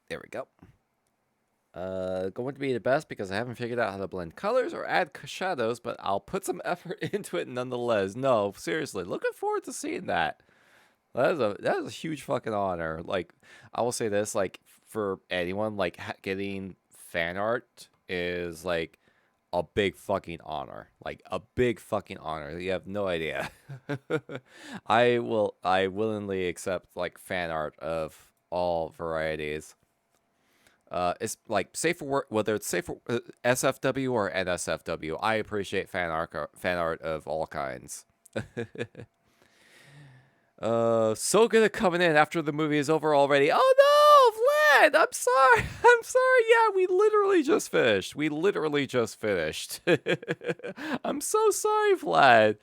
There we go. Going to be the best because I haven't figured out how to blend colors or add shadows, but I'll put some effort into it nonetheless. No, seriously, looking forward to seeing that. That is a huge fucking honor. Like, I will say this, like, for anyone, like, getting fan art is like a big fucking honor. Like a big fucking honor. You have no idea. I willingly accept like fan art of all varieties. It's like safe for work, whether it's safe for SFW or NSFW. I appreciate fan art of all kinds. So good at coming in after the movie is over already. Oh no, Vlad, I'm sorry. I'm sorry. Yeah, we literally just finished. We literally just finished. I'm so sorry, Vlad.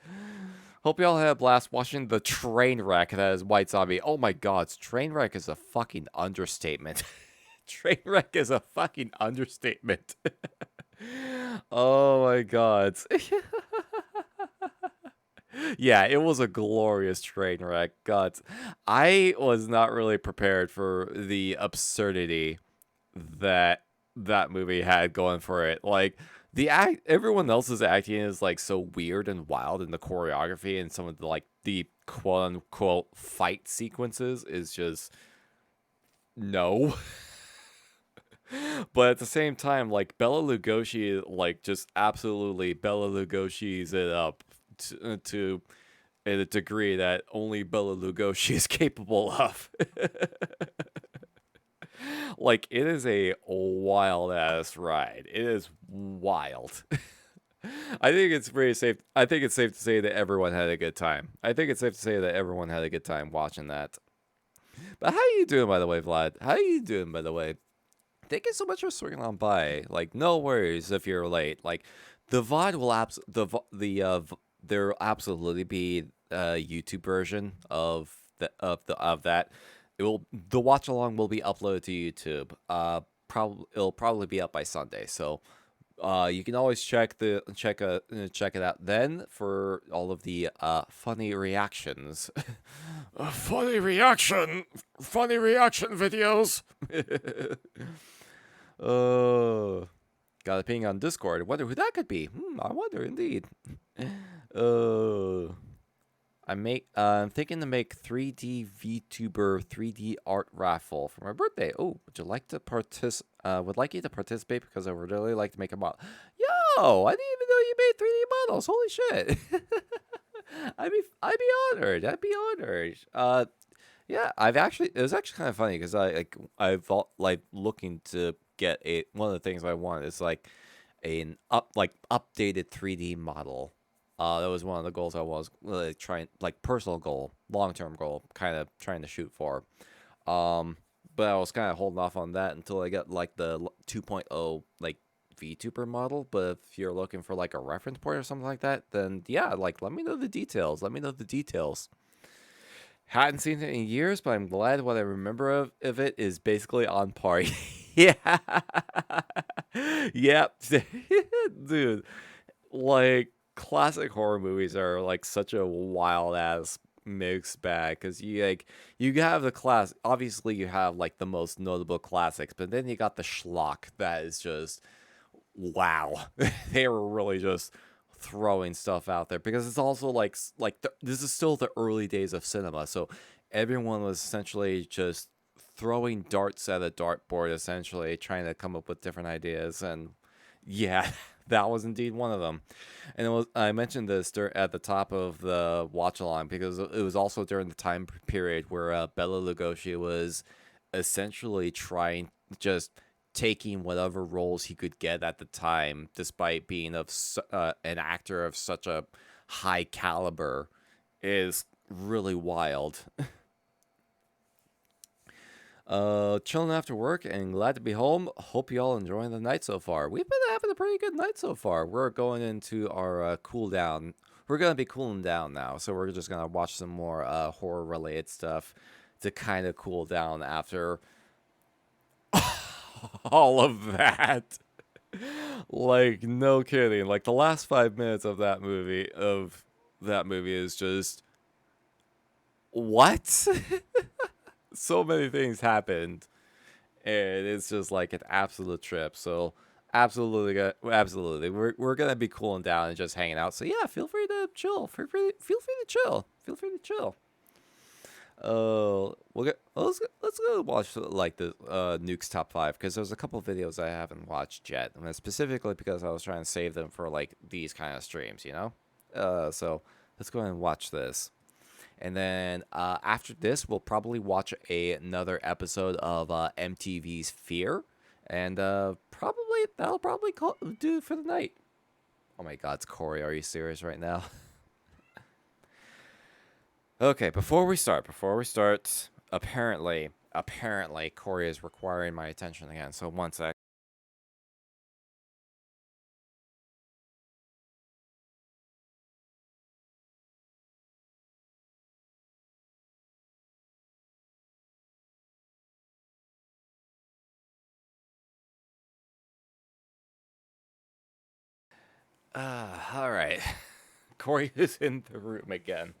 Hope y'all had a blast watching the train wreck that is White Zombie. Oh my god, train wreck is a fucking understatement. Train wreck is a fucking understatement. Oh my god. Yeah, it was a glorious train wreck. God, I was not really prepared for the absurdity that that movie had going for it. Like everyone else's acting is like so weird and wild, and the choreography and some of the like the quote unquote fight sequences is just no. But at the same time, like Bella Lugosi, like just absolutely Bella Lugosi's it up to a degree that only Bella Lugosi is capable of. Like it is a wild ass ride. It is wild. I think it's pretty safe. I think it's safe to say that everyone had a good time. I think it's safe to say that everyone had a good time watching that. But how are you doing, by the way, Vlad? How are you doing, by the way? Thank you so much for swinging on by. Like, no worries if you're late. Like, the VOD will there'll absolutely be a YouTube version of that. The watch along will be uploaded to YouTube. It'll probably be up by Sunday. So, you can always check it out then for all of the funny reactions. Funny reaction videos. Uh, got a ping on Discord. I wonder who that could be. I wonder indeed. Uh, I'm thinking to make 3D VTuber 3D art raffle for my birthday. Oh, would you like to would like you to participate because I would really like to make a model. Yo, I didn't even know you made 3D models. Holy shit. I'd be honored. I'd be honored. Yeah, it was actually kind of funny because I've like looking to get one of the things I want is like updated 3D model. That was one of the goals I was really trying, like personal goal, long term goal, kind of trying to shoot for. But I was kind of holding off on that until I got like the 2.0 like VTuber model. But if you're looking for like a reference point or something like that, then yeah, like let me know the details. Let me know the details. Hadn't seen it in years, but I'm glad what I remember of it is basically on par. Yeah. Yep. Dude, like classic horror movies are like such a wild ass mixed bag because you have the class obviously you have like the most notable classics, but then you got the schlock that is just wow. They were really just throwing stuff out there because it's also this is still the early days of cinema, so everyone was essentially just throwing darts at a dartboard, essentially trying to come up with different ideas, and yeah, that was indeed one of them. And I mentioned this at the top of the watch along because it was also during the time period where Bela Lugosi was essentially trying just taking whatever roles he could get at the time, despite being an actor of such a high caliber, is really wild. Chilling after work and glad to be home. Hope y'all enjoying the night so far. We've been having a pretty good night so far. We're going into our cool down. We're gonna be cooling down now, so we're just gonna watch some more horror related stuff to kind of cool down after all of that. Like no kidding. Like the last 5 minutes of that movie is just what? So many things happened, and it's just like an absolute trip. So absolutely, absolutely, we're gonna be cooling down and just hanging out. So yeah, feel free to chill. Feel free to chill. Feel free to chill. Let's go watch like the Nuke's top five because there's a couple videos I haven't watched yet, and specifically because I was trying to save them for like these kind of streams, you know. So let's go ahead and watch this. And then after this, we'll probably watch another episode of MTV's Fear, and probably that'll probably do it for the night. Oh my God, it's Corey. Are you serious right now? Okay, before we start, apparently, Corey is requiring my attention again. So one sec. All right. Corey is in the room again.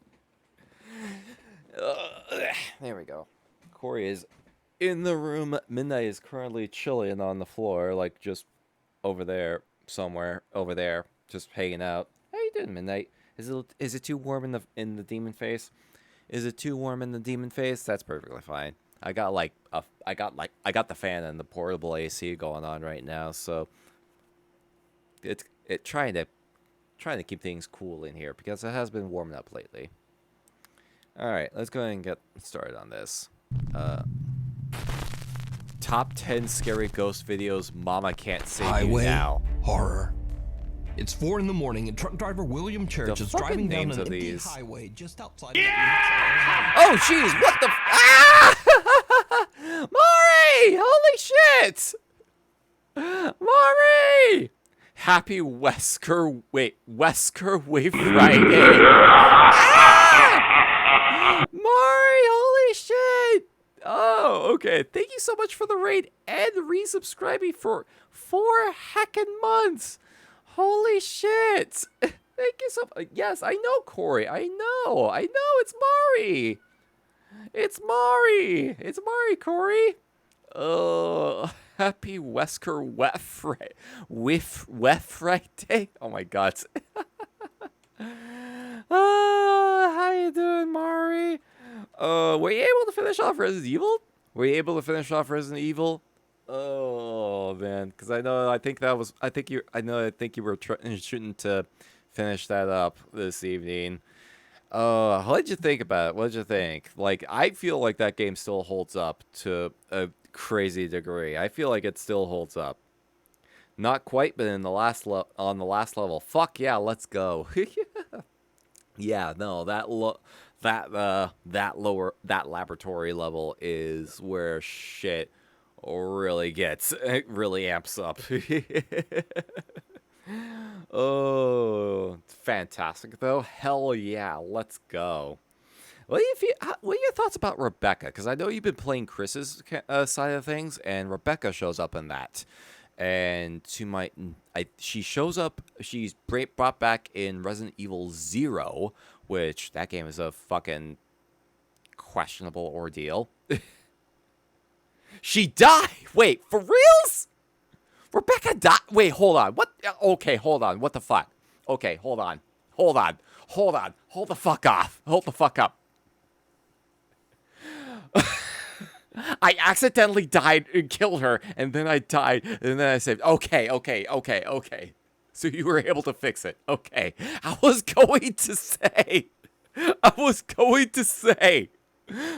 There we go. Corey is in the room. Midnight is currently chilling on the floor, like just over there, somewhere over there, just hanging out. How you doing, Midnight? Is it too warm in the demon face? Is it too warm in the demon face? That's perfectly fine. I got the fan and the portable AC going on right now, so it's trying to keep things cool in here because it has been warming up lately. All right, let's go ahead and get started on this. Top 10 scary ghost videos Mama can't save you now. Horror. It's 4 in the morning and truck driver William Church is driving down an empty highway just outside of Oh jeez, what the Maury! Holy shit! Maury! Happy Wesker Wave Friday. Maury, holy shit! Oh, okay. Thank you so much for the raid and resubscribing for 4 heckin' months. Holy shit! Thank you so much. Yes, I know, Corey. I know. It's Maury. It's Maury, Corey. Oh, happy Wesker Wet Friday. Oh my God. How you doing, Maury? Were you able to finish off Resident Evil? Oh man, because I think you were shooting to finish that up this evening. What did you think about it? What did you think? Like, I feel like that game still holds up to a crazy degree. I feel like it still holds up. Not quite, but in the on the last level. Fuck yeah, let's go. Yeah, no, that laboratory level is where shit really amps up. Oh, fantastic though. Hell yeah, let's go. What are your thoughts about Rebecca? Because I know you've been playing Chris's side of things, and Rebecca shows up in that. And she shows up. She's brought back in Resident Evil 0, which that game is a fucking questionable ordeal. She died. Wait, for reals? Rebecca died. Wait, hold on. What? Okay, hold on. What the fuck? Okay, hold on. Hold the fuck off. Hold the fuck up. I accidentally died and killed her, and then I died, and then I said, okay. So you were able to fix it. Okay. I was going to say,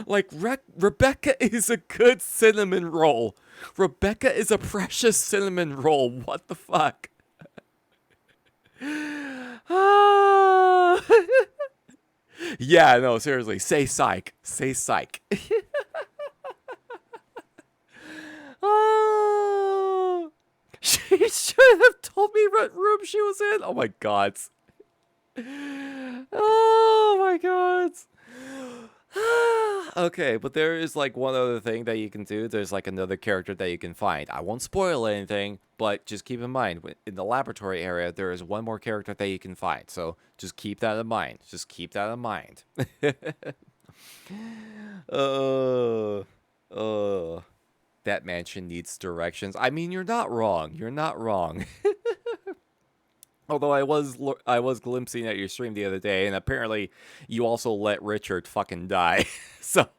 like, Rebecca is a good cinnamon roll. Rebecca is a precious cinnamon roll. What the fuck? Yeah, no, seriously. Say psych. Say psych. Oh, she should have told me what room she was in. Oh my god. Oh my god. Okay, but there is like one other thing that you can do. There's like another character that you can find. I won't spoil anything, but just keep in mind, in the laboratory area, there is one more character that you can find. So just keep that in mind. Oh. that mansion needs directions. I mean, you're not wrong. You're not wrong. Although I was glimpsing at your stream the other day, and apparently you also let Richard fucking die. So,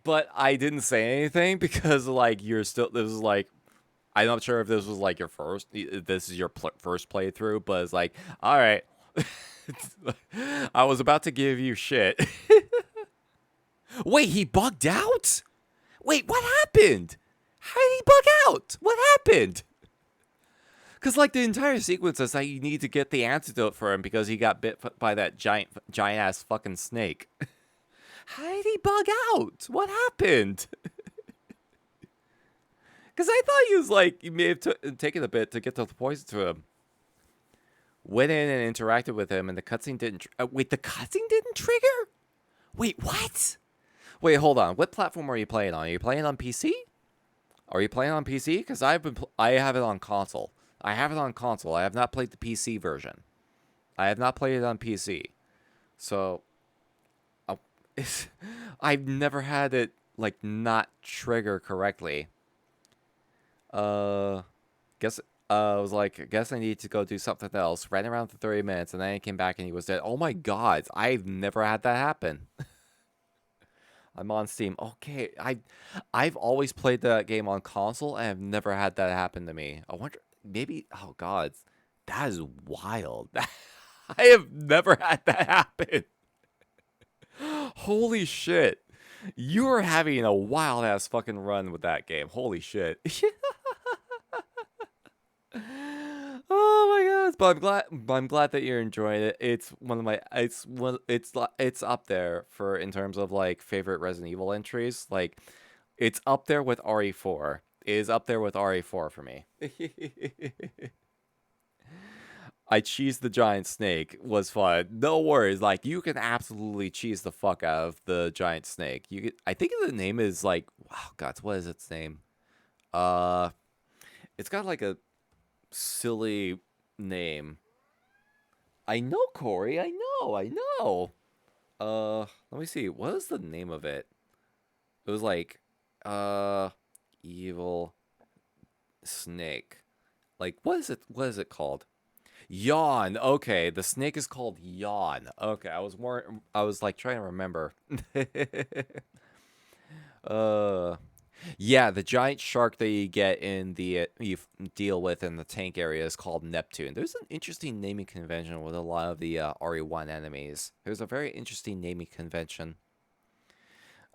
but I didn't say anything because like you're still. This is like I'm not sure if this was like your first. This is your first playthrough, but it's like all right. I was about to give you shit. Wait, he bugged out? Wait, what happened? How did he bug out? What happened? Because, like, the entire sequence is that you need to get the antidote for him because he got bit by that giant-ass fucking snake. How did he bug out? What happened? Because I thought he was, like, he may have taken a bit to get the poison to him. Went in and interacted with him, and the cutscene didn't... wait, the cutscene didn't trigger? Wait, what? Wait, hold on. What platform are you playing on? Are you playing on PC? Are you playing on PC? Because I have it on console. I have it on console. I have not played the PC version. I have not played it on PC. So, I've never had it, like, not trigger correctly. I was like, I guess I need to go do something else. Ran around for 30 minutes, and then I came back and he was dead. Oh my god, I've never had that happen. I'm on Steam. Okay, I've always played that game on console, and I've never had that happen to me. I wonder, maybe, oh god, that is wild. I have never had that happen. Holy shit. You are having a wild ass fucking run with that game. Holy shit. Oh my god! But I'm glad that you're enjoying it. It's one of my it's up there for in terms of like favorite Resident Evil entries. Like it's up there with RE4. It is up there with RE4 for me. I cheesed the giant snake was fun. No worries. Like you can absolutely cheese the fuck out of the giant snake. I think the name is like wow god, what is its name? It's got like a silly name. I know, Corey. I know. Let me see. What is the name of it? It was like, evil snake. Like, what is it? What is it called? Yawn. Okay, the snake is called Yawn. Okay, I was like trying to remember. Yeah, the giant shark that you get in the you deal with in the tank area is called Neptune. There's an interesting naming convention with a lot of the RE1 enemies. There's a very interesting naming convention.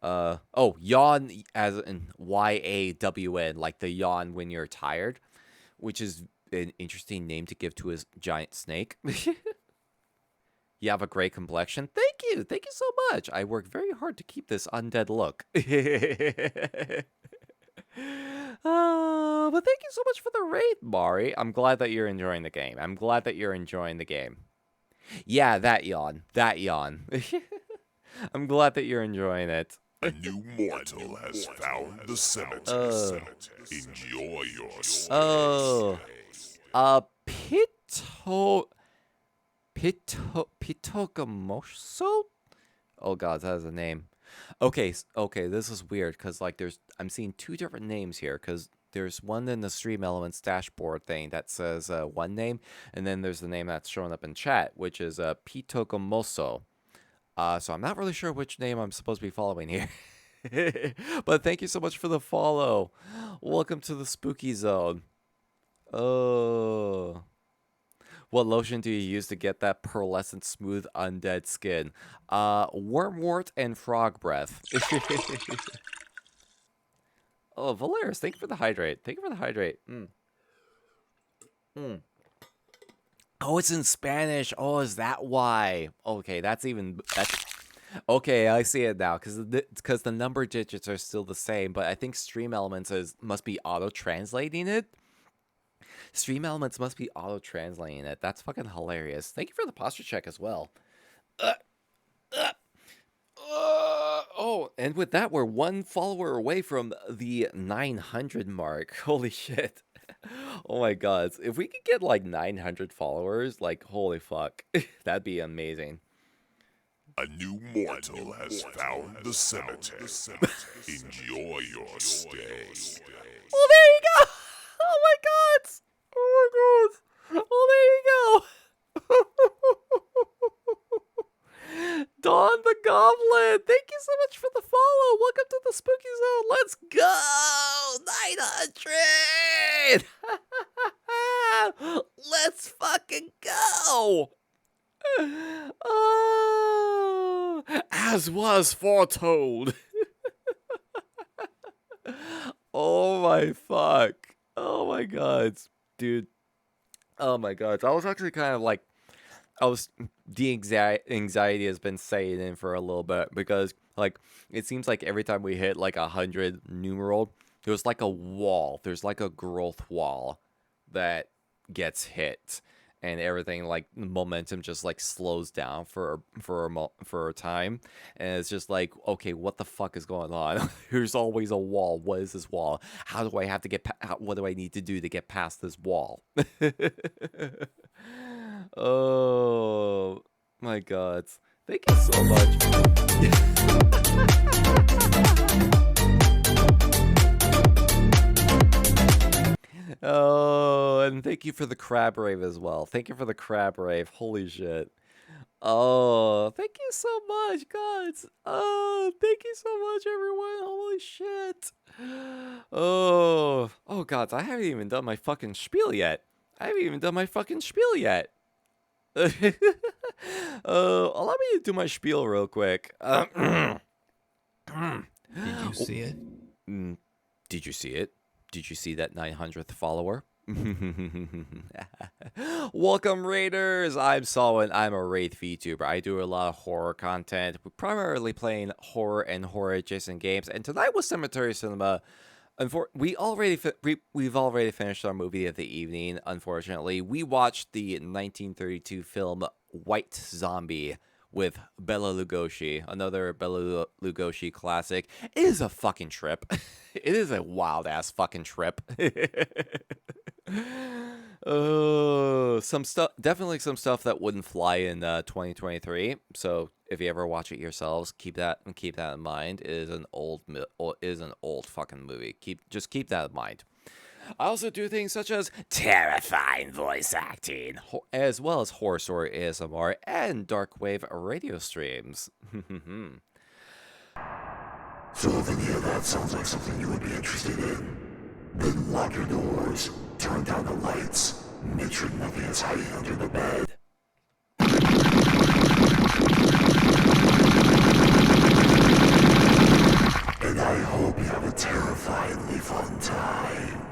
Yawn as in YAWN, like the yawn when you're tired, which is an interesting name to give to a giant snake. You have a great complexion. Thank you so much. I work very hard to keep this undead look. But thank you so much for the raid, Mari. I'm glad that you're enjoying the game. Yeah, that yawn. I'm glad that you're enjoying it. A new mortal has found the cemetery. Enjoy your stay. Pitogamoso? Oh god, that is a name. Okay, this is weird because like I'm seeing two different names here because there's one in the Stream Elements dashboard thing that says one name, and then there's the name that's showing up in chat, which is Pitogamoso. So I'm not really sure which name I'm supposed to be following here. But thank you so much for the follow. Welcome to the spooky zone. Oh. What lotion do you use to get that pearlescent smooth undead skin? Wormwort and frog breath. Oh, Valeris, thank you for the hydrate. Oh, it's in Spanish. Oh, is that why? Okay, that's okay. I see it now because the number digits are still the same, but I think Stream Elements must be auto translating it. That's fucking hilarious. Thank you for the posture check as well. Oh, and with that, we're one follower away from the 900 mark. Holy shit. Oh my god. If we could get like 900 followers, like, holy fuck. That'd be amazing. A new mortal has found the cemetery. Enjoy your stay. Oh, there you go! Oh my god! Oh my god! Oh, there you go! Dawn the Goblin! Thank you so much for the follow! Welcome to the Spooky Zone! Let's go! 900! Let's fucking go! Oh, as was foretold. Oh my fuck. Oh my god. Dude. Oh my god. I was actually kind of like, the anxiety has been setting in for a little bit because like it seems like every time we hit like 100 numeral, there's like a wall. There's like a growth wall that gets hit. And everything, like, momentum just, like, slows down for a time. And it's just like, okay, what the fuck is going on? There's always a wall. What is this wall? How do I have to what do I need to do to get past this wall? Oh, my God. Thank you so much. Oh, and thank you for the crab rave as well. Thank you for the crab rave. Holy shit. Oh, thank you so much, guys. Oh, thank you so much, everyone. Holy shit. Oh, God, I haven't even done my fucking spiel yet. Allow me to do my spiel real quick. Did you see it? Did you see it? Did you see that 900th follower? Welcome, Raiders! I'm Solwyn. I'm a Wraith VTuber. I do a lot of horror content, primarily playing horror and horror-adjacent games. And tonight was Cemetery Cinema. We've already finished our movie of the evening. Unfortunately, we watched the 1932 film White Zombie with Bela Lugosi, another Bela Lugosi classic. It is a fucking trip. It is a wild ass fucking trip. Some stuff, definitely some stuff that wouldn't fly in 2023. So if you ever watch it yourselves, keep that in mind. It is an old fucking movie. Just keep that in mind. I also do things such as terrifying voice acting, as well as horror story ASMR and dark wave radio streams. So if any of that sounds like something you would be interested in, then lock your doors, turn down the lights, make sure nothing is hiding under the bed. And I hope you have a terrifyingly fun time.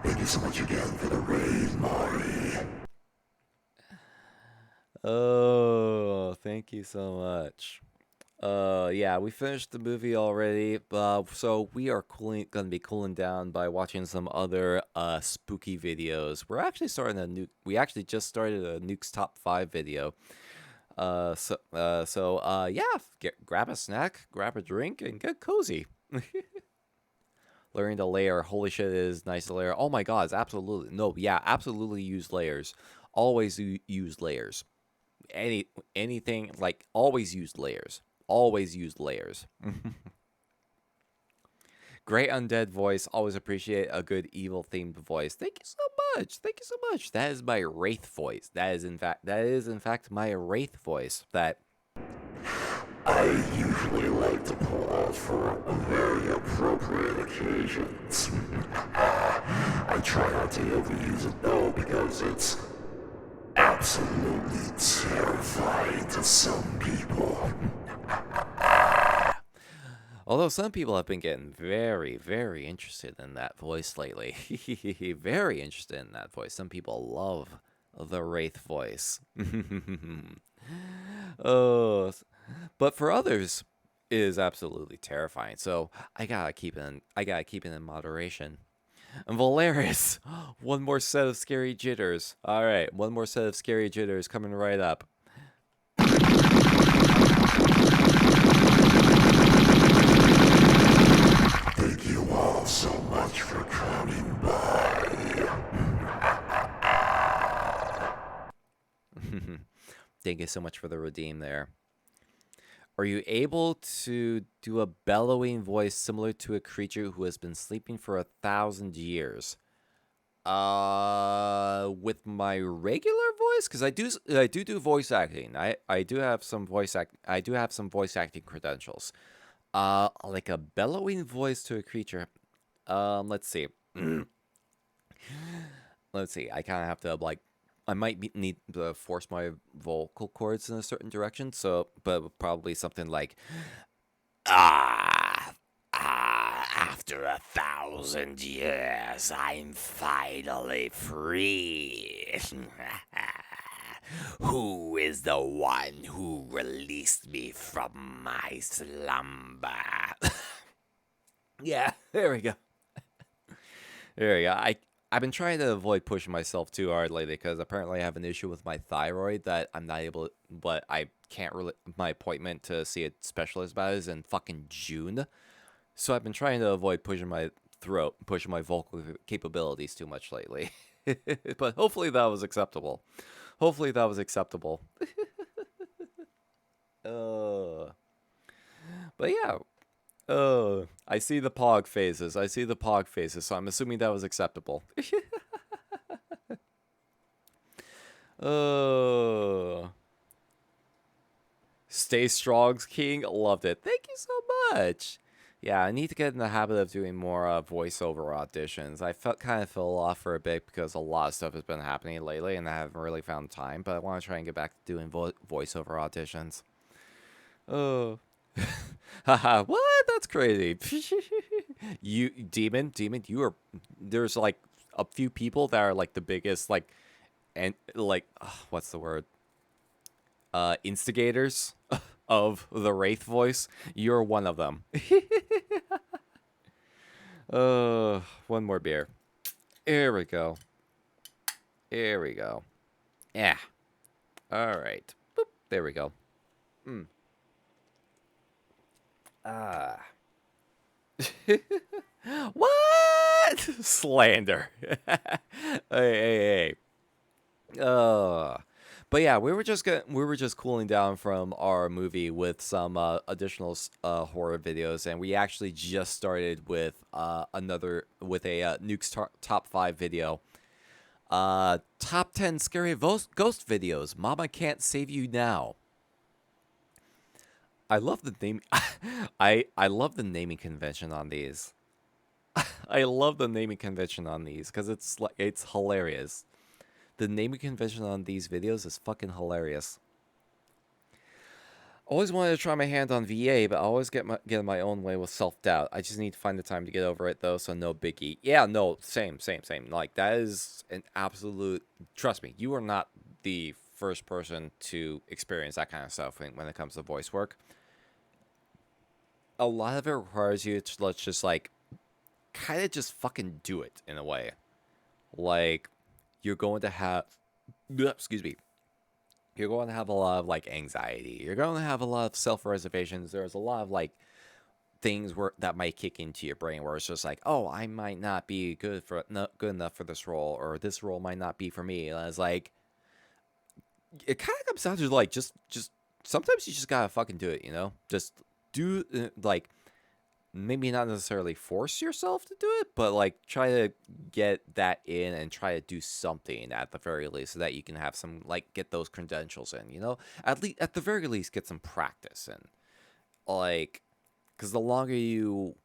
Thank you so much again for the raid, Mari. Oh, thank you so much. Yeah, we finished the movie already, so we are gonna be cooling down by watching some other spooky videos. We actually just started a Nuke's Top 5 video. Yeah, grab a snack, grab a drink, and get cozy. Learning to layer, holy shit, it is nice to layer. Oh my god, it's absolutely use layers. Always use layers. Anything, like, always use layers. Always use layers. Great undead voice. Always appreciate a good evil themed voice. Thank you so much. Thank you so much. That is my Wraith voice. That is in fact my Wraith voice. That I usually like to pull out for very appropriate occasions. I try not to overuse it though because it's absolutely terrifying to some people. Although some people have been getting very, very interested in that voice lately. Very interested in that voice. Some people love the Wraith voice. Oh, but for others, it is absolutely terrifying. So I gotta keep it in moderation. And Valeris, one more set of scary jitters. All right, one more set of scary jitters coming right up. Thank you all so much for coming by. you so much for the redeem there. Are you able to do a bellowing voice similar to a creature who has been sleeping for 1,000 years? With my regular voice, because I do voice acting. I do have some voice acting credentials. Like a bellowing voice to a creature. Let's see. Let's see. I kind of have to like. I might need to force my vocal cords in a certain direction. So, but probably something like, after 1,000 years, I'm finally free. Who is the one who released me from my slumber? Yeah, there we go. There we go. I've been trying to avoid pushing myself too hard lately because apparently I have an issue with my thyroid that I'm not able to, but I can't really, my appointment to see a specialist about it is in fucking June. So I've been trying to avoid pushing my vocal capabilities too much lately. But hopefully that was acceptable. Hopefully that was acceptable. But yeah. I see the pog phases. So I'm assuming that was acceptable. Stay strong, King. Loved it. Thank you so much. Yeah, I need to get in the habit of doing more voiceover auditions. I kind of fell off for a bit because a lot of stuff has been happening lately, and I haven't really found time. But I want to try and get back to doing voiceover auditions. Oh. Haha, what? That's crazy. You, Demon, you are, there's like a few people that are like the biggest, like, and like, what's the word? Instigators of the Wraith voice. You're one of them. One more beer. Here we go. Yeah. All right. Boop. There we go. What? Slander. Hey. But yeah, we were just cooling down from our movie with some additional horror videos, and we actually just started with a Nuke's top 5 video. Top 10 scary ghost videos. Mama Can't Save You Now. I love the name. I love the naming convention on these. I love the naming convention on these because it's hilarious. The naming convention on these videos is fucking hilarious. Always wanted to try my hand on VA, but I always get in my own way with self-doubt. I just need to find the time to get over it though, so no biggie. Yeah, no, same. Like that is an absolute. Trust me, you are not the first person to experience that kind of stuff when it comes to voice work. A lot of it requires you to let's just like kind of just fucking do it in a way. Like you're going to have you're going to have a lot of like anxiety. You're going to have a lot of self-reservations. There's a lot of like things that might kick into your brain where it's just like, oh, I might not be good enough for this role, or this role might not be for me. And it's like it kind of comes down to like just sometimes you just gotta fucking do it, you know? Just do like maybe not necessarily force yourself to do it, but like try to get that in and try to do something at the very least so that you can have some like get those credentials in, you know? At the very least get some practice in. Like cuz the longer you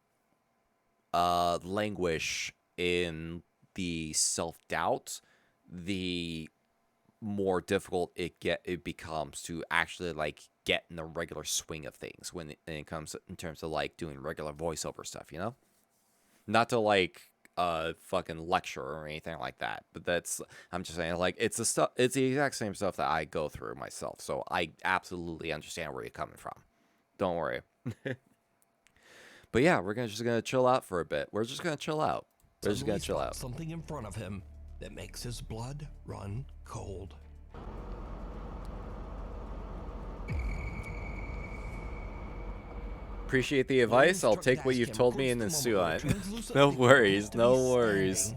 languish in the self-doubt, the more difficult it becomes to actually like get in the regular swing of things when it comes in terms of like doing regular voiceover stuff, you know? Not to like fucking lecture or anything like that, but I'm just saying like it's the exact same stuff that I go through myself, so I absolutely understand where you're coming from. Don't worry. But yeah, we're just gonna chill out for a bit. We're just gonna chill out. Something in front of him that makes his blood run cold. Appreciate the advice. I'll take what you've told me and ensue on it. No worries. Of the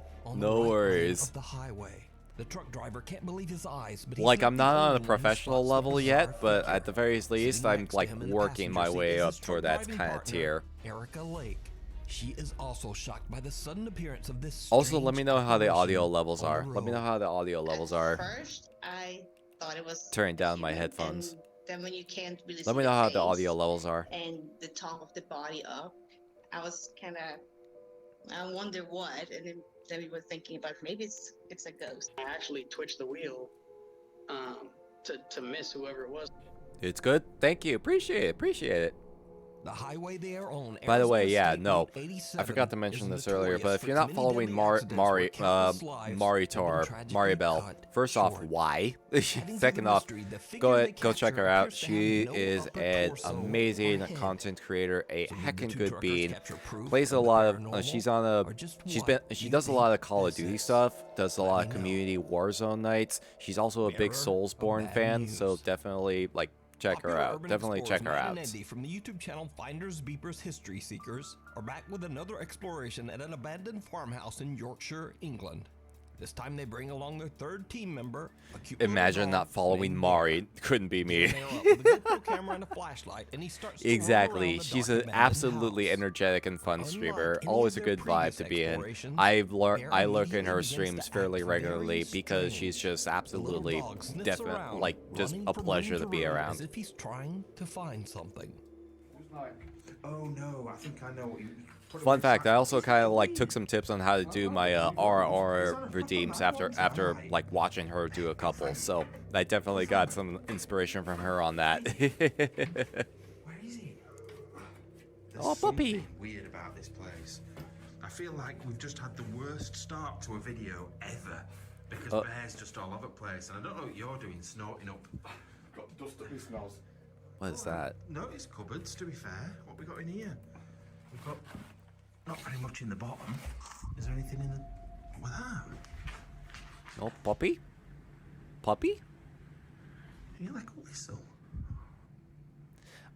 highway. The truck driver can't believe his eyes, but like I'm not on a professional level yet, but at the very least, I'm like working my way up toward that kind of tier. Erica Lake. She is also shocked by the sudden appearance of this. Also, let me know how the audio levels are. Let me know how the audio levels are. First, I thought it was turning down my headphones. Then when you can't really let me know how the audio levels are. And the top of the body up, I was kind of, I wonder what, and then we were thinking about maybe it's a ghost. I actually twitched the wheel to miss whoever it was. It's good. Thank you. Appreciate it. The highway they are on. By the way, yeah, no, I forgot to mention this earlier, but if you're not following Mari Bell, first off, why? Second off, go check her out. She is an amazing content creator, a heckin' good bean. Plays a lot of. She does a lot of Call of Duty stuff. Does a lot of community Warzone nights. She's also a big Soulsborne fan, so definitely like. Check her out. Definitely check her out. Andy from the YouTube channel Finders Beepers History Seekers are back with another exploration at an abandoned farmhouse in Yorkshire, England. This time they bring along their third team member. Imagine not following Mari. Couldn't be me. Exactly. She's an absolutely energetic and fun streamer. Always a good vibe to be in. I lurk in her streams fairly regularly because she's just absolutely definitely like just a pleasure to be around. As if he's trying to find something. Oh no, I think I know what you. Fun fact, I also kind of like took some tips on how to do my aura redeems after like watching her do a couple, so I definitely got some inspiration from her on that. Where is he? Oh, puppy! Weird about this place. I feel like we've just had the worst start to a video ever because Bear's just all over the place, and I don't know what you're doing, snorting up. Got dust up his nose. What is that? Notice cupboards, to be fair. What we got in here? We've got not very much in the bottom. Is there anything in the... What that? Oh, puppy? Puppy? You like a whistle?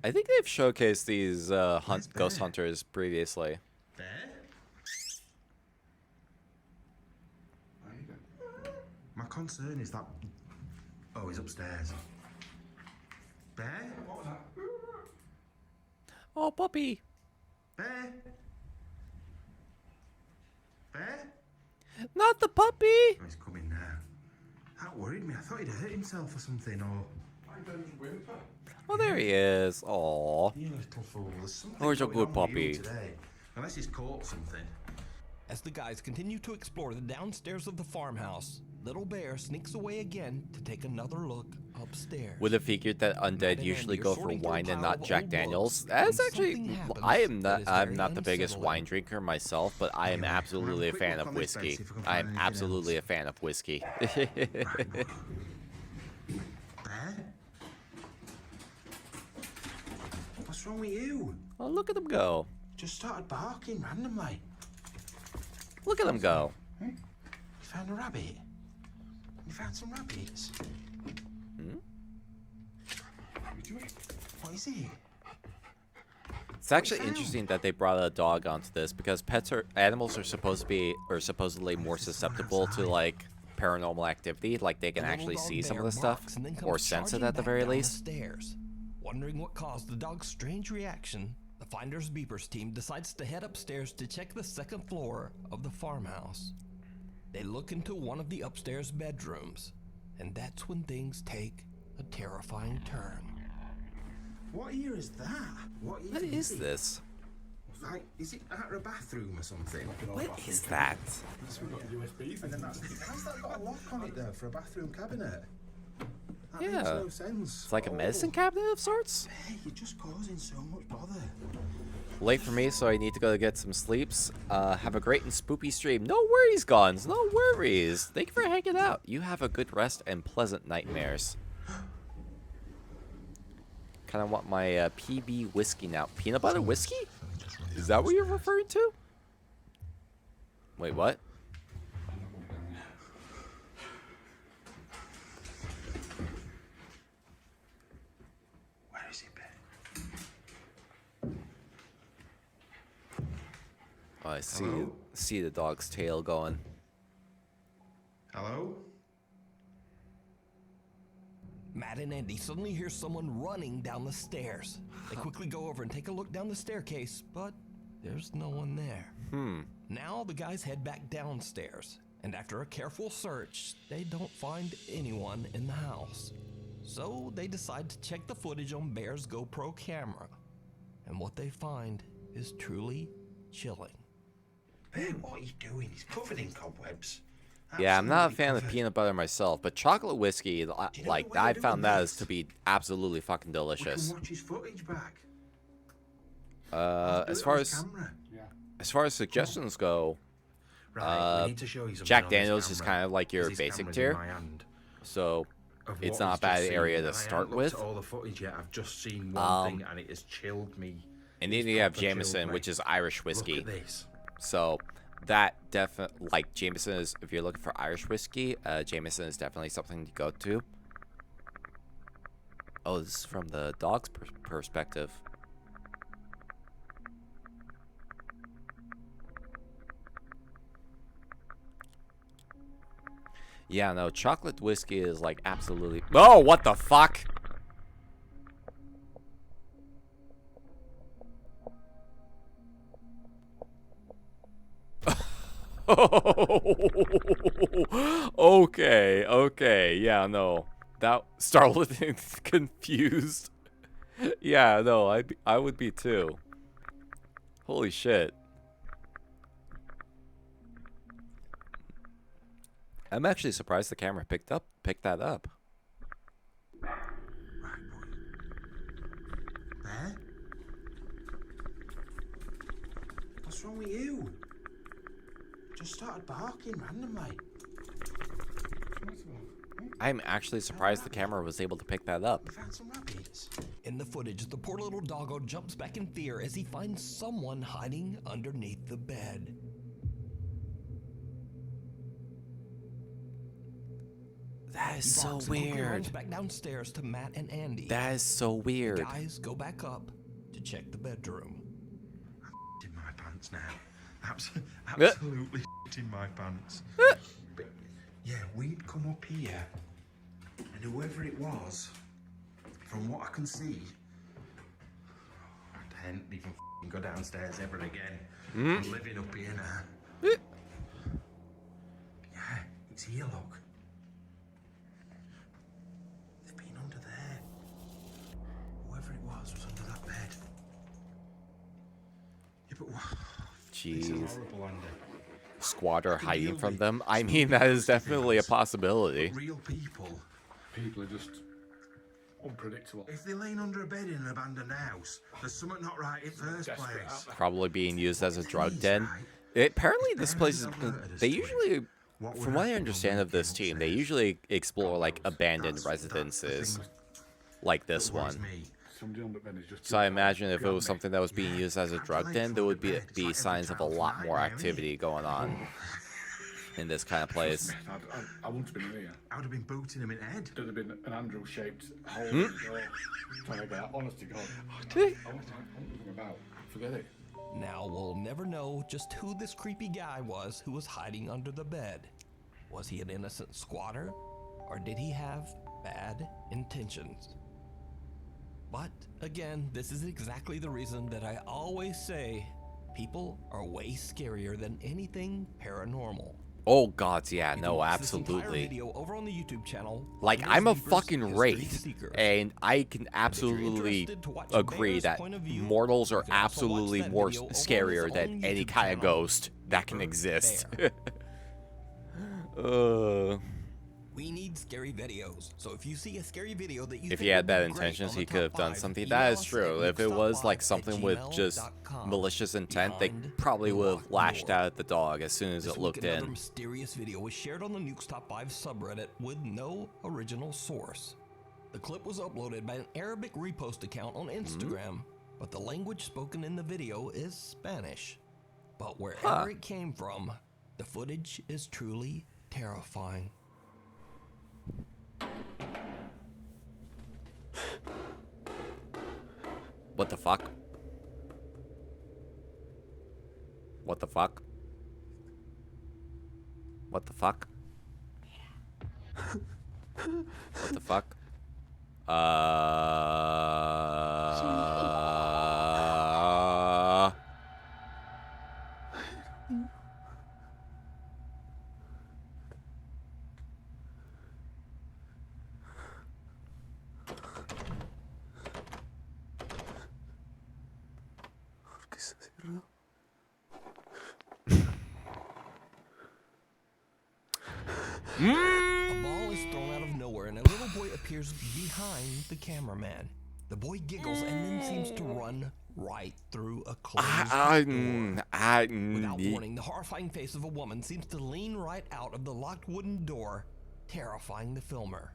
I think they've showcased these ghost hunters previously. Bear? My concern is that... Oh, he's upstairs. Bear? What was that? Oh, puppy! Bear? Bear? Not the puppy! Oh, he's coming now. That worried me. I thought he'd hurt himself or something, or... Oh, there he is. Aww. You little fool. There's something Oh, he's a going good on with you puppy. Today. Unless he's caught something. As the guys continue to explore the downstairs of the farmhouse, Little Bear sneaks away again to take another look upstairs. Would have figured that undead usually go for wine and not Jack Daniels. That's actually, I'm not the biggest wine drinker myself, but I am absolutely a fan of whiskey. I am absolutely a fan of whiskey. Bear? What's wrong with you? Oh, look at him go. Just started barking randomly. Look at him go. You found a rabbit? You found some rabbits? What is it? It's actually interesting that they brought a dog onto this because animals are supposed to be, or supposedly more susceptible to like paranormal activity. Like they can actually see some of the stuff or sense it at the very least. Stairs. Wondering what caused the dog's strange reaction, the Finders Beepers team decides to head upstairs to check the second floor of the farmhouse. They look into one of the upstairs bedrooms, and that's when things take a terrifying turn. What ear is that? What is this? Like, is it out of a bathroom or something? What is that? And then how's that got a lock on it though for a bathroom cabinet? That Yeah. makes no sense. It's like a medicine cabinet of sorts? Hey, you're just causing so much bother. Late for me, so I need to go get some sleeps. Have a great and spoopy stream. No worries, Gons. No worries. Thank you for hanging out. You have a good rest and pleasant nightmares. Kind of want my PB whiskey now. Peanut butter whiskey? Is that what you're referring to? Wait, what? Where is it, Ben? Oh, I see the dog's tail going. Hello? Matt and Andy suddenly hear someone running down the stairs. They quickly go over and take a look down the staircase, but there's no one there. Now the guys head back downstairs, and after a careful search, they don't find anyone in the house. So they decide to check the footage on Bear's GoPro camera, and what they find is truly chilling. Bear, what are you doing? He's covered in cobwebs. Yeah, I'm not a Absolutely fan of covered. peanut butter myself, but chocolate whiskey, like, what I they're found doing that next? to be absolutely fucking We delicious. can watch his footage back. As far as suggestions go, Right, we need to show you something Jack on this Daniels is camera, kind of like your 'cause his basic camera's in tier, my hand so of it's what not a we've bad just area seen, to and I start haven't looked with. at all the footage yet. I've just seen one thing and it has chilled me. And then It's you have proper chilled Jameson, me. which is Irish Look whiskey. at this. So that definitely, like, Jameson is, if you're looking for Irish whiskey, Jameson is definitely something to go to. Oh, this is from the dog's perspective. Yeah, no, chocolate whiskey is like absolutely. Oh, what the fuck? Okay, yeah, no, that Starlet confused. Yeah, no, I would be too. Holy shit. I'm actually surprised the camera picked that up. Right, boy. Bear? What's wrong with you? Just started barking randomly. I'm actually surprised the camera was able to pick that up. We found some rabbits. In the footage, the poor little doggo jumps back in fear as he finds someone hiding underneath the bed. That is He so barks and quickly runs weird. back downstairs to Matt and Andy. That is so The weird. guys go back up to check the bedroom. In my pants now. Absolutely in my pants. But yeah, we'd come up here, and whoever it was, from what I can see, I didn't even go downstairs ever again. I'm living up here now. Yeah, it's here, look. They've been under there. Whoever it was under that bed. Yeah, but what? This is Jeez. horrible, Andy. Squatter Could hiding deal from with them. I some mean, that is nasty definitely a things. possibility. Real people. People are just unpredictable. If they're laying under a bed in an abandoned house, there's something not right in first Desperate place. Probably being used as a drug Please, den. right? Apparently, If this parents place is. have alerted us They to it, usually, what would from what I happen when understand we of this came team, they upstairs? usually explore like abandoned That's the residences thing like this that worries one. me. Somebody on the bed is just So I imagine if it Grab was me. something that was being Yeah, used as a can't drug relate den, from there the would bed. It's be like every signs of a child's lot more nightmare, innit? activity going on in this kind of place. I wouldn't have been here. I would have been booting him in the head. There'd have been an Andrew-shaped hole in the door. Trying to get out. Honest to God. I want nothing about. Forget it. Now we'll never know just who this creepy guy was who was hiding under the bed. Was he an innocent squatter, or did he have bad intentions? But again, this is exactly the reason that I always say people are way scarier than anything paranormal. Oh god, yeah, You can no, watch this entire absolutely. video over on the YouTube channel. Like, Finders I'm a Keepers fucking History Wraith, Seekers. and I can you're absolutely interested to watch agree Bear's that point of view, mortals you are can also watch absolutely that more video over on his scarier own than any YouTube kind of channel, ghost that can Bear. exist. We need scary videos. So if you see a scary video that you If think he had would be bad great intentions, on he the could have top done 5, something. email That is us true. at If it was like newstop5 something with just @gmail.com. malicious intent, they Behind probably the would have locked lashed door. out at the dog as soon as This it week, looked another in. mysterious video was shared on the Nukes Top 5 subreddit with no original source. The clip was uploaded by an Arabic repost account on Instagram, but the language spoken in the video is Spanish. But wherever it came from, the footage is truly terrifying. What the fuck? What the fuck? What the fuck? What the fuck? A ball is thrown out of nowhere and a little boy appears behind the cameraman. The boy giggles and then seems to run right through a closed door. Without warning, the horrifying face of a woman seems to lean right out of the locked wooden door, terrifying the filmer.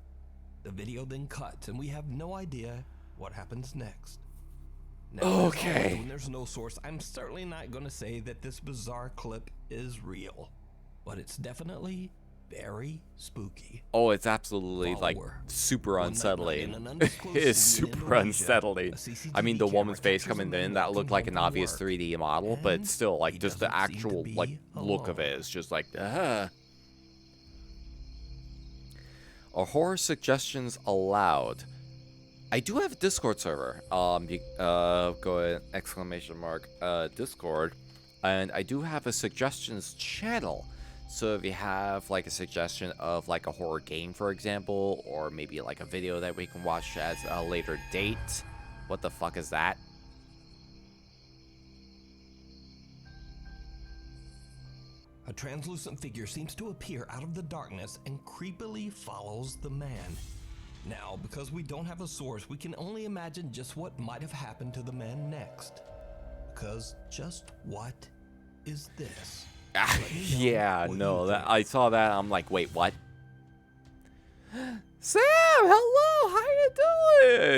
The video then cuts and we have no idea what happens next. Now, Okay. when there's no source, I'm certainly not going to say that this bizarre clip is real, but it's definitely very spooky. Oh, it's absolutely like Follower. super One night in unsettling. an undisclosed It is city in super Indonesia, unsettling. a CCTV I mean, the camera woman's face captures a coming man in, that walking looked like home an from obvious work, 3D model, but and still, like, he just the doesn't seem to actual, be like, look of alone. it is just like, A horror suggestions allowed. I do have a Discord server. Go ahead, exclamation mark, Discord. And I do have a suggestions channel. So if you have like a suggestion of like a horror game, for example, or maybe like a video that we can watch at a later date. What the fuck is that? A translucent figure seems to appear out of the darkness and creepily follows the man. Now, because we don't have a source, we can only imagine just what might have happened to the man next. Because just what is this? Let me know Yeah, what no, you that think. I saw that. I'm like, wait, what? Sam, hello, how you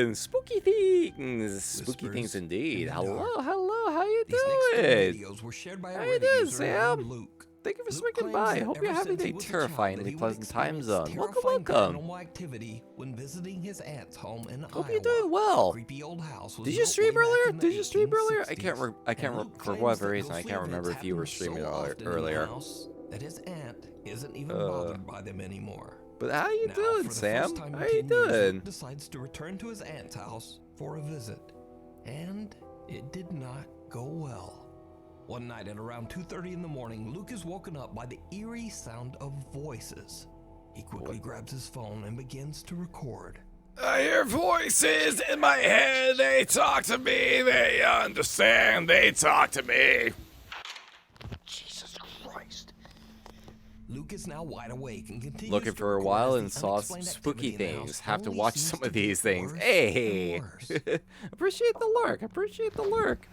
doing? Spooky things, spooky Whispers things indeed. in the Hello, dark. hello, how you These next two doing? videos were shared by How a you Reddit doing, user named Sam? Luke. Thank you for Luke swinging claims by. that Hope ever you're having since he a was a child, that terrifyingly he would pleasant time experience zone. Welcome, terrifying welcome. paranormal activity when visiting his aunt's home in Hope Iowa. you're doing well. Creepy old house was Did you built stream way back earlier? in the Did you stream earlier? I 1860s, can't. and Luke For claims whatever that reason, I ghostly can't remember events if you were happen streaming so often in the earlier. house that his aunt isn't even bothered by them anymore. But how you Now, doing, for the Sam? first time in How you 10 years, doing? Luke decides to return to his aunt's house for a visit, and it did not go well. One night at around 2:30 in the morning, Luke is woken up by the eerie sound of voices. He quickly grabs his phone and begins to record. I hear voices in my head. They talk to me. They understand. They talk to me. Jesus Christ. Luke is now wide awake and continues Looking to for a record while as and the saw unexplained spooky activity in the things. house Have to only watch seems some to of get these things. worse Hey, and worse. appreciate the lurk. Appreciate the lurk.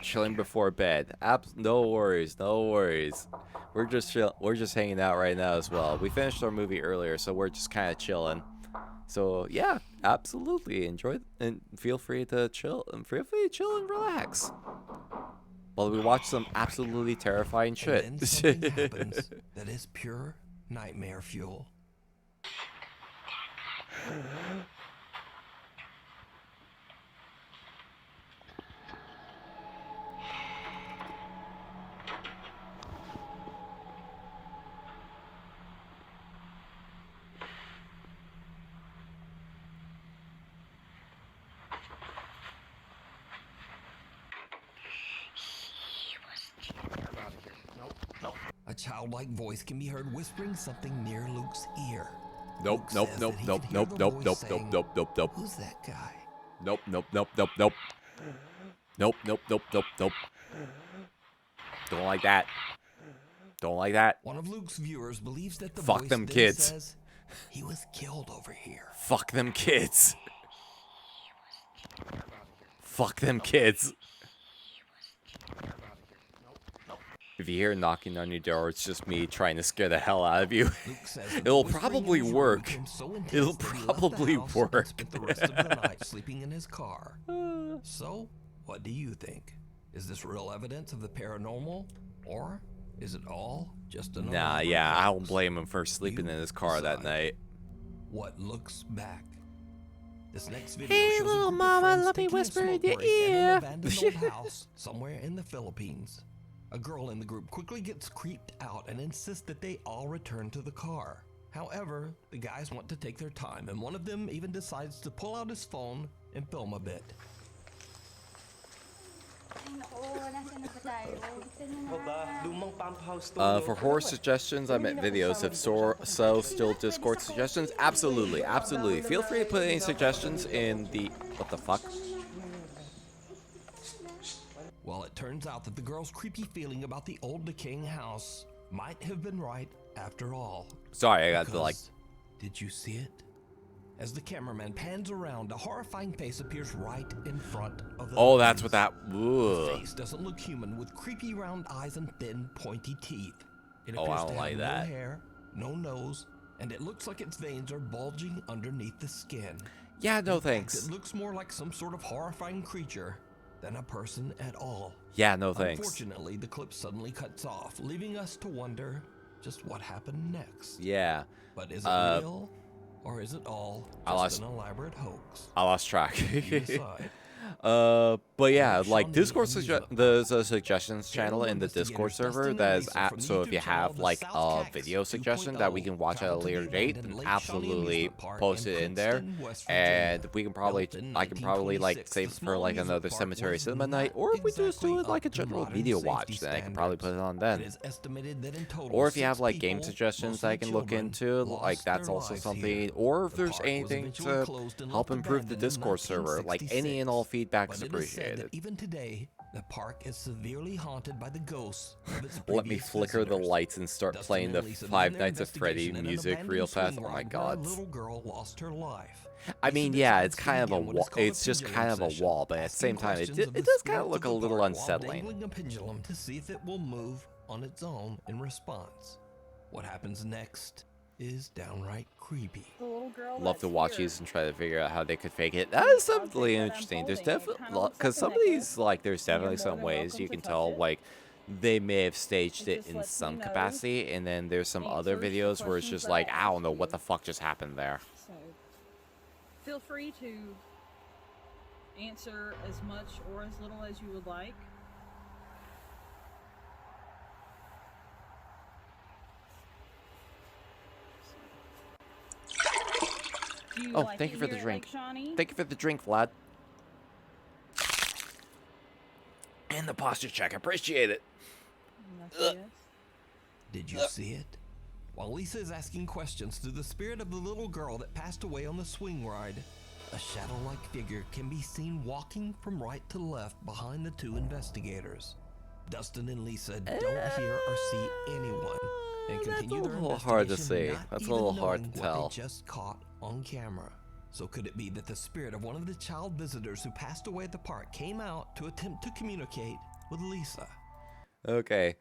Chilling before bed. No worries. No worries. We're just We're just hanging out right now as well. We finished our movie earlier, so we're just kind of chilling. So yeah, absolutely enjoy and feel free to chill and relax while we watch some absolutely terrifying shit. And then something happens that is pure nightmare fuel. A childlike voice can be heard whispering something near Luke's ear. Nope, Luke nope, says nope, that he nope, can hear nope, the nope, voice nope, saying, nope, nope, nope, "Who's that guy?" nope, nope, nope, nope, nope, nope, nope, nope, nope, nope. Don't like that. Don't like that. One of Luke's viewers believes that the Fuck voice them then kids. says, "He was killed over here." Fuck them kids. Fuck them kids. If you hear knocking on your door, it's just me trying to scare the hell out of you. Luke says that It'll the whispering probably in his room work. became so intense It'll that he left the probably house work. and spent the rest of the night sleeping in his car. So, what do you think? Is this real evidence of the paranormal, or is it all just another? Nah, elaborate yeah, I don't hoax? blame him for sleeping You in his car that decide. night. What looks back? This next video Hey, shows a little group of mama, friends let me taking a whisper in smoke your break at an ear. abandoned old house somewhere in the Philippines. A girl in the group quickly gets creeped out and insists that they all return to the car. However, the guys want to take their time, and one of them even decides to pull out his phone and film a bit. For horror suggestions, I meant videos. If so, still Discord suggestions, absolutely, absolutely. Feel free to put any suggestions in the... What the fuck? Well, it turns out that the girl's creepy feeling about the old decaying house might have been right after all. Sorry, I got to like... Did you see it? As the cameraman pans around, a horrifying face appears right in front of the Oh, that's lens. what that... The Ugh. face doesn't look human, with creepy round eyes and thin, pointy teeth. It Oh, I appears don't to like have that. no hair, no nose, and it looks like its veins are bulging underneath the skin. Yeah, no In fact, thanks. it looks more like some sort of horrifying creature than a person at all. Yeah, no thanks. Unfortunately, the clip suddenly cuts off, leaving us to wonder just what happened next. Yeah. But is it real? Or is it all just an elaborate hoax? I lost track. You decide. But yeah, Sean like the Discord amusement there's a suggestions Paranormal channel in the Discord investigators server Dustin that and is Lisa at, from the so if YouTube you channel have The like South a Cactus video suggestion that we can watch at a traveled to later the date, abandoned then Lake Shawnee absolutely Amusement Park post in it in there, Princeton, West and Virginia. we can probably Built in I can probably like 1926, save the it for small like amusement another park cemetery was cinema night, not or if we just do exactly it like a up to general modern video safety watch, then I can probably put it on then. It is estimated that in total, Or if you 6 have like game people, suggestions mostly I can look children, into, lost like that's their also lives something. here. Or if The there's park was anything eventually to closed and help left improve the abandoned in Discord server, like any and all feedback But is it is said that appreciated. even today, the park is severely haunted by the ghosts of its Let me previous flicker the visitors. lights and start Dustin playing and the Lisa Five began their Nights at Freddy investigation in an music abandoned real fast. swing Oh my ride where a god. little girl lost her life. I mean, Lisa yeah, decides it's to kind of a begin what is called it's just pendulum kind of a session, wall, but at the asking same time, questions it of the does kind spirits of look a the little park while unsettling. dangling a pendulum to see if it will move on its own in response. What happens next is downright creepy. Love to watch these and try to figure out how they could fake it. That is something interesting. There's definitely, because some of these, like, there's definitely some ways you can tell, like, they may have staged it in some capacity, and then there's some other videos where it's just like, I don't know what the fuck just happened there. So, feel free to answer as much or as little as you would like. Do you Oh, like thank it you for the here at drink. Lake Shawnee? Thank you for the drink, Vlad. And the posture check. Appreciate it. Yes. Did you see it? While Lisa is asking questions to the spirit of the little girl that passed away on the swing ride, a shadow-like figure can be seen walking from right to left behind the two investigators. Dustin and Lisa don't hear or see anyone and That's continue a their little hard to investigation, see. not That's a even little hard knowing to what tell. they just caught on camera. So could it be that the spirit of one of the child visitors who passed away at the park came out to attempt to communicate with Lisa? Okay.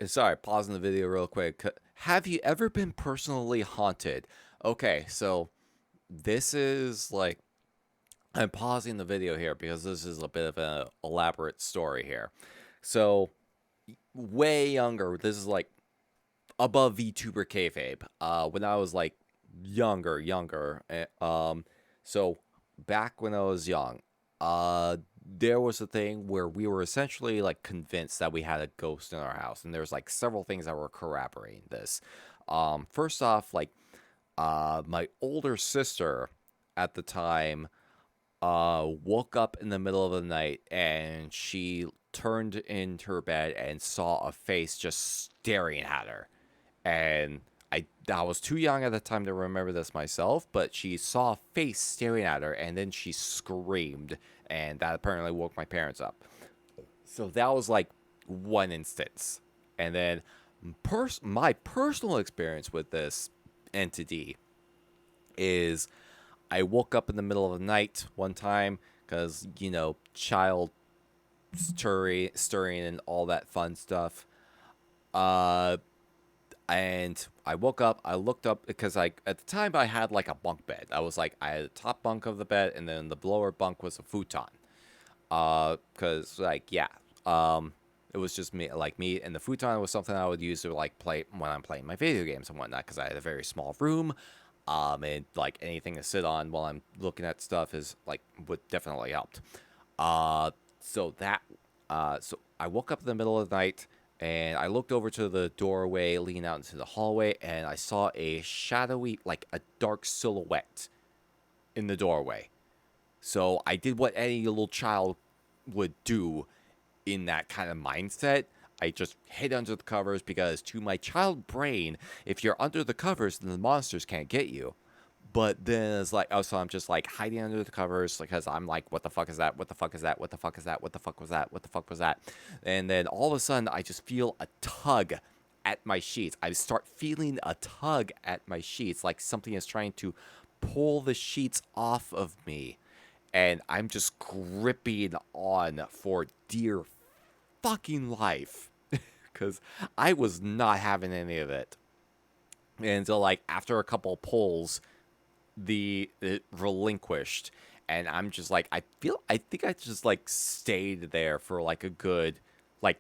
Sorry, pausing the video real quick. Have you ever been personally haunted? Okay, so this is like, I'm pausing the video here because this is a bit of an elaborate story here. So, way younger, this is like above VTuber kayfabe. When I was like younger, so back when I was young, there was a thing where we were essentially like convinced that we had a ghost in our house, and there's like several things that were corroborating this. First off, like my older sister at the time woke up in the middle of the night, and she turned into her bed and saw a face just staring at her. And I was too young at the time to remember this myself, but she saw a face staring at her, and then she screamed, and that apparently woke my parents up. So that was like one instance. And then my personal experience with this entity is I woke up in the middle of the night one time because, you know, child stirring and all that fun stuff. And I woke up, I looked up because at the time I had like a bunk bed. I had the top bunk of the bed, and then the lower bunk was a futon. Cause like, yeah, it was just me, and the futon was something I would use to like play when I'm playing my video games and whatnot, cause I had a very small room. And like anything to sit on while I'm looking at stuff is like, would definitely helped. So I woke up in the middle of the night, and I looked over to the doorway leading out into the hallway, and I saw a shadowy, like a dark silhouette in the doorway. So I did what any little child would do in that kind of mindset. I just hid under the covers because to my child brain, if you're under the covers, then the monsters can't get you. But then it's like, oh, so I'm just like hiding under the covers because I'm like, what the fuck is that? What the fuck is that? What the fuck is that? What the fuck was that? What the fuck was that? And then all of a sudden, I just feel a tug at my sheets. I start feeling a tug at my sheets, like something is trying to pull the sheets off of me. And I'm just gripping on for dear fucking life. Because I was not having any of it. And so, like, after a couple pulls, it relinquished. And I'm just like, I think I just, like, stayed there for, like, a good, like,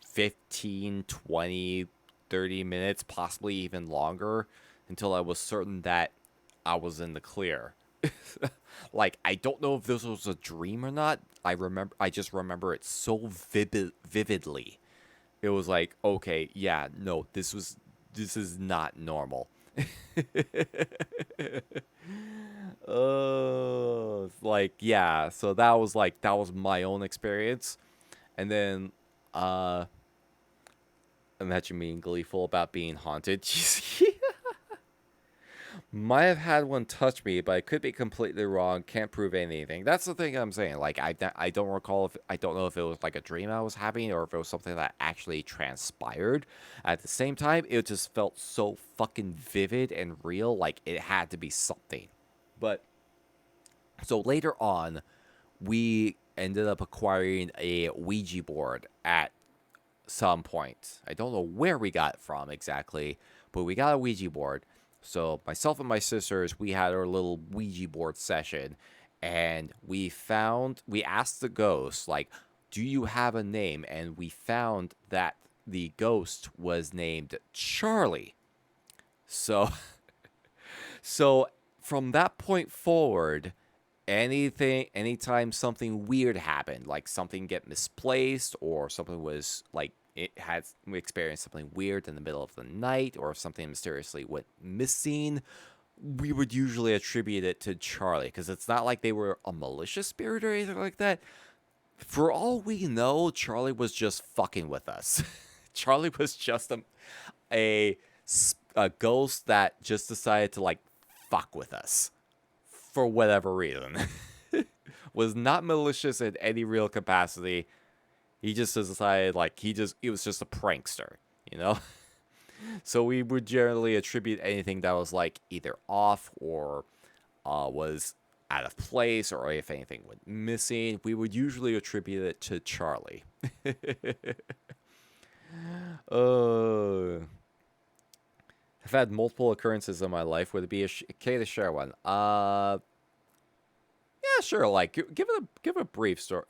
15, 20, 30 minutes, possibly even longer, until I was certain that I was in the clear. Like, I don't know if this was a dream or not. I just remember it so vividly. It was like, okay, yeah, no, this is not normal. Like, yeah, so that was my own experience. And then imagine being gleeful about being haunted. Might have had one touch me, but I could be completely wrong. Can't prove anything. That's the thing I'm saying. Like, I don't recall if I don't know if it was like a dream I was having or if it was something that actually transpired. At the same time, it just felt so fucking vivid and real. Like it had to be something. But so later on, we ended up acquiring a Ouija board at some point. I don't know where we got it from exactly, but we got a Ouija board. So myself and my sisters, we had our little Ouija board session, and we asked the ghost, like, do you have a name? And we found that the ghost was named Charlie. So, so from that point forward, anytime something weird happened, like something get misplaced or something was like, we experienced something weird in the middle of the night or something mysteriously went missing, we would usually attribute it to Charlie, because it's not like they were a malicious spirit or anything like that. For all we know, Charlie was just fucking with us. Charlie was just a ghost that just decided to like fuck with us for whatever reason. Was not malicious in any real capacity. He just decided, like, he was just a prankster, you know? So we would generally attribute anything that was, like, either off or was out of place, or if anything went missing, we would usually attribute it to Charlie. I've had multiple occurrences in my life. Would it be okay to share one? Yeah, sure. Like, give it a brief story.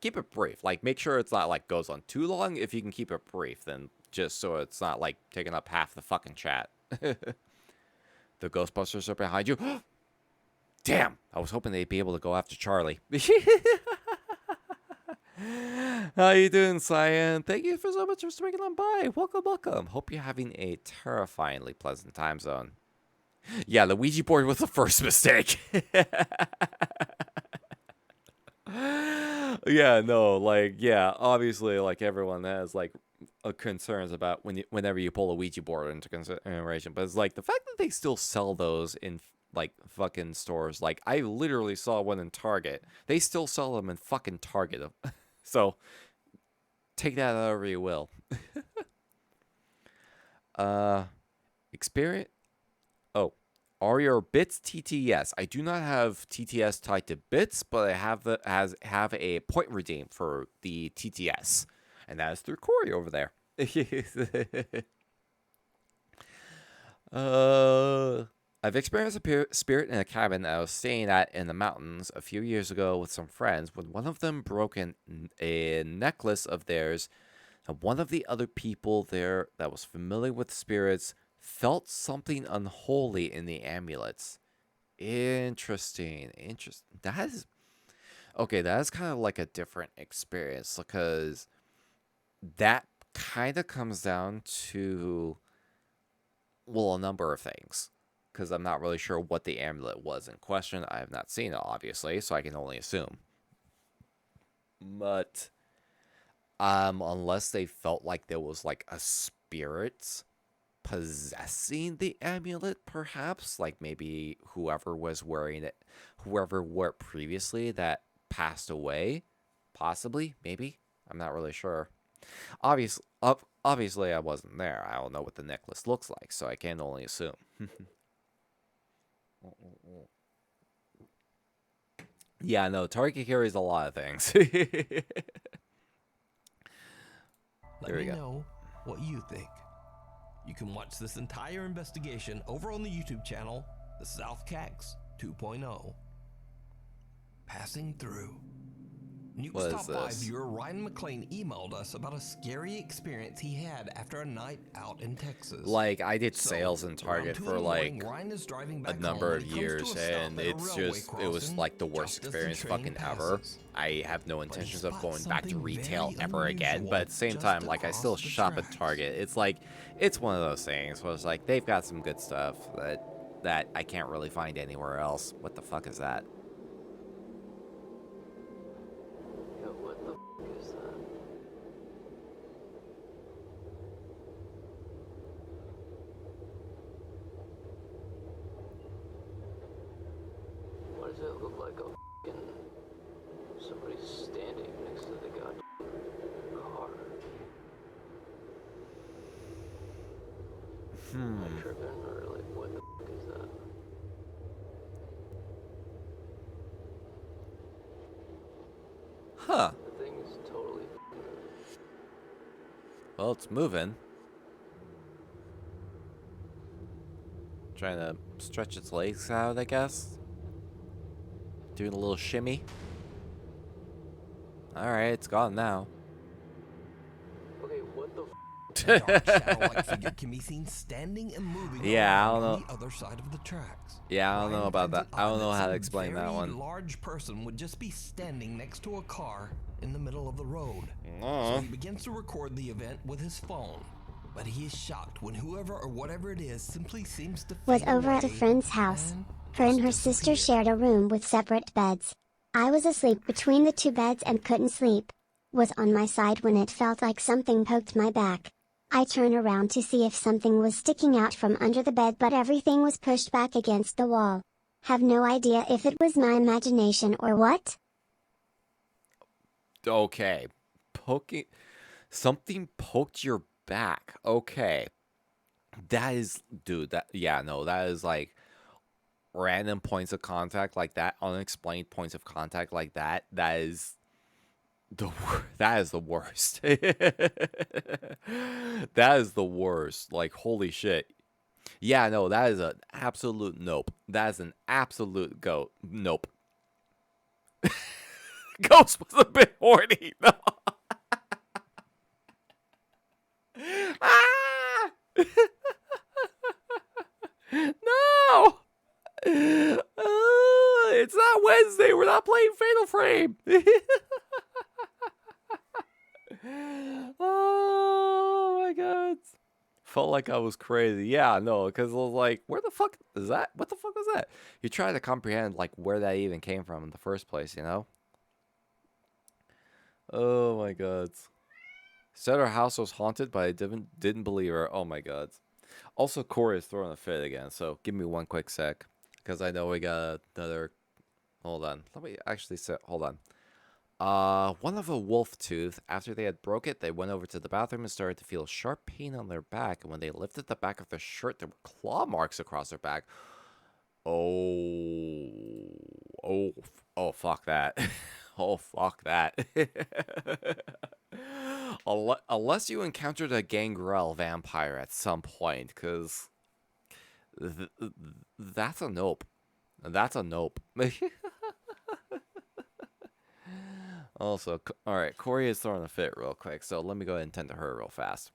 Keep it brief. Like, make sure it's not like goes on too long. If you can keep it brief, then just so it's not like taking up half the fucking chat. The Ghostbusters are behind you. Damn! I was hoping they'd be able to go after Charlie. How you doing, Cyan? Thank you for so much for swinging on by. Welcome, welcome. Hope you're having a terrifyingly pleasant time zone. Yeah, the Ouija board was the first mistake. Yeah, no, like, yeah, obviously, like, everyone has, like, concerns about whenever you pull a Ouija board into consideration, but it's, like, the fact that they still sell those in, like, fucking stores, like, I literally saw one in Target. They still sell them in fucking Target. So, take that however you will. Experience? Oh, are your bits TTS? I do not have TTS tied to bits, but I have a point redeem for the TTS, and that is through Corey over there. I've experienced a spirit in a cabin that I was staying at in the mountains a few years ago with some friends when one of them broke a necklace of theirs, and one of the other people there that was familiar with spirits felt something unholy in the amulets. Interesting. That is kind of like a different experience, because that kind of comes down to, well, a number of things. Because I'm not really sure what the amulet was in question. I have not seen it, obviously, so I can only assume. But unless they felt like there was like a spirit possessing the amulet, perhaps, like maybe whoever was wearing it, whoever wore it previously that passed away, possibly, maybe. I'm not really sure. Obviously, I wasn't there. I don't know what the necklace looks like, so I can only assume. Yeah, no, Target carries a lot of things. Here Let we me go. know what you think. You can watch this entire investigation over on the YouTube channel, The South Cax 2.0. Passing through. Nuke's What is Top 5 this? viewer Ryan McLean emailed us about a scary experience he had after a night out in Texas. Like, I did So, sales in around Target 2 for in the morning, like Ryan is driving a back number home of when he comes to years, a stop and at a it's railway just, it was crossing like the worst just as the experience train fucking ever. passes. I have no But he intentions of spots going back to something retail very ever again, but at the same unusual time, just like, I across still the shop at tracks. Target. It's like, it's one of those things where it's like, they've got some good stuff that I can't really find anywhere else. What the fuck is that? Yo, what the f is that? Why does it look like a f***ing somebody's standing next to the goddamn car? Am I tripping or like what the f is that? Huh. The thing is totally f***ing Well, it's moving. Trying to stretch its legs out, I guess. Doing a little shimmy. Alright, it's gone now. okay, what the f A dark shadow-like figure can be seen standing and moving Yeah, I around don't on know. the other side of the tracks. Yeah, I don't know Ryan about finds that. it I don't odd know that how to some explain that very one. large person would just be standing next to a car in the middle of the road. So Aw. he begins to record the event with his phone. But he is shocked when whoever or whatever it is simply seems to Was fade over at a away friend's house. and Her and just her sister disappear. shared a room with separate beds. I was asleep between the two beds and couldn't sleep. Was on my side when it felt like something poked my back. I turned around to see if something was sticking out from under the bed, but everything was pushed back against the wall. Have no idea if it was my imagination or what. Okay. Poking. Something poked your back. Okay. That is. Dude, that. Yeah, no, that is like. Random points of contact like that. Unexplained points of contact like that. That is. That is the worst. That is the worst. Like, holy shit. Yeah, no, that is an absolute nope. That is an absolute nope. Ghost was a bit horny. No. Ah! No. It's not Wednesday. We're not playing Fatal Frame. Oh my god. Felt like I was crazy. Yeah, no, because I was like, where the fuck is that? What the fuck was that? You try to comprehend like where that even came from in the first place, you know? Oh my god. Said her house was haunted, but I didn't believe her. Oh my god. Also, Corey is throwing a fit again, so give me one quick sec. Because I know we got another... Hold on. Let me actually say... Hold on. One of a wolf tooth. After they had broke it, they went over to the bathroom and started to feel sharp pain on their back. And when they lifted the back of their shirt, there were claw marks across their back. Oh, fuck that. Oh, fuck that. Unless you encountered a gangrel vampire at some point, because that's a nope. That's a nope. Also, all right, Corey is throwing a fit real quick, so let me go ahead and tend to her real fast.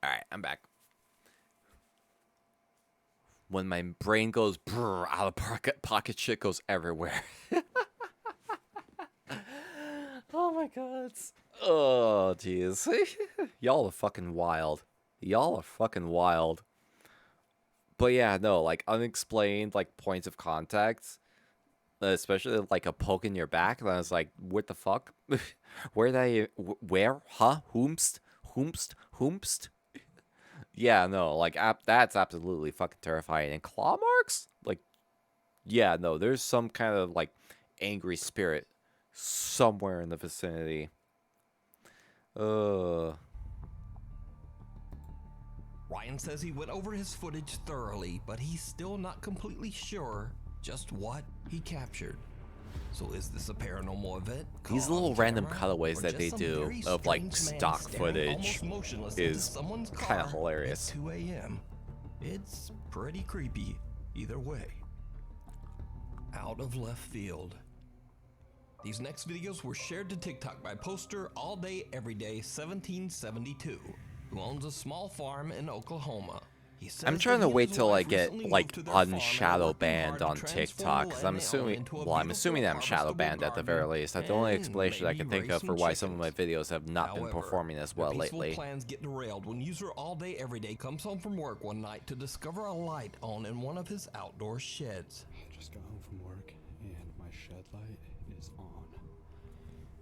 Alright, I'm back. When my brain goes brrr, out of pocket, shit goes everywhere. Oh my god. Oh, jeez. Y'all are fucking wild. Y'all are fucking wild. But yeah, no, like, unexplained, like, points of contact. Especially, like, a poke in your back. And I was like, what the fuck? Where they... Where? Huh? Whomst? Yeah, no, like, that's absolutely fucking terrifying. And claw marks? Like, yeah, no, there's some kind of, like, angry spirit somewhere in the vicinity. Ryan says he went over his footage thoroughly, but he's still not completely sure just what he captured. So is this a paranormal event? These little random cutaways that they do of like stock footage is kind of hilarious. 2 a.m. It's pretty creepy either way. Out of left field. These next videos were shared to TikTok by poster All Day Everyday 1772, who owns a small farm in Oklahoma. I'm trying to wait till I get like unshadow banned on TikTok, because I'm assuming that I'm shadow banned at the very least. That's the only explanation I can think of for why some of my videos have not been performing as well lately. Plans get derailed when user All Day Everyday comes home from work one night to discover a light on in one of his outdoor sheds. Just got home from work and my shed light is on.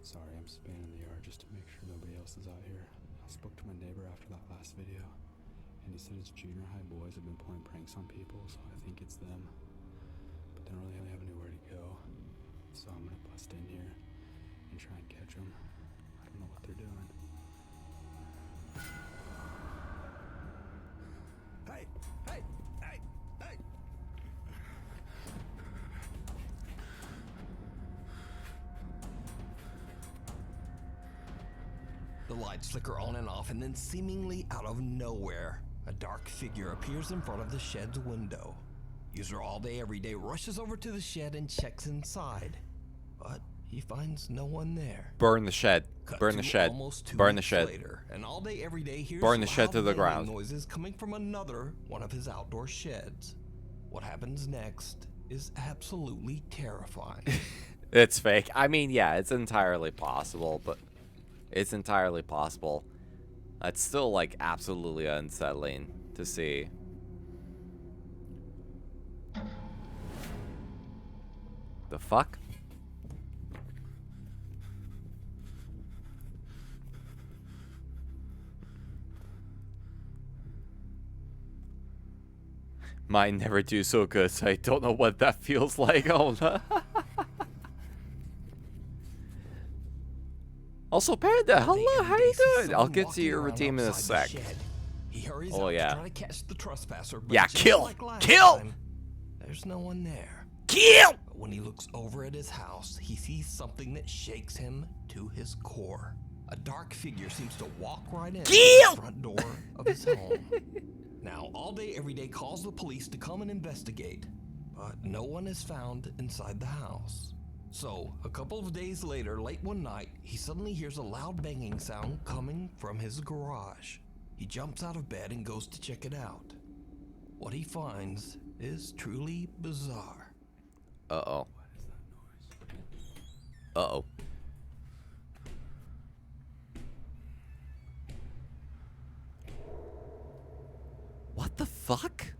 Sorry, I'm spanning the yard just to make sure nobody else is out here. I spoke to my neighbor after that last video, and he said his junior high boys have been pulling pranks on people, so I think it's them. But they don't really have anywhere to go, so I'm gonna bust in here and try and catch them. I don't know what they're doing. Hey! Hey! Hey! Hey! The lights flicker on and off, and then seemingly out of nowhere, a dark figure appears in front of the shed's window. User All Day Everyday rushes over to the shed and checks inside, but he finds no one there. Burn the shed. Burn the shed. Burn the shed. Later, and All Day Everyday hears burn the shed to the loud ground. Noises coming from another one of his outdoor sheds. What happens next is absolutely terrifying. It's fake. I mean, yeah, it's entirely possible, but it's entirely possible. It's still like absolutely unsettling to see. The fuck? Mine never do so good, so I don't know what that feels like. Oh no. Also, Panda, hello, how you doing? I'll get to your redeem in a sec. Oh yeah. To catch the trespasser, but yeah, just kill! like last Kill! time, there's no one there. Kill! But when he looks over at his house, he sees something that shakes him to his core. A dark figure seems to walk right in the front door of his home. Now, All Day Everyday calls the police to come and investigate, but no one is found inside the house. So, a couple of days later, late one night, he suddenly hears a loud banging sound coming from his garage. He jumps out of bed and goes to check it out. What he finds is truly bizarre. Uh-oh. Uh-oh. What the fuck?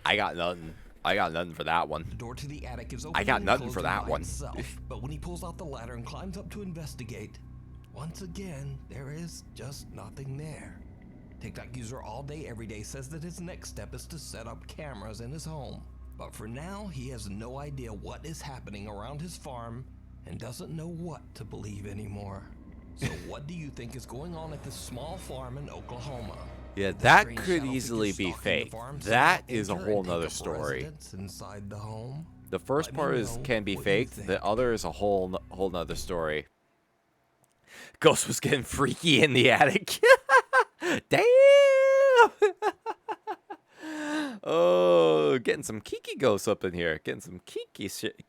I got nothing. I got nothing for that one. The door to the attic is open. I got nothing for that one. But when he pulls out the ladder and climbs up to investigate, once again, there is just nothing there. TikTok user All Day Everyday says that his next step is to set up cameras in his home. But for now, he has no idea what is happening around his farm and doesn't know what to believe anymore. So what do you think is going on at this small farm in Oklahoma? Yeah, The that strange could shadow easily figure be stalking the fake. farm That somehow is a enter whole and take nother up story. residence inside the home? The first Let me part is know can be what you faked. think. The other is a whole nother story. Ghost was getting freaky in the attic. Damn. Oh, getting some kiki ghosts up in here. Getting some kiki shit.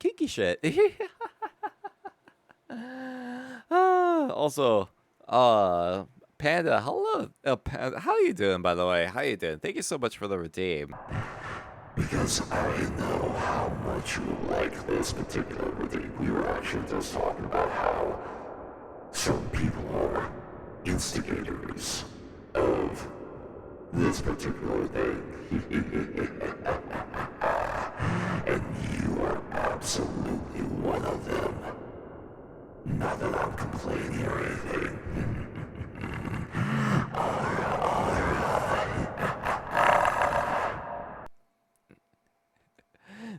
Also, Panda, hello. Panda, how you doing, by the way? How you doing? Thank you so much for the redeem. Because I know how much you like this particular redeem. We were actually just talking about how some people are instigators of this particular thing. And you are absolutely one of them. Not that I'm complaining or anything.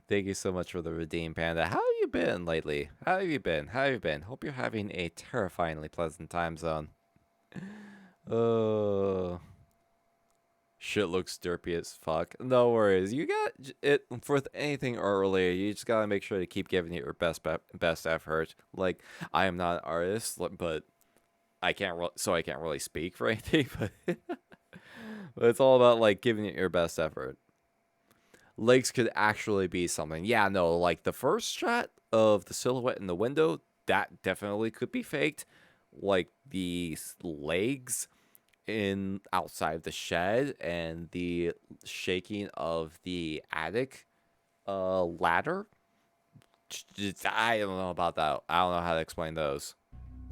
Thank you so much for the redeem, Panda. How have you been lately? How have you been? How have you been? Hope you're having a terrifyingly pleasant time zone. Shit looks derpy as fuck. No worries. You got it for anything earlier. You just gotta make sure to keep giving it your best effort. Like, I am not an artist, but I can't really speak for anything. But it's all about like giving it your best effort. Legs could actually be something. Yeah, no, like the first shot of the silhouette in the window, that definitely could be faked. Like the legs in outside the shed and the shaking of the attic ladder. I don't know about that. I don't know how to explain those.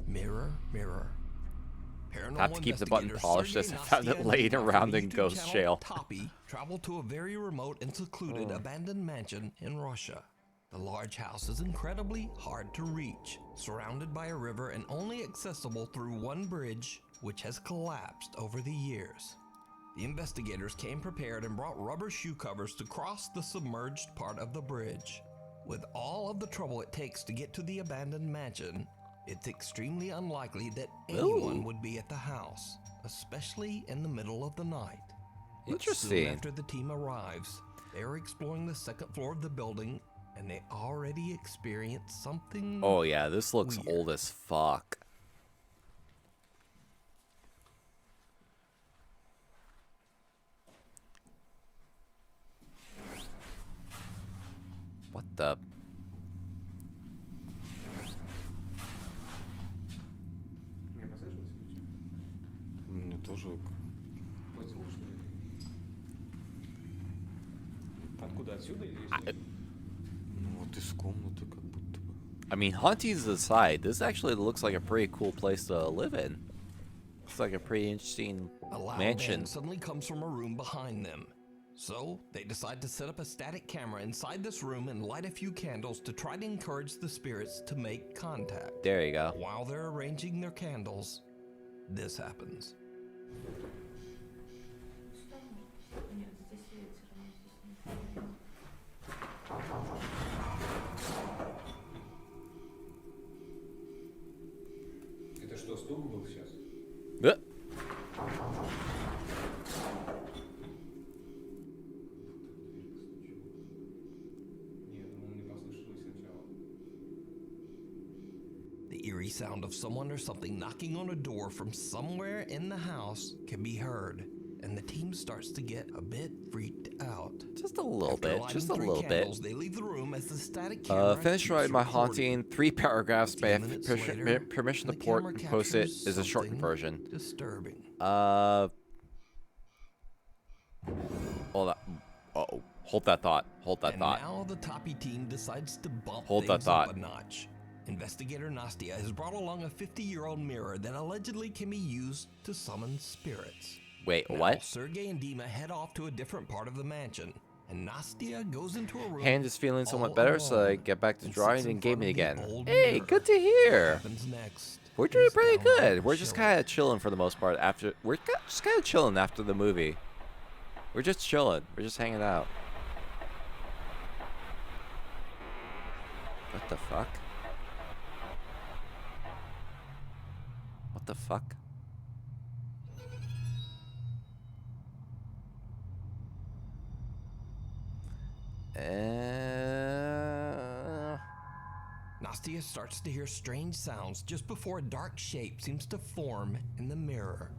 Mirror, mirror. Have to keep the button polished as I found it laying around in Ghost Jail. Toppy traveled to a very remote and secluded abandoned mansion in Russia. The large house is incredibly hard to reach, surrounded by a river and only accessible through one bridge, which has collapsed over the years. The investigators came prepared and brought rubber shoe covers to cross the submerged part of the bridge. With all of the trouble it takes to get to the abandoned mansion, it's extremely unlikely that anyone would be at the house, especially in the middle of the night. Interesting. Soon after the team arrives, they're exploring the second floor of the building, and they already experienced something. Oh yeah, this looks weird. old as fuck. What the? Мне тоже послушно. Откуда отсюда или? Ну вот из комнаты как будто бы. I mean, hauntings aside, this actually looks like a pretty cool place to live in. It's like a pretty interesting A loud mansion. bang suddenly comes from a room behind them. So they decide to set up a static camera inside this room and light a few candles to try to encourage the spirits to make contact. There you go. While they're arranging their candles, this happens. Это что, стук был сейчас? Yeah. The eerie sound of someone or something knocking on a door from somewhere in the house can be heard, and the team starts to get a bit freaked out. Just a little After bit. lighting Just a 3 little candles, bit. They leave the room as the static camera Finish keeps writing my recording. haunting. 3 paragraphs. May I 15 minutes have later, permission to the camera post it captures is a shortened something version. Disturbing. Hold up. Uh-oh. Hold that thought. Hold that And thought. now the Toppy team decides to bump Hold that things up thought. a notch. Investigator Nastia has brought along a 50-year-old mirror that allegedly can be used to summon spirits. Wait, Now, what? Sergey and Dima head off to a different part of the mansion, and Nastia goes into a room. Hand is feeling somewhat all better, so I alone get back to and drawing sits in and front gaming of the again. old Hey, mirror. good to What hear. happens next We're doing is pretty downright good. We're just chilling. kind of chilling for the most part after. Just kind of chilling after the movie. We're just chilling. We're just hanging out. What the fuck? the fuck? Nastia starts to hear strange sounds just before a dark shape seems to form in the mirror.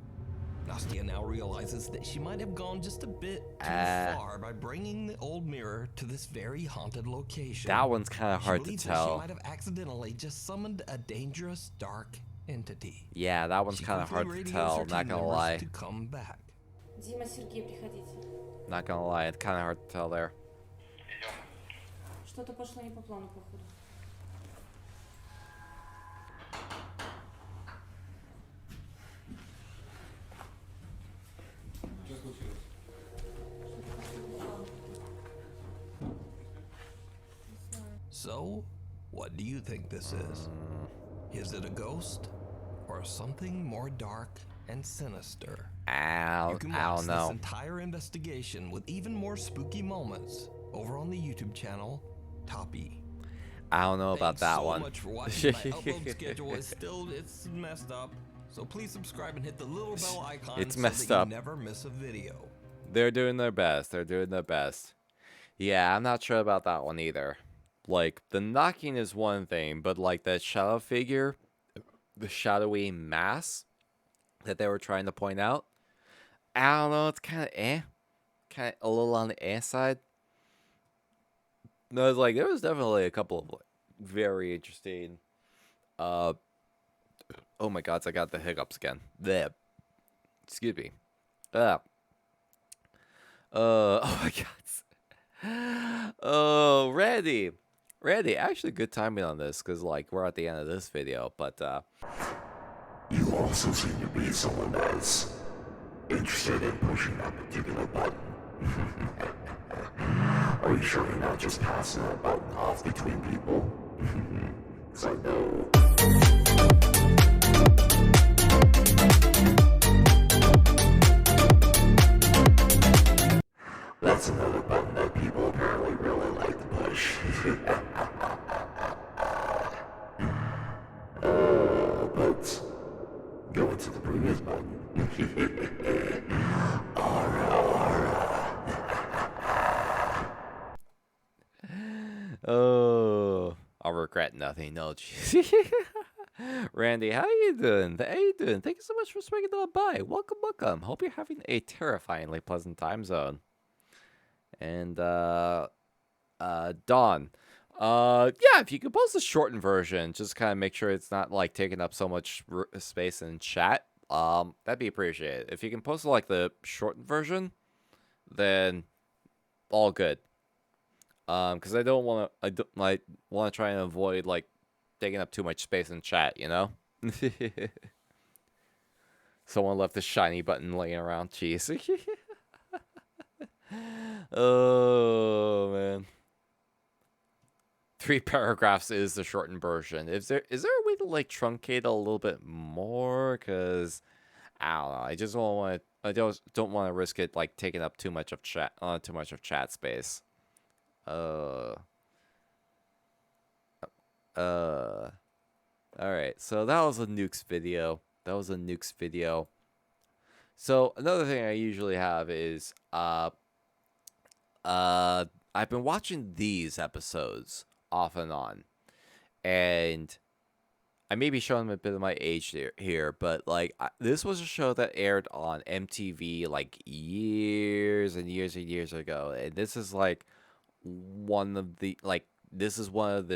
Nastia now realizes that she might have gone just a bit too far by bringing the old mirror to this very haunted location. That one's kind of hard to believes tell. That she might have accidentally just summoned a dangerous dark entity. Yeah, that one's kind of hard to tell, not gonna lie. To come back. Дима, Сергей, приходите. Not gonna lie, it's kind of hard to tell there. Что-то пошло не по плану, походу. So, what do you think this is? Is it a ghost or something more dark and sinister? You can watch this entire investigation with even more spooky moments over on the YouTube channel Toppy. I don't know about that one. Thanks so much for watching. My upload schedule is it's messed up. So please subscribe and hit the little bell icon It's so messed that up. you never miss a video. They're doing their best. They're doing their best. Yeah, I'm not sure about that one either. Like, the knocking is one thing, but like that shadow figure, the shadowy mass that they were trying to point out, I don't know, it's kind of kind of a little on the side. No, it's like, there was definitely a couple of like, very interesting, oh my god, I got the hiccups again. Bleh. Excuse me. Oh my god. Oh, Randy, actually good timing on this, because, like, we're at the end of this video, but, You also seem to be someone that's interested in pushing that particular button. Are you sure you're not just passing that button off between people? Because I know. That's another button that people apparently really like to push. But going to the previous button. oh, I'll regret nothing, no, jeez. Randy, how you doing? Thank you so much for swinging on by. Welcome. Hope you're having a terrifyingly pleasant time zone. And, Dawn. Yeah, if you could post a shortened version, just kind of make sure it's not, like, taking up so much space in chat, that'd be appreciated. If you can post, like, the shortened version, then all good. Because I don't want to try and avoid, like, taking up too much space in chat, you know? Someone left the shiny button laying around. Jeez. Oh, man. 3 paragraphs is the shortened version. Is there a way to, like, truncate it a little bit more? Because I don't know. I just don't want to risk it, like, taking up too much of chat space. Alright, so that was a nukes video. So another thing I usually have is I've been watching these episodes off and on, and I may be showing a bit of my age here, but like this was a show that aired on MTV like years and years and years ago, and this is like one of the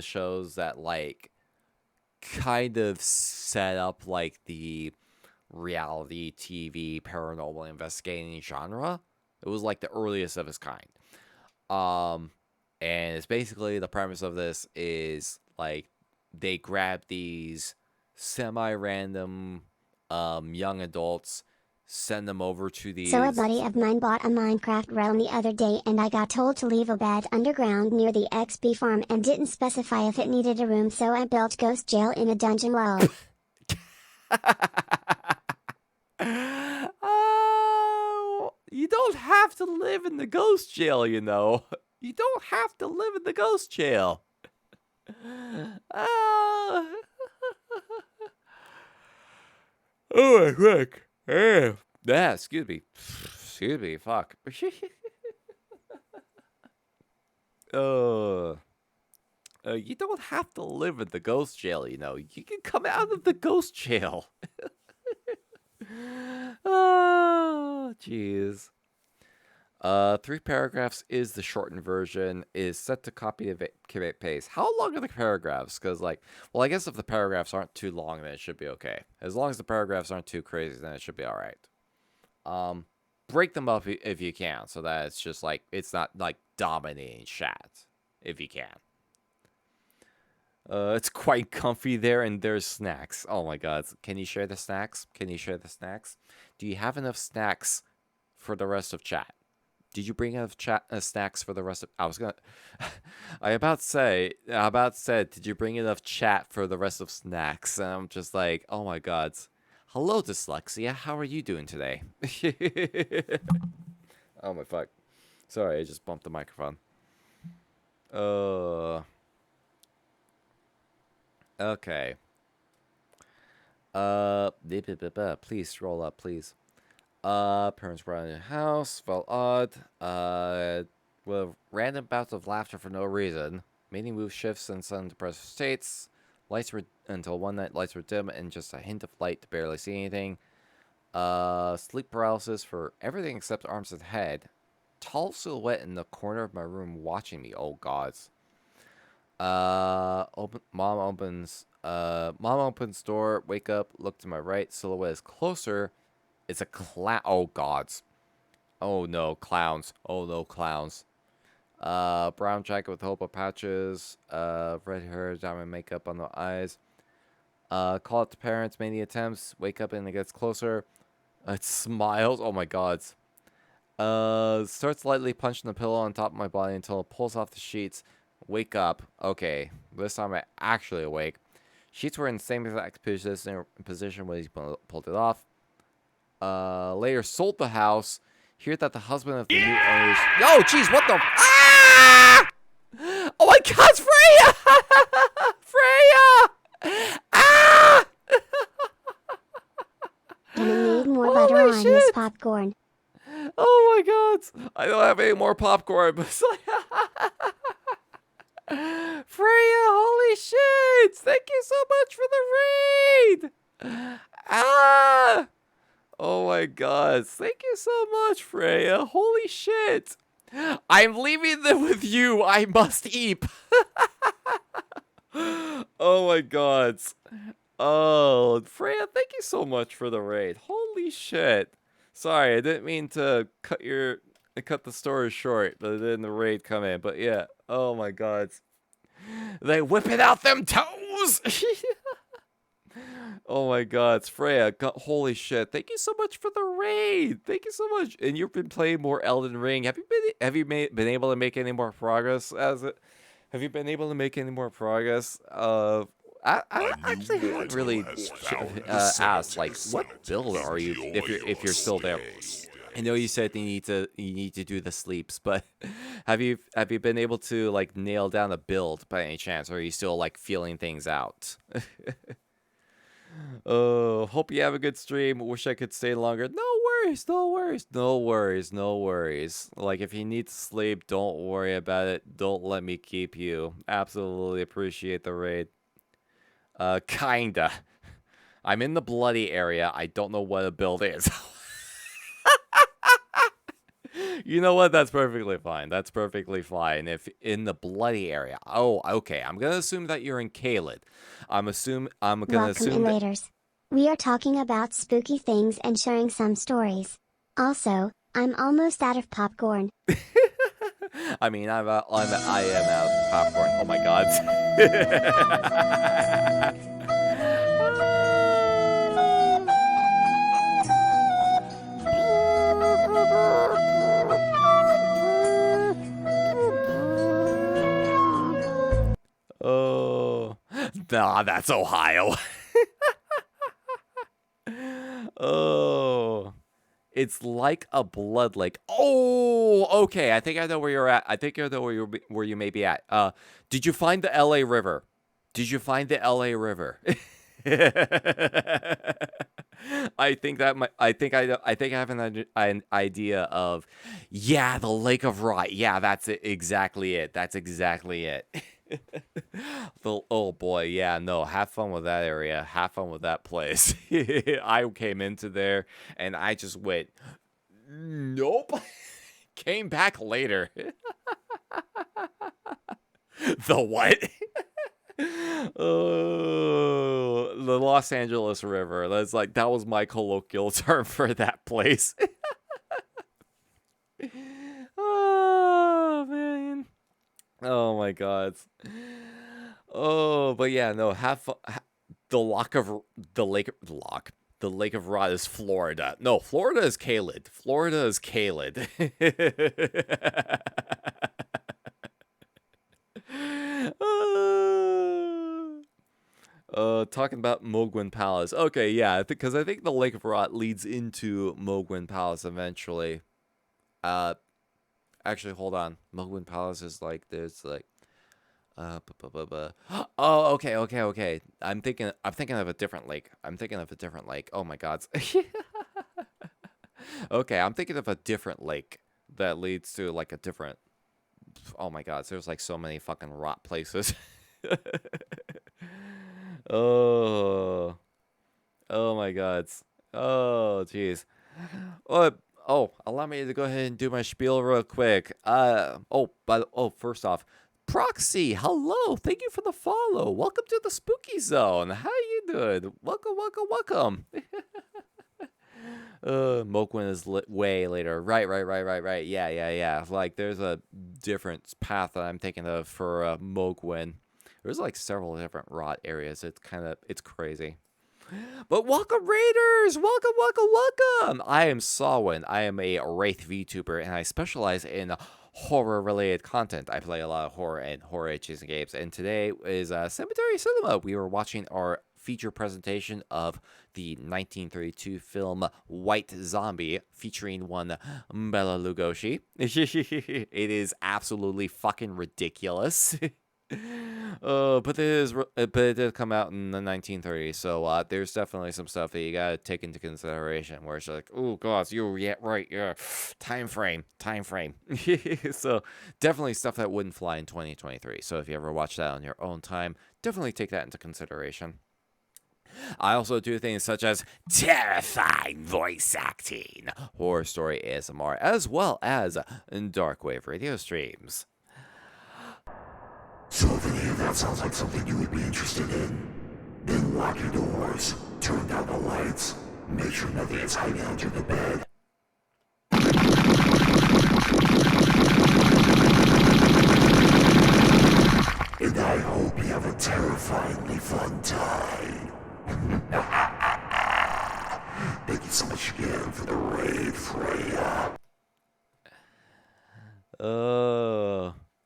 shows that like kind of set up like the reality TV paranormal investigating genre. It was like the earliest of its kind. And it's basically the premise of this is like they grab these semi-random young adults, send them over to these. So a buddy of mine bought a Minecraft realm the other day and I got told to leave a bed underground near the XP farm and didn't specify if it needed a room, so I built ghost jail in a dungeon world. Oh, you don't have to live in the ghost jail, you know. You don't have to live in the ghost jail. Oh my fuck. Yeah, excuse me. Excuse me, fuck. uh, you don't have to live in the ghost jail, you know. You can come out of the ghost jail. Oh, jeez. 3 paragraphs is the shortened version, is set to copy and paste. How long are the paragraphs? Because, like, well, I guess if the paragraphs aren't too long, then it should be okay. As long as the paragraphs aren't too crazy, then it should be alright. Break them up if you can, so that it's just, like, it's not, like, dominating chat, if you can. It's quite comfy there, and there's snacks. Oh my god. Can you share the snacks? Can you share the snacks? Do you have enough snacks for the rest of chat? Did you bring enough snacks for the rest of... I about said, did you bring enough chat for the rest of snacks? And I'm just like, oh my god. Hello, dyslexia. How are you doing today? Oh my fuck. Sorry, I just bumped the microphone. Okay. Please scroll up, please. Parents were in the house, felt odd. With random bouts of laughter for no reason. Meeting mood shifts in sudden depressive states. Lights were until one night lights were dim and just a hint of light to barely see anything. Sleep paralysis for everything except arms and head. Tall silhouette in the corner of my room watching me. Oh gods. Mom opens door, wake up, look to my right, silhouette is closer. It's a clown. Oh gods. Oh no, clowns. Oh no, clowns. Brown jacket with hobo patches, red hair, diamond makeup on the eyes. Call out to parents, many attempts, wake up and it gets closer. It smiles. Oh my god. Starts lightly punching the pillow on top of my body until it pulls off the sheets. Wake up. Okay, this time I'm actually awake. Sheets were in the same exact position when he pulled it off. Later sold the house. Hear that the husband of the new owners... Oh, jeez, what the... Ah! Oh my god, it's Freya! Freya! Ah! Gonna need more butter on this popcorn. Oh my god. I don't have any more popcorn, but it's like... Freya, holy shit! Thank you so much for the raid! Ah! Oh my god. Thank you so much, Freya. Holy shit. I'm leaving them with you. I must eat. Oh my god. Oh, Freya, thank you so much for the raid. Holy shit. Sorry, I didn't mean to cut the story short, but then the raid come in. But yeah, oh my god. They whipping out them toes. Oh my god, it's Freya. Holy shit. Thank you so much for the raid. Thank you so much. And you've been playing more Elden Ring. Have you been able to make any more progress Have you been able to make any more progress? I actually haven't really asked, like, what build are you if you're still there? I know you said you need to do the sleeps, but have you been able to, like, nail down a build by any chance, or are you still, like, feeling things out? Oh, hope you have a good stream. Wish I could stay longer. No worries, no worries, no worries, no worries. Like, if you need to sleep, don't worry about it. Don't let me keep you. Absolutely appreciate the raid. Kinda. I'm in the bloody area. I don't know what a build is. You know what? That's perfectly fine. That's perfectly fine. If in the bloody area. Oh, okay. I'm gonna assume that you're in Caelid. I'm gonna assume that... invaders. We are talking about spooky things and sharing some stories. Also, I'm almost out of popcorn. I mean, I am out of popcorn. Oh my god. Oh, nah, that's Ohio. Oh, it's like a blood lake. Oh, okay. I think I know where you're at. I think I know where you may be at. Did you find the LA River? Did you find the LA River? I think that I think I have an idea of, yeah, the Lake of Rot. Yeah, that's it. Exactly it. That's exactly it. Oh boy, yeah, no, have fun with that area. Have fun with that place. I came into there and I just went, nope. Came back later. The what? Oh, the Los Angeles River. That was my colloquial term for that place. Oh man. Oh my god. Oh, but yeah, no, have fun. The Lake of Rot is Florida. No, Florida is Caled. Florida is Caled. Talking about Mogwin Palace. Okay, yeah, because I think the Lake of Rot leads into Mogwin Palace eventually. Actually, hold on. Mogwin Palace is like this, like. Oh, okay. I'm thinking of a different lake. Oh my god. Okay, I'm thinking of a different lake that leads to like a different. Oh my god, there's like so many fucking rot places. Oh my god. Oh jeez. Allow me to go ahead and do my spiel real quick. First off, Proxy, hello. Thank you for the follow. Welcome to the Spooky Zone. How you doing? Welcome. Mogwin is way later. Right. Yeah. Like, there's a different path that I'm thinking of for Mogwin. There's like several different rot areas. It's crazy. But welcome, Raiders! Welcome! I am Sawin. I am a Wraith VTuber, and I specialize in horror-related content. I play a lot of horror and horror-chasing games, and today is Cemetery Cinema. We were watching our feature presentation of the 1932 film White Zombie, featuring one Bela Lugosi. It is absolutely fucking ridiculous. But it did come out in the 1930s, so there's definitely some stuff that you gotta take into consideration, where it's like, oh god, yeah, time frame. So definitely stuff that wouldn't fly in 2023. So if you ever watch that on your own time, definitely take that into consideration. I also do things such as terrifying voice acting, horror story ASMR, as well as darkwave radio streams. So if any of that sounds like something you would be interested in, then lock your doors, turn down the lights, make sure nothing is hiding under the bed. And I hope you have a terrifyingly fun time. Thank you so much again for the raid, Freya.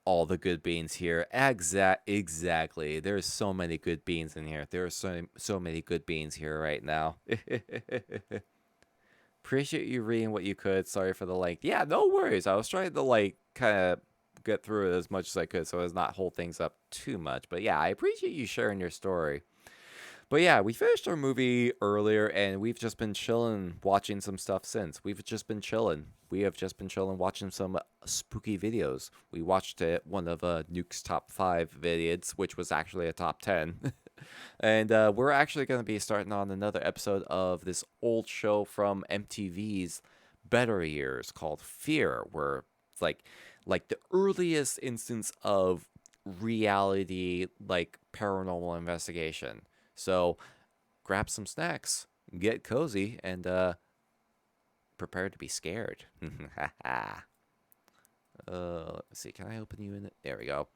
All the good beans here. Exactly. There's so many good beans in here. There are so many good beans here right now. Appreciate you reading what you could. Sorry for the length. Yeah, no worries. I was trying to kind of get through it as much as I could so as not hold things up too much. But yeah, I appreciate you sharing your story. But yeah, we finished our movie earlier, and we've just been chilling, watching some stuff since. We have just been chilling, watching some spooky videos. We watched one of Nuke's top 5 videos, which was actually a top 10. And we're actually going to be starting on another episode of this old show from MTV's better years called Fear, where it's like the earliest instance of reality, like paranormal investigation. So grab some snacks, get cozy, and prepare to be scared. Let's see, can I open you in it? There we go.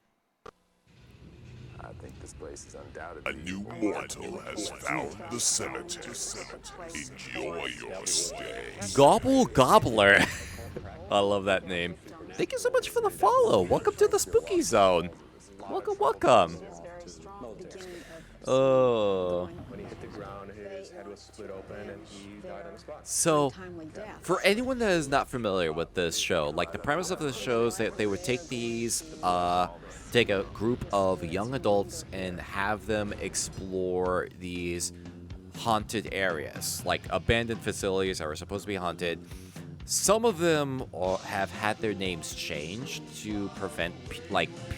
I think this place is undoubtedly... A new mortal has found the cemetery. Enjoy your stay. Gobble Gobbler. I love that name. Thank you so much for the follow. Welcome to the Spooky Zone. Welcome. Oh. When he hit the ground, his head was split open and he died on the spot. So, for anyone that is not familiar with this show, like the premise of the show is that they would take take a group of young adults and have them explore these haunted areas, like abandoned facilities that are supposed to be haunted. Some of them have had their names changed to prevent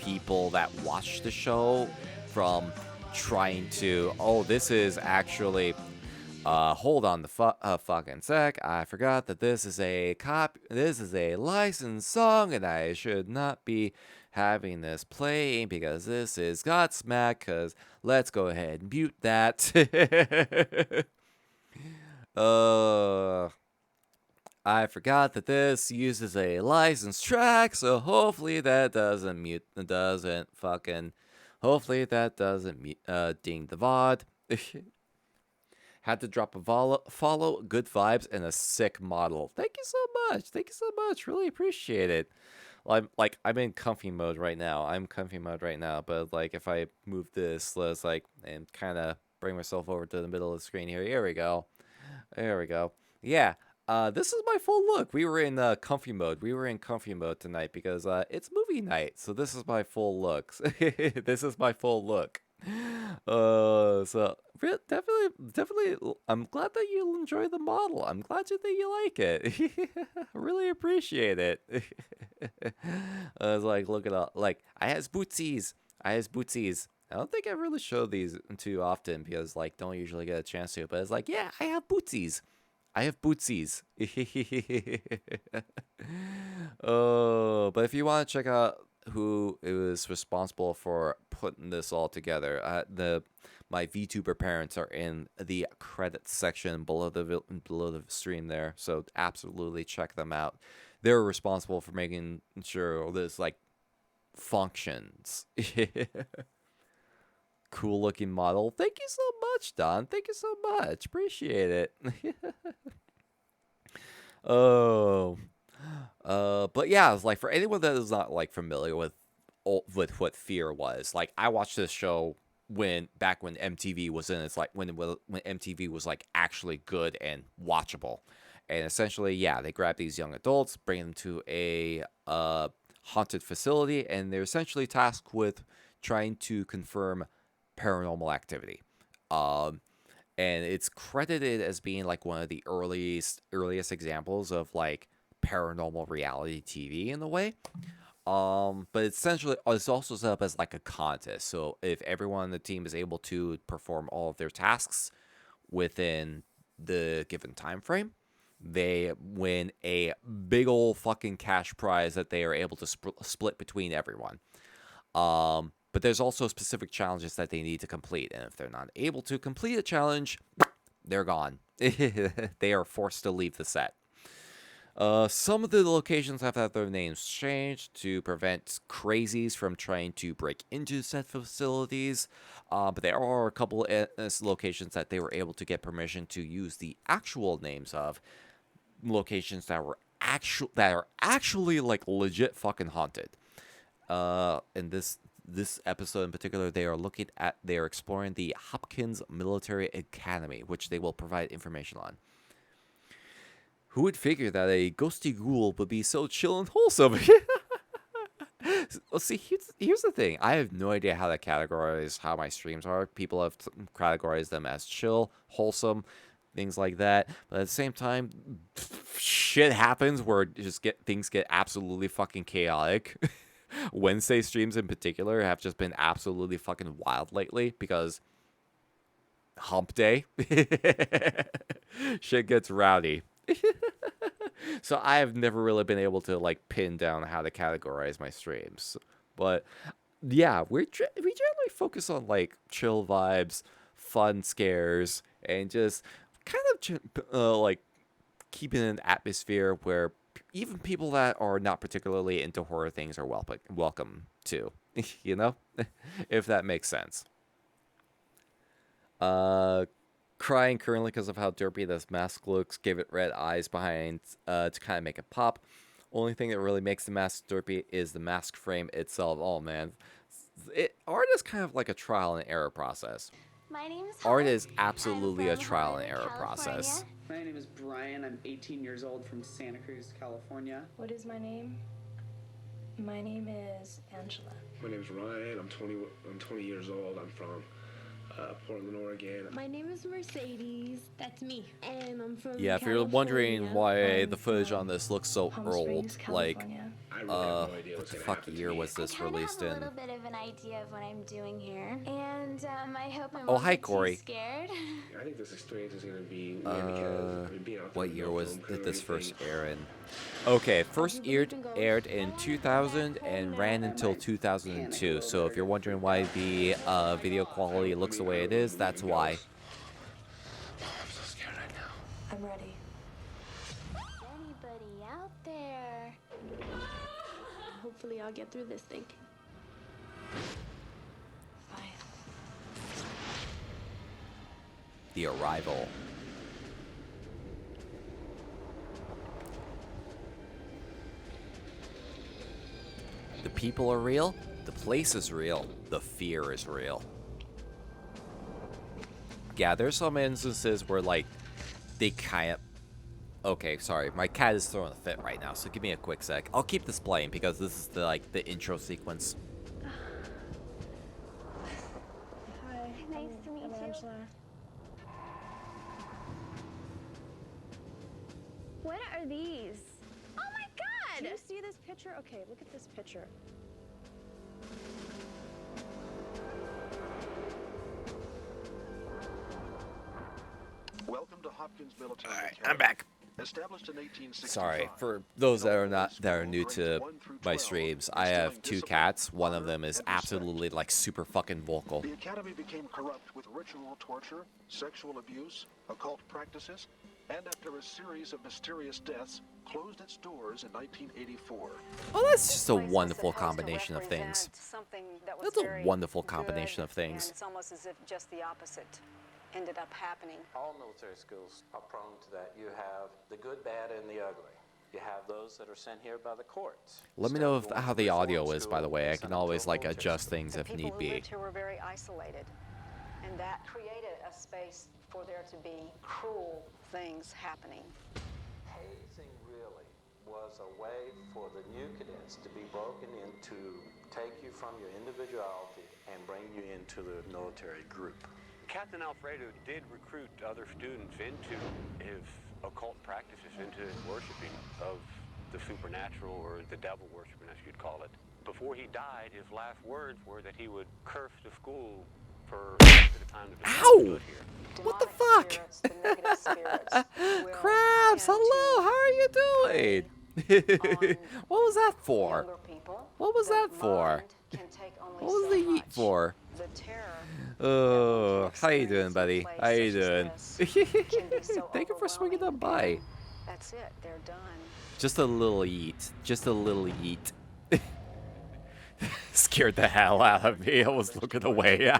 people that watch the show from trying to, oh, this is actually, hold on the fucking sec, I forgot that this is a licensed song and I should not be having this playing because this is Godsmack, because let's go ahead and mute that. I forgot that this uses a licensed track, so hopefully that doesn't ding the VOD. Had to drop a follow, good vibes, and a sick model. Thank you so much. Thank you so much. Really appreciate it. I'm in comfy mode right now. But like if I move this, let's and kind of bring myself over to the middle of the screen here. Here we go. Yeah. This is my full look. We were in comfy mode. Tonight because it's movie night. So this is my full looks. So definitely, I'm glad that you enjoy the model. I'm glad that you like it. I really appreciate it. I was like, look at all, I has bootsies. I don't think I really show these too often because don't usually get a chance to. But it's like, yeah, I have bootsies. Oh, but if you want to check out who was responsible for putting this all together, my VTuber parents are in the credits section below the stream there, so absolutely check them out. They're responsible for making sure this functions. Cool looking model. Thank you so much, Don. Thank you so much. Appreciate it. Oh. But yeah, it's for anyone that is not familiar with what Fear was, I watched this show back when MTV was in its when MTV was actually good and watchable. And essentially, yeah, they grab these young adults, bring them to a haunted facility, and they're essentially tasked with trying to confirm paranormal activity. And it's credited as being one of the earliest examples of paranormal reality TV in a way. But essentially it's also set up as a contest. So if everyone on the team is able to perform all of their tasks within the given time frame, they win a big old fucking cash prize that they are able to split between everyone. But there's also specific challenges that they need to complete, and if they're not able to complete a challenge, they're gone. They are forced to leave the set. Some of the locations have had their names changed to prevent crazies from trying to break into set facilities, but there are a couple locations that they were able to get permission to use the actual names of locations that are actually legit fucking haunted. In this episode in particular, they are exploring the Hopkins Military Academy, which they will provide information on. Who would figure that a ghosty ghoul would be so chill and wholesome? Well, see, here's the thing. I have no idea how to categorize how my streams are. People have categorized them as chill, wholesome, things like that. But at the same time, shit happens where things get absolutely fucking chaotic. Wednesday streams in particular have just been absolutely fucking wild lately because hump day. Shit gets rowdy. So I have never really been able to pin down how to categorize my streams. But yeah, we generally focus on chill vibes, fun scares, and just kind of keeping an atmosphere where even people that are not particularly into horror things are welcome to, if that makes sense. Crying currently because of how derpy this mask looks. Give it red eyes behind to kind of make it pop. Only thing that really makes the mask derpy is the mask frame itself. Oh man, art is kind of like a trial and error process. My name's art Hope. is absolutely a I'm from trial and Hollywood, error process. My name is Brian. I'm 18 years old from Santa Cruz, California. What is my name? My name is Angela. My name is Ryan. I'm 20 years old. I'm from Portland, Oregon. My name is Mercedes. That's me. And I'm from Yeah, if you're wondering why the footage on this looks so old, like, what the fuck year was this released in? I have a little bit of an idea of what I'm doing here, and I hope I'm Oh, not hi, too Corey. scared. I think this experience is going to be weird because being out there What with year no was film crew did or this first anything. air in? Okay, first aired in 2000 and ran until 2002. So if you're wondering why the video quality looks the way it is, that's why. I'm so scared right now. I'm ready. Anybody out there? Hopefully I'll get through this thing. The Arrival. The people are real, the place is real, the fear is real. Yeah, there's some instances where, like, they kind of... Okay, sorry, my cat is throwing a fit right now, so give me a quick sec. I'll keep this playing because this is the intro sequence. Hi. Nice to meet you. Angela. What are these? Oh my god! Do you see this picture? Okay, look at this picture. Welcome to Hopkins Military Alright, I'm back. Established in 1865. Sorry, for those that are new to my streams, I have two cats. One of them is absolutely, like, super fucking vocal. The academy became corrupt with ritual torture, sexual abuse, occult practices, and after a series of mysterious deaths, closed its doors in 1984. Oh, that's just a wonderful combination of things. That's a wonderful combination of things. It's almost as if just the opposite ended up happening. All military schools are prone to that. You have the good, bad, and the ugly. You have those that are sent here by the courts. Let me know how the audio is, by the way. I can always, like, adjust things if need People who be. lived here were very isolated, and that created a space for there to be cruel things happening. Hazing really was a way for the new cadets to be broken into, take you from your individuality and bring you into the military group. Captain Alfredo did recruit other students into his occult practices, into his worshiping of the supernatural, or the devil worshiping, as you'd call it. Before he died, his last words were that he would curse the school for the time that the Ow! What the fuck? Crabs, hello, how are you doing? What was that for? What was that for? What was the yeet for? Oh, how you doing, buddy? How you doing? Thank you for swinging on by. That's it, they're done. Just a little yeet. Just a little yeet. Scared the hell out of me. I was looking away.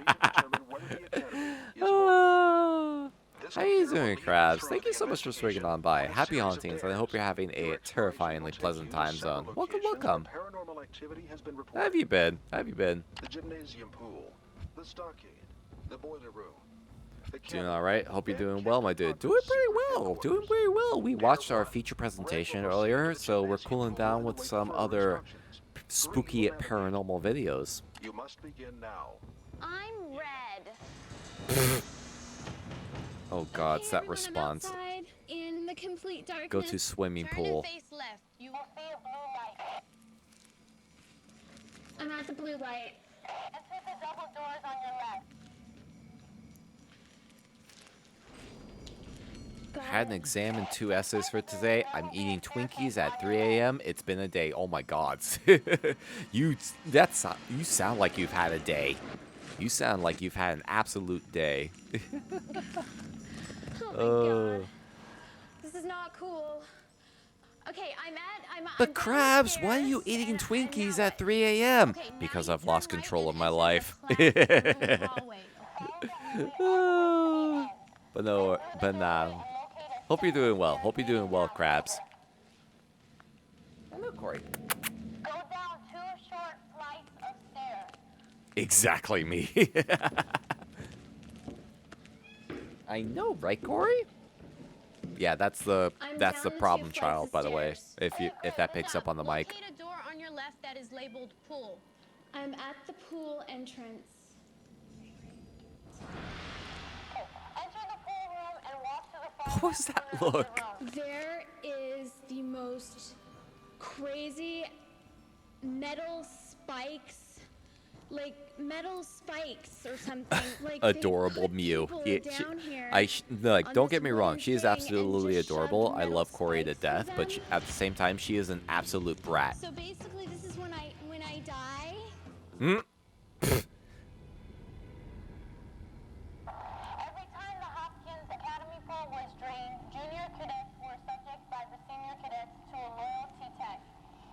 How you doing, Crabs? Thank you so much for swinging on by. Happy hauntings, and I hope you're having a terrifyingly pleasant time zone. Welcome, welcome. How have you been? How have you been? The gymnasium pool, the stockade, the boiler room. Doing alright? Hope you're doing well, my dude. Doing pretty well. Doing pretty well. We watched our feature presentation earlier, so we're cooling down with some other spooky paranormal videos. You must begin now. I'm red. Oh god, it's that response. Outside in the complete darkness. Go to swimming Turn pool. and face left. You will see a blue light. I'm at the blue light. And see the double doors on your left. I had an exam and 2 essays for today. I'm eating Twinkies at 3 a.m. It's been a day. Oh my god. you sound like you've had a day. You sound like you've had an absolute day. Oh my god. This is not cool. Okay, But Crabs, why are you eating Twinkies at 3 a.m.? Because I've lost control of my life. But nah. Hope you're doing well. Hope you're doing well, Crabs. Hello, Corey. Go down 2 short flights of stairs. Exactly me. I know, right, Corey? Yeah, that's the problem child, by the way. If that picks up on the mic. Locate a door on your left that is labeled pool. I'm at the pool entrance. What was that look? There is the most crazy metal spikes, like metal spikes or something. Like Adorable Mew. Don't get me wrong. She is absolutely adorable. I love Corey to death, but at the same time, she is an absolute brat. So basically, this is when I die. Hmm? Every time the Hopkins Academy pool was drained, junior cadets were subject by the senior cadets to a loyalty test.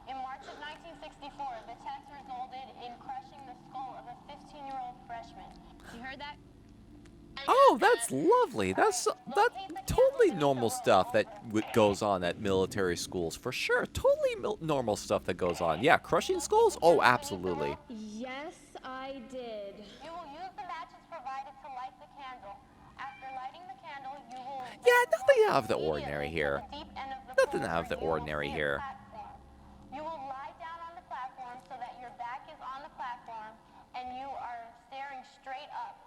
In March of 1964, the test resulted in crushing the skull of a 15-year-old freshman. You heard that? Oh, that's lovely. That's totally normal stuff that goes on at military schools, for sure. Totally normal stuff that goes on. Yeah, crushing skulls? Oh, absolutely. Yes, I did. You will use the matches provided to light the candle. After lighting the candle, you will... Yeah, nothing out of the ordinary here. Nothing out of the ordinary here. You will lie down on the platform so that your back is on the platform and you are staring straight up.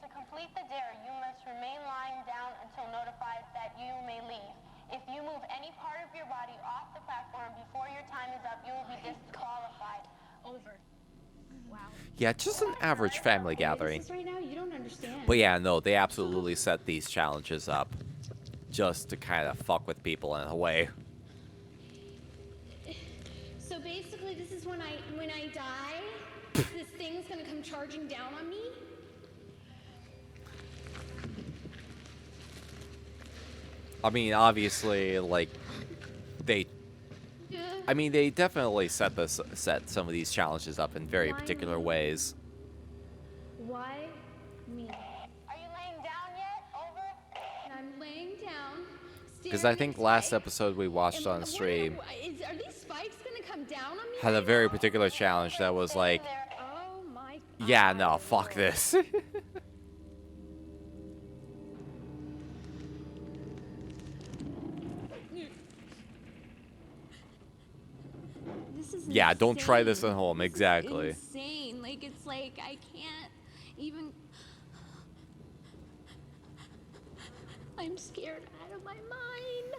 To complete the dare, you must remain lying down until notified that you may leave. If you move any part of your body off the platform before your time is up, you will be disqualified. Over. Wow. Yeah, just an average family gathering. Right now, you don't understand. But yeah, no, they absolutely set these challenges up just to kind of fuck with people in a way. So basically, this is when I die, this thing's gonna come charging down on me. I mean, obviously, like, they definitely set some of these challenges up in very particular ways. Why me? Are you laying down yet? Over? I'm laying down. Because I think last episode we watched on stream Are these spikes gonna come down on me? had a very particular challenge that was like, Oh my. yeah, no, fuck this. This is Yeah, don't try this insane. at home, This is exactly. Insane. Like it's like I can't even. I'm scared out of my mind.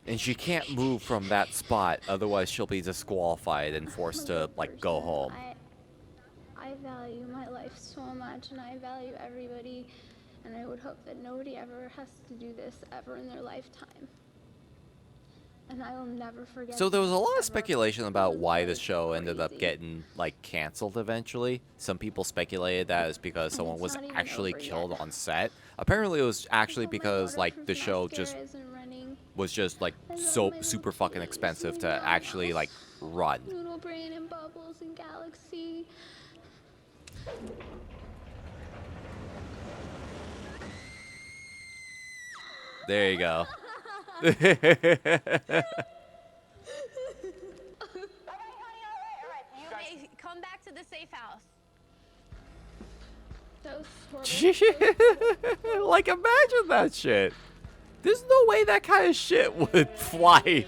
And she can't move from that spot, otherwise she'll be disqualified and forced to, like, go home. I value my life so much, and I value everybody, and I would hope that nobody ever has to do this ever in their lifetime. And I will never forget. So there was a this lot of ever. speculation about why the show ended up getting, like, canceled eventually. Some people speculated that it's because someone was not even actually over killed yet. on set. Apparently it was actually because, like, the show just was just, like, so super fucking expensive to actually, like, run. Noodle Brain and Bubbles and Galaxy. There you go. All right, you may come back to the safe house. That was horrible. Like, imagine that shit. There's no way that kind of shit would fly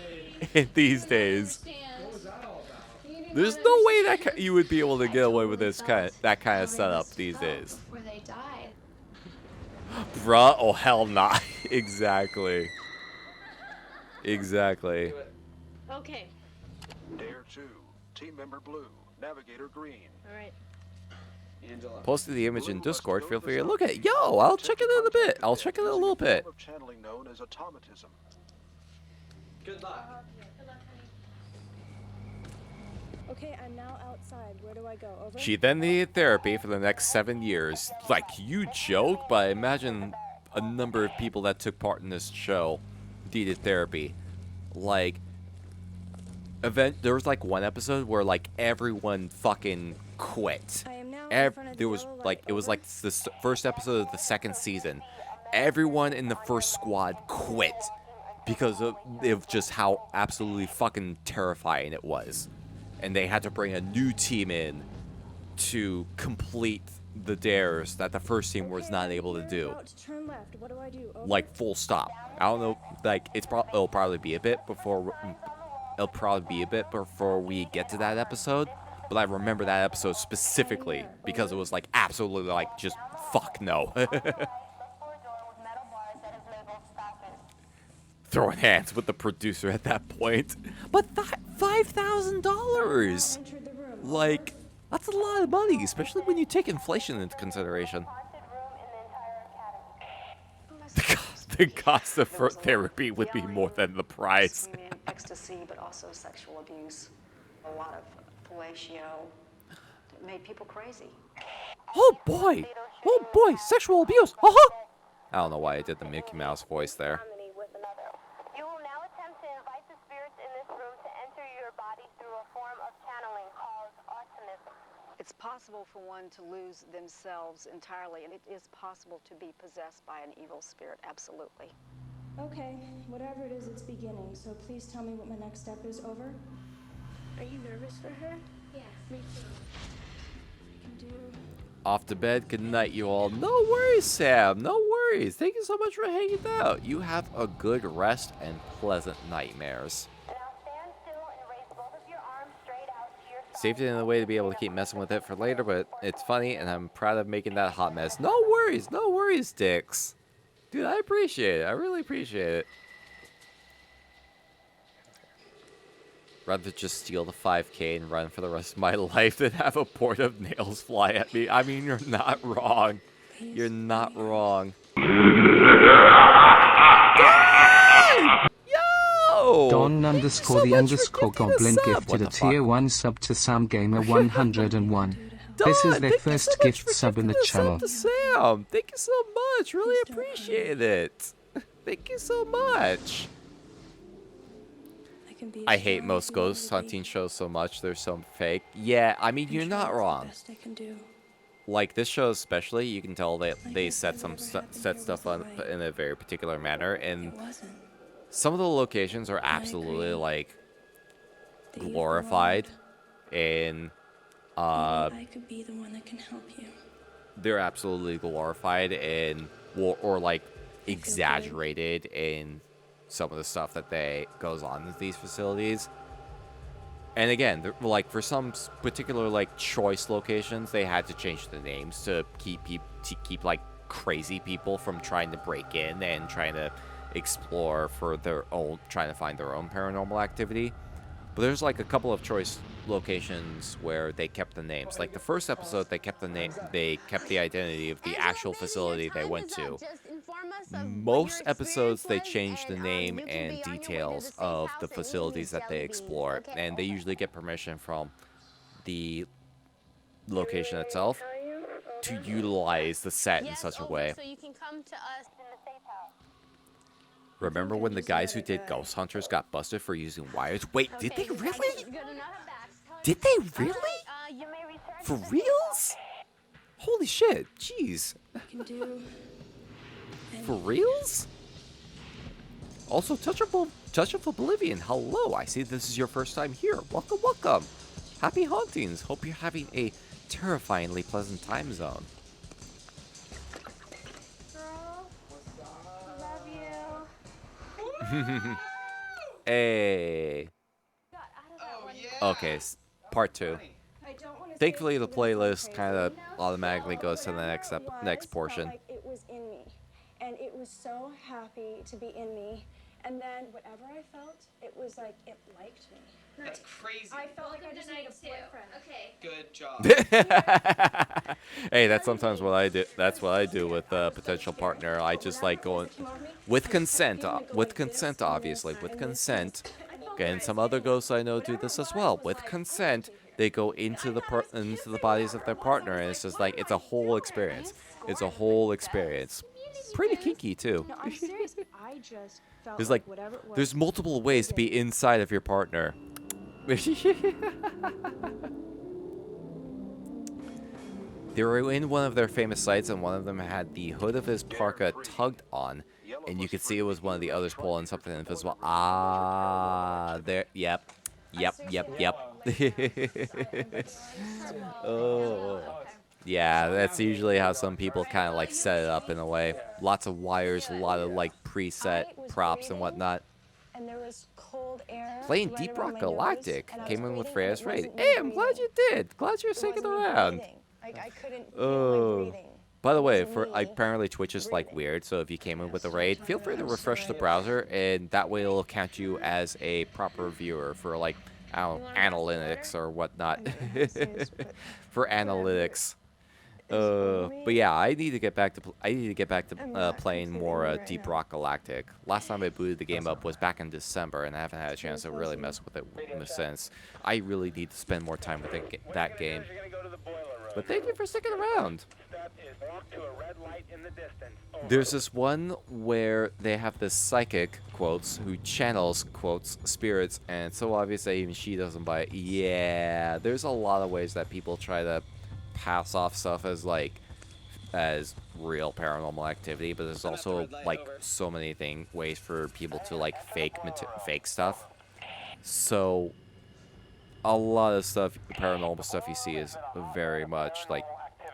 in these days. There's no way that you would be able to get away with that kind of setup these days. Where they died. Bruh, oh hell nah. Exactly. Exactly. Okay. Dare 2, Team Member Blue, Navigator Green. All right. Angela. Posted the image in Discord. Feel free to look at it. Yo, I'll check it in a bit. I'll check it in a little bit. Of channeling known as automatism. Good luck. Okay, I'm now outside. Where do I go? Over? She then needed therapy for the next 7 years. Like, you joke, but imagine a number of people that took part in this show needed therapy. Like, there was like one episode where like everyone fucking quit. There was like, it was like the first episode of the second season. Everyone in the first squad quit because of just how absolutely fucking terrifying it was. And they had to bring a new team in to complete the dares that the first team was not able to do. About to turn left. What do I do? Over? Like full stop. I don't know. Like it'll probably be a bit before we get to that episode. But I remember that episode specifically because it was like absolutely like just fuck no. Throwing hands with the producer at that point. But $5,000! Like, that's a lot of money, especially when you take inflation into consideration. The cost of therapy would be more than the price. Ecstasy, but also sexual abuse. A lot of fellatio that made people crazy. Oh boy! Oh boy! Sexual abuse! I don't know why I did the Mickey Mouse voice there. You will now attempt to invite the spirits in this room to enter your body through a form of channeling called awesomism. It's possible for one to lose themselves entirely, and it is possible to be possessed by an evil spirit, absolutely. Okay, whatever it is, it's beginning. So please tell me what my next step is. Over. Are you nervous for her? Yeah, me too. I can do. Off to bed. Good night, you all. No worries, Sam. No worries. Thank you so much for hanging out. You have a good rest and pleasant nightmares. Saved it in a way to be able to keep messing with it for later, but it's funny, and I'm proud of making that hot mess. No worries, Dix. Dude, I appreciate it. I really appreciate it. Rather just steal the 5K and run for the rest of my life than have a port of nails fly at me. I mean, you're not wrong. You're not wrong. Yo! Don underscore the underscore goblin gifted a tier 1 sub to Sam Gamer 101. This is their first gift sub in the channel. To Sam. Thank you so much. Really appreciate it. Thank you so much. I hate most ghost hunting shows so much. They're so fake. Yeah, I mean, you're not wrong. Like this show especially, you can tell that they set stuff up in a very particular manner, and some of the locations are absolutely like glorified, and I could be the one that can help you. they're absolutely glorified and or like exaggerated in some of the stuff that goes on in these facilities. And again, like for some particular like choice locations, they had to change the names to keep like crazy people from trying to break in and trying to explore for trying to find their own paranormal activity. But there's like a couple of choice locations where they kept the names. Like the first episode, they kept the identity of the actual facility they went to. Most episodes, they change the name and details of the facilities that they explore, and they usually get permission from the location itself to utilize the set in such a way. So you can come to us in the safe house. Remember when the guys who did Ghost Hunters got busted for using wires? Wait, did they really? Did they really? For reals? Holy shit, jeez. For reals? Also, Touch of Oblivion, hello. I see this is your first time here. Welcome, welcome. Happy hauntings. Hope you're having a terrifyingly pleasant time zone. Girl, love you. Hey. Okay, part 2. Thankfully, the playlist kind of automatically goes to the next portion. Like it was in me, and it was so happy to be in me. And then whatever I felt, it was like it liked me. That's crazy. I felt like I just need a boyfriend. Okay. Good job. Hey, that's sometimes what I do. That's what I do with a potential partner. I just like going with consent. With consent, obviously, with consent. And some other ghosts I know do this as well. With consent, they go into the bodies of their partner, and it's just like it's a whole experience. It's a whole experience. Pretty kinky too. No, I'm serious. I just felt There's like whatever it was. there's multiple ways to be inside of your partner. They were in one of their famous sites, and one of them had the hood of his parka tugged on, and you could see it was one of the others pulling something invisible. Ah, there. Yep. Oh. Yeah, that's usually how some people kind of like set it up in a way. Lots of wires, a lot of like preset props and whatnot. And there was cold air Playing right Deep around Rock my nose, Galactic and I was came in with breathing, and Freya's it Wraith. wasn't me Hey, I'm glad breathing. you did. Glad you're It sticking wasn't me around. breathing. I couldn't feel my Oh. breathing. By the It way, wasn't me apparently Twitch is like weird, so if you came in with a raid, feel free to refresh the browser, and that way it'll count you as a proper viewer for like, I don't know, analytics or whatnot. For analytics. But yeah, I need to get back to playing more Deep Rock Galactic. Last time I booted the game up was back in December, and I haven't had a chance to really mess with it since. I really need to spend more time with that game. But thank you for sticking around. There's this one where they have this psychic, quotes, who channels, quotes, spirits, and it's so obvious that even she doesn't buy it. Yeah, there's a lot of ways that people try to pass off stuff as, like, as real paranormal activity, but there's also, like, so many ways for people to, like, fake stuff. So a lot of stuff, paranormal stuff you see is very much, like,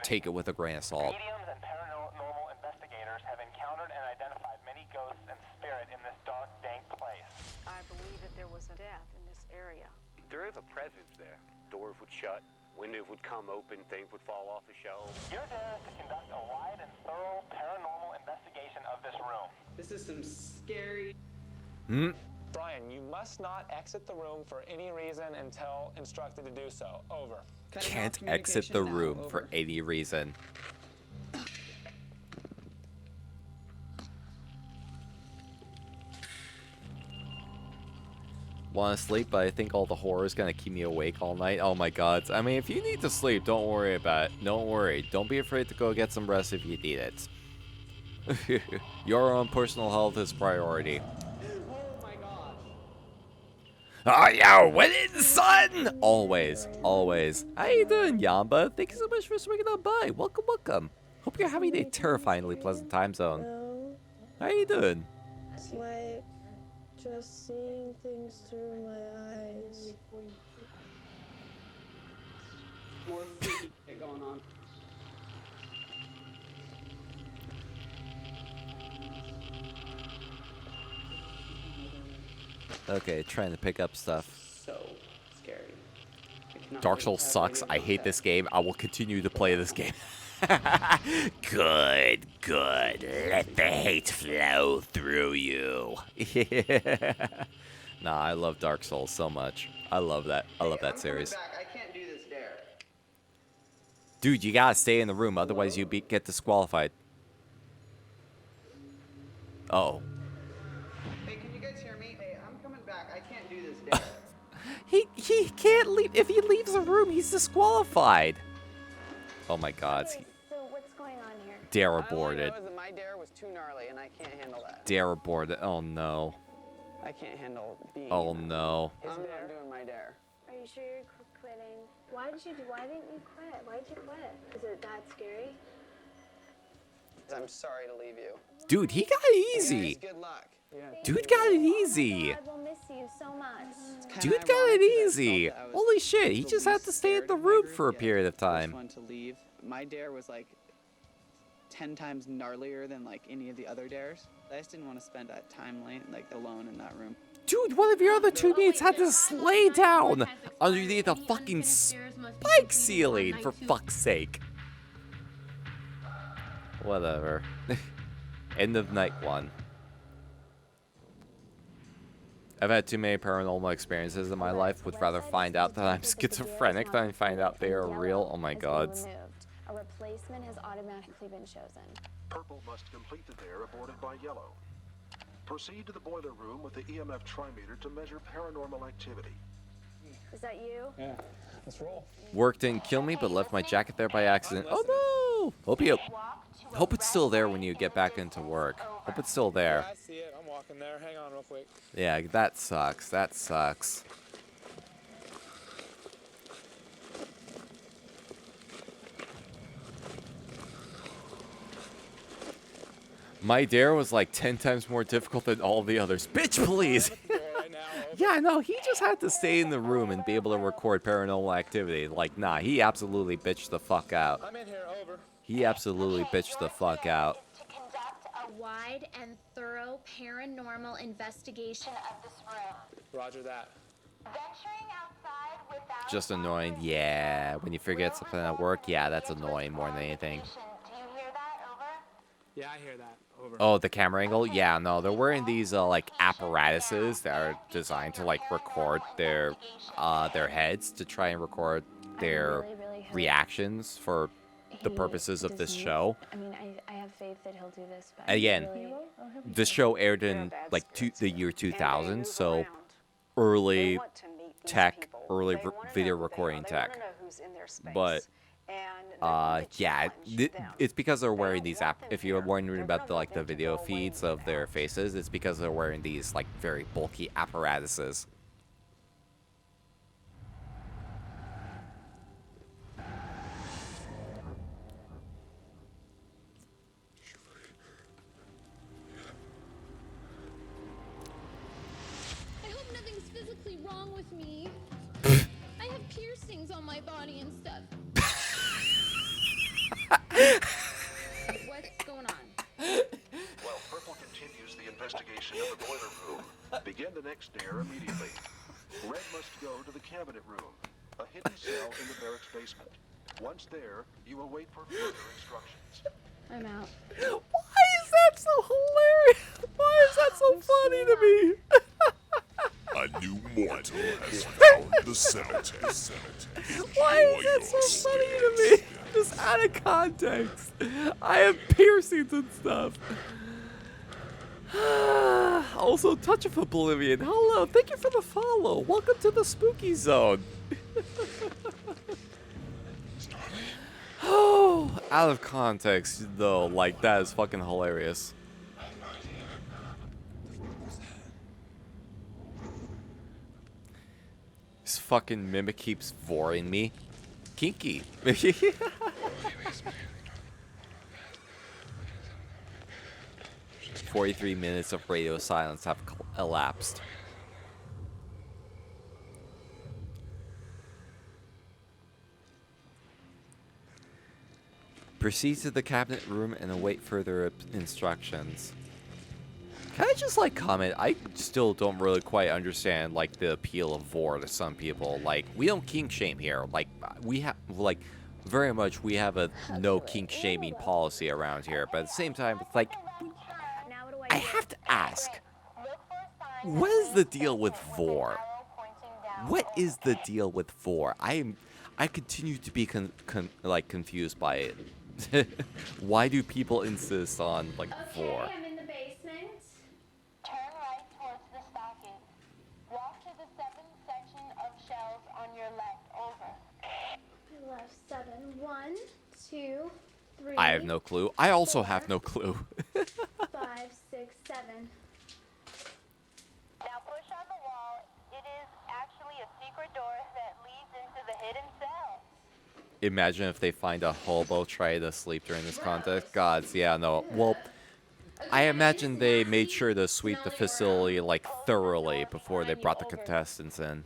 take it with a grain of salt. Mediums and paranormal investigators have encountered and identified many ghosts and spirit in this dark, dank place. I believe that there was a death in this area. There is a presence there. Doors would shut, windows would come open, things would fall off the shelves. Your dare is to conduct a wide and thorough paranormal investigation of this room. This is some scary... Brian, you must not exit the room for any reason until instructed to do so. Over. Can't exit the room for any reason. Want to sleep, but I think all the horror is going to keep me awake all night. Oh my god. I mean, if you need to sleep, don't worry about it. Don't worry. Don't be afraid to go get some rest if you need it. Your own personal health is priority. Are you winning, son? Always, always. How you doing, Yamba? Thank you so much for swinging on by. Welcome, welcome. Hope you're having a terrifyingly pleasant time zone. How you doing? It's like just seeing things through my eyes. More freaky shit going on. Okay, trying to pick up stuff. So scary. Dark Souls sucks. I hate this game. I will continue to play this game. Good, good. Let the hate flow through you. Nah, I love Dark Souls so much. I love that. I love that series. I can't do this dare. Dude, you gotta stay in the room, otherwise you get disqualified. Oh. Hey, can you guys hear me? Hey, I'm coming back. I can't do this dare. He can't leave. If he leaves the room, he's disqualified. Oh my god. So what's going on here? Dare aborted. All I know is that my dare was too gnarly, and I can't handle that. Dare aborted. Oh no. I can't handle being. Oh no. I'm not doing my dare. Are you sure you're quitting? Why didn't you quit? Why did you quit? Is it that scary? I'm sorry to leave you. Dude, he got it easy. Guys, good luck. Dude got it easy. God, we'll miss you so much. Dude got it easy. Holy shit, he just had to stay in the room for a period of time. One to leave. My dare was like 10 times gnarlier than like any of the other dares. I just didn't want to spend that time like alone in that room. Dude, one of your other two mates had to lay down underneath a fucking spike ceiling, for fuck's sake. Whatever. End of night one. I've had too many paranormal experiences in my life. Would rather find out that I'm schizophrenic than find out they are real. Oh my god. A replacement has automatically been chosen. Purple must complete the dare aborted by yellow. Proceed to the boiler room with the EMF trimeter to measure paranormal activity. Is that you? Yeah, let's roll. Work didn't kill me, but left my jacket there by accident. Oh no! Hope it's still there when you get back into work. Hope it's still there. I see it. I'm walking there. Hang on real quick. Yeah, that sucks. That sucks. My dare was like 10 times more difficult than all the others. Bitch, please! Yeah, no, he just had to stay in the room and be able to record paranormal activity. Like, nah, he absolutely bitched the fuck out. I'm in here. He absolutely bitched the fuck out. To conduct a wide and thorough paranormal investigation of this room. Roger that. Venturing outside without Just annoying. Yeah, when you forget something at work, yeah, that's annoying more than anything. do you hear that? Over? Yeah, I hear that. Over. Oh, the camera angle? Yeah, no, they're wearing these like apparatuses that are designed to like record their heads to try and record their reactions for the purposes of this show. I mean, I have faith that he'll do this, but Again, this show aired in like the year 2000, so early tech, early video recording tech. But yeah, it's because they're wearing these if you're wondering about the video feeds of their faces, it's because they're wearing these like very bulky apparatuses. I hope nothing's physically wrong with me. I have piercings on my body and stuff. What's going on? While Purple continues the investigation of the boiler room, begin the next dare immediately. Red must go to the cabinet room, a hidden cell in the barracks basement. Once there, you will wait for further instructions. I'm out. Why is that so hilarious? Why is that so funny to me? A new mortal has found the cemetery. Why is that so funny to me? Just out of context. I have piercings and stuff. Also, Touch of Oblivion. Hello, thank you for the follow. Welcome to the spooky zone. Oh, out of context though, like that is fucking hilarious. This fucking mimic keeps voring me. Kinky. 43 minutes of radio silence have elapsed. Proceed to the cabinet room and await further instructions. Can I just like comment? I still don't really quite understand like the appeal of vor to some people. Like, we don't kink shame here. Like, we have like very much we have a no kink shaming policy around here. But at the same time, it's like I have to ask, what is the deal with vor? What is the deal with vor? I continue to be confused by it. Why do people insist on like vor? I'm in the basement. Turn right towards the stockade. Walk to the 7th section of shelves on your left. Over. I left 7. 1, 2, 3. I have no clue. I also have no clue. 5, 6, 7. Now push on the wall. It is actually a secret door that leads into the hidden cell. Imagine if they find a hobo try to sleep during this contest. Gods, yeah, no. Well, I imagine they made sure to sweep the facility like thoroughly before they brought the contestants in.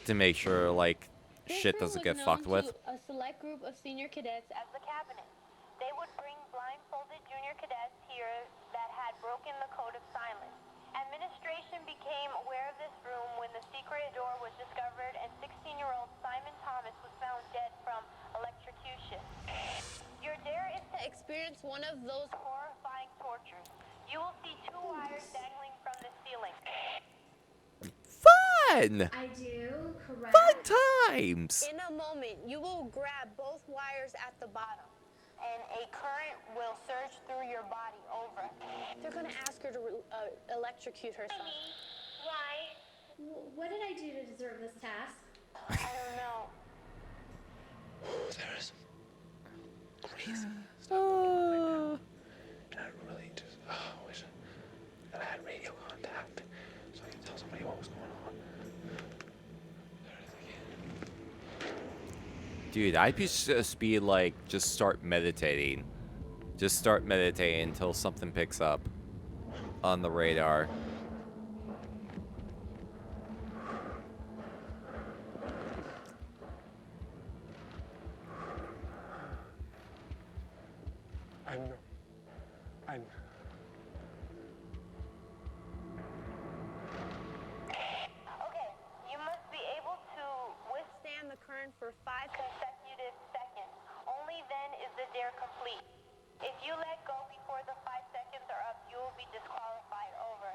To make sure like shit doesn't get fucked with. A select group of senior cadets as the cabinet. They would bring blindfolded junior cadets here that had broken the code of silence. Administration became aware of this room when the secret door was discovered and 16-year-old Simon Thomas was found dead from electrocution. Your dare is to experience one of those horrifying tortures. You will see 2 wires dangling from the ceiling. Fun! I do, correct. Fun times! In a moment, you will grab both wires at the bottom, and a current will surge through your body. Over. They're gonna ask her to electrocute herself. Why? What did I do to deserve this task? I don't know. There is crazy stuff going on right now. And I really just wish that I had radio contact so I could tell somebody what was going on. There it is again. Dude, I'd just be like, just start meditating. Just start meditating until something picks up on the radar. I know. Okay, you must be able to withstand the current for 5 consecutive seconds. Only then is the dare complete. If you let go before the 5 seconds are up, you will be disqualified. Over.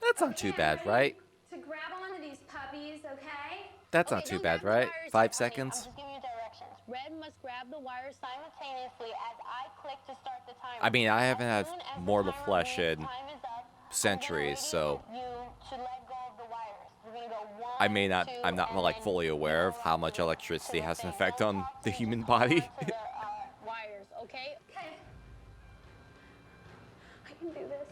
That's not too bad, right? To grab onto these puppies, okay? That's not too bad, right? 5 seconds? I'm just giving you directions. Red must grab the wires simultaneously as I click to start the timer. I mean, I haven't As had soon as the Mortal timer Flesh reads in time is up, centuries, so you to let go of the wires. We're gonna go 1, I may not, 2, I'm not and like then fully aware of how much electricity has an effect on the human body. wires, okay? Okay. I can do this.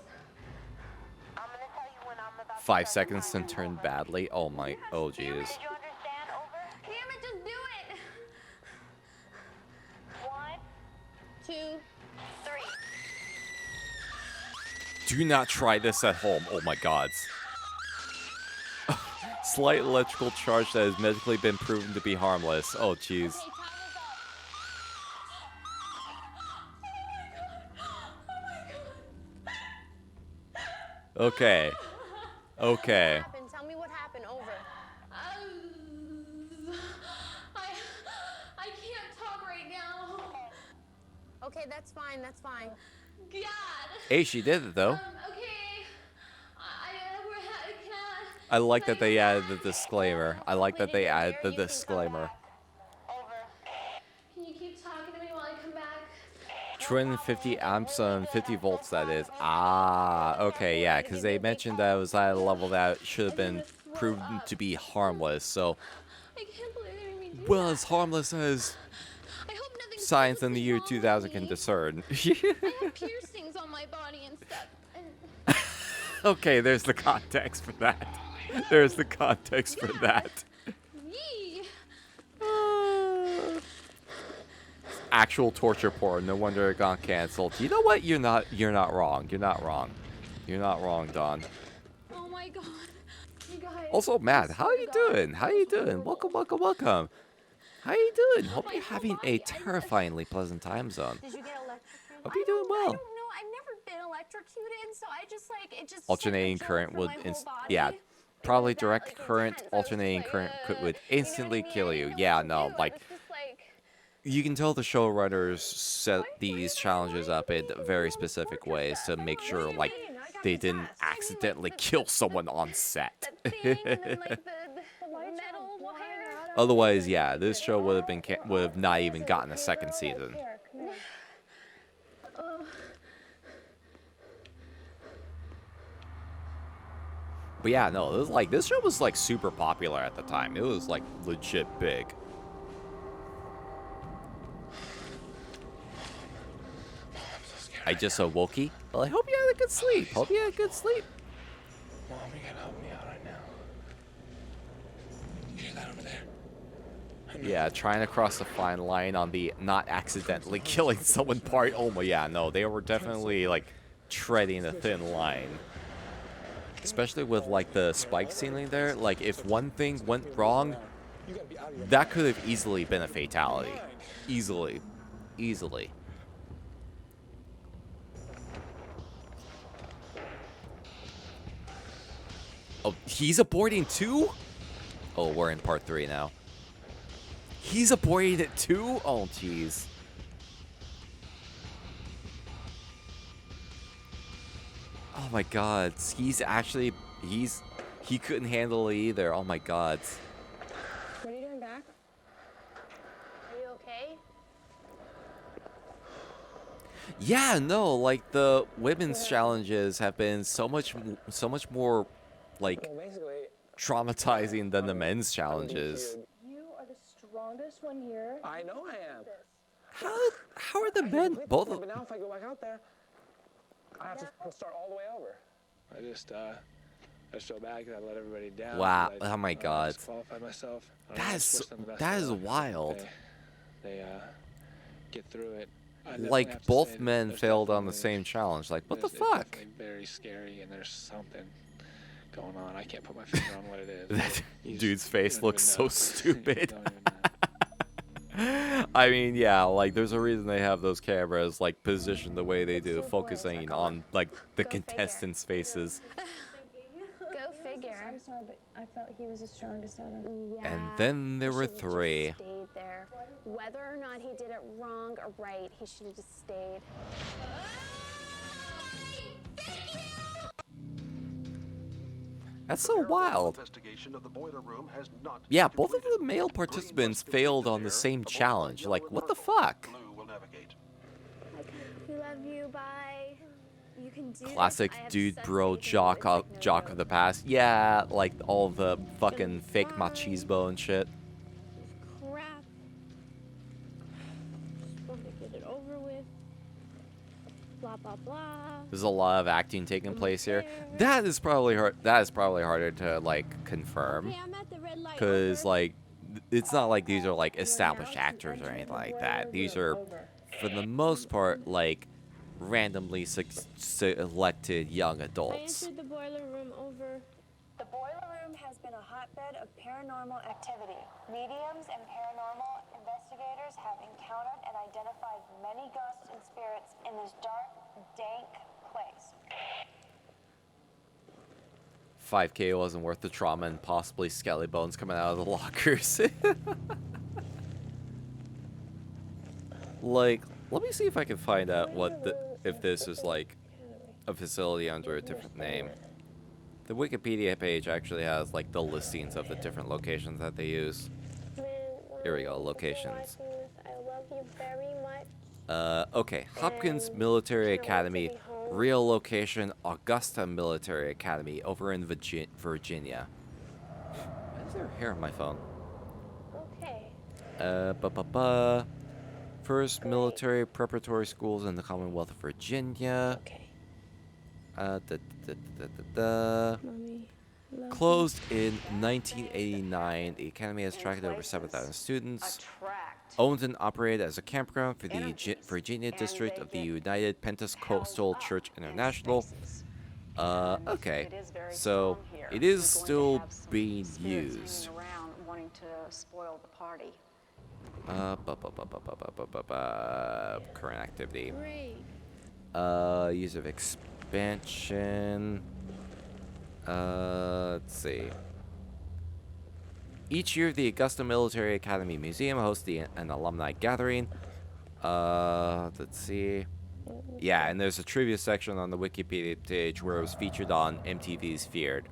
I'm gonna tell you when I'm about 5 seconds to turn badly. Oh my, oh jeez. Did you understand? Over. Damn it, just do it! 1, 2, 3. Do not try this at home. Oh my god. Slight electrical charge that has medically been proven to be harmless. Oh jeez. Okay. Okay. Tell me what happened. Over. I can't talk right now. Okay, that's fine. That's fine. God. Hey, she did it though. Okay. I like that they added the disclaimer. I like that they added the disclaimer. Can you keep talking to me while I come back? 250 amps and 50 volts, that is. Ah, okay, yeah, because they mentioned that it was at a level that should have been proven to be harmless, so... I can't believe they made me do Well, as harmless as science in the year 2000 can discern. I have piercings on my body and stuff. And Okay, there's the context for that. There's the context for that. yee. Actual torture porn. No wonder it got canceled. You know what? You're not wrong. You're not wrong. You're not wrong, Don. Oh my god. You guys. Also, Matt, how you doing? How you doing? Welcome, welcome, welcome. How you doing? Hope you're having a terrifyingly pleasant time zone. Did you get electrocuted? Hope you're doing well. I don't know. I've never been electrocuted, so I just like it just. Alternating current would, yeah, probably direct current, alternating current would instantly kill you. Yeah, no, like, you can tell the showrunners set these challenges up in very specific ways to make sure, like, they didn't accidentally kill someone on set. Otherwise, yeah, this show would have not even gotten a second season. But yeah, no, it was like, this show was like super popular at the time. It was like legit big. I just so wokey. Well, I hope you had a good sleep. Hope you had a good sleep. Mom, you gotta help me out right now. You hear that over there? Yeah, trying to cross the fine line on the not accidentally killing someone part. Oh my, yeah, no, they were definitely like treading a thin line. Especially with like the spike ceiling there. Like if one thing went wrong, that could have easily been a fatality. Easily. Easily. Oh, he's aborting too? Oh, we're in part 3 now. He's aborting it too? Oh, jeez. Oh my god. He's actually... He couldn't handle it either. Oh my god. What are you doing back? Are you okay? Yeah, no, like the women's challenges have been so much more like traumatizing than the men's challenges. You are the strongest one here. I know I am. How are the men both? But now if I go back out there, I have to start all the way over. I just feel bad because I let everybody down. Wow! Oh my god. Disqualified myself. That is wild. They get through it. Like both men failed on the same challenge. Like what the fuck? It's very scary, and there's something going on. I can't put my finger on what it is. That dude's face looks so stupid. I mean, yeah, like there's a reason they have those cameras like positioned the way they do, focusing on like the contestants' faces. Go figure. I'm sorry, but I felt he was the strongest out of them. Yeah. And then there He were should've just 3. stayed there. Whether or not he did it wrong or right, he should have just stayed. That's so wild. Investigation of the boiler room has not Yeah, both of the male participants failed on the same challenge. Like, what the fuck? Blue will navigate. We love you. Bye. You can do Classic this. I have dude such bro faith in you. jock It's like no jock joke. of the past. Yeah, like all the fucking fake machismo and shit. Crap. Just want to get it over with. Blah blah blah. There's a lot of acting taking place here. That is probably hard. That is probably harder to like confirm, Okay, I'm at the red light. because like it's not like these are like established actors or anything like that. These are, for the most part, like randomly selected young I adults. entered the boiler room. Over. The boiler room has been a hotbed of paranormal activity. Mediums and paranormal investigators have encountered and identified many ghosts and spirits in this dark, dank place. 5K wasn't worth the trauma and possibly skelly bones coming out of the lockers. Like, let me see if I can find out if this is like a facility under a different name. The Wikipedia page actually has like the listings of the different locations that they use. Here we go, locations. I love you very much. Okay, Hopkins Military Academy, real location, Augusta Military Academy, over in Virginia. Why is there hair on my phone? Okay. First military preparatory schools in the Commonwealth of Virginia. Okay. Mommy, closed in 1989, the academy has attracted over 7,000 students. Owned and operated as a campground for the Virginia district of the United Pentecostal Church International. Okay, so it is still being used. Wanting to spoil the party. Current activity. Great. Use of expansion. Let's see. Each year, the Augusta Military Academy Museum hosts an alumni gathering. Let's see. Yeah, and there's a trivia section on the Wikipedia page where it was featured on MTV's Fear,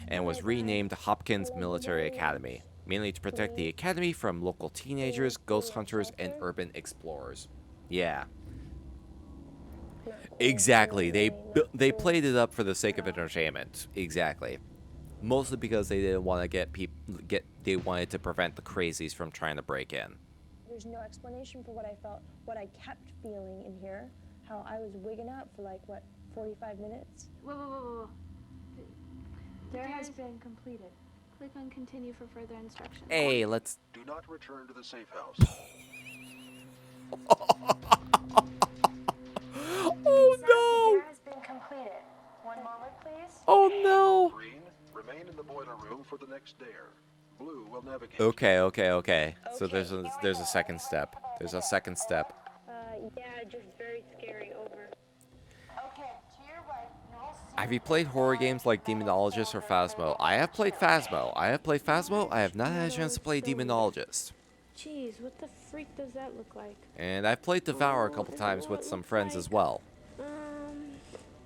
and was renamed Hopkins Military Academy, mainly to protect the academy from local teenagers, ghost hunters, and urban explorers. Yeah. Exactly. They played it up for the sake of entertainment. Exactly. Mostly because they didn't want to they wanted to prevent the crazies from trying to break in. There's no explanation for what I felt, what I kept feeling in here, how I was wigging up for like, what, 45 minutes? Whoa. There has been completed. Click on continue for further instructions. Hey, let's... Do not return to the safe house. Oh no! Has been completed. One moment, please. Oh no! Green, remain in the boiler room for the next dare. Blue will navigate. Okay. So there's a second step. There's a second step. Yeah, just very scary. Over. Okay, to your right, you will see. Have you played horror games like Demonologist or Phasmo? I have played Phasmo. I have not had a chance to play Demonologist. Jeez, what the freak does that look like? And I've played Devour a couple times with some friends as well.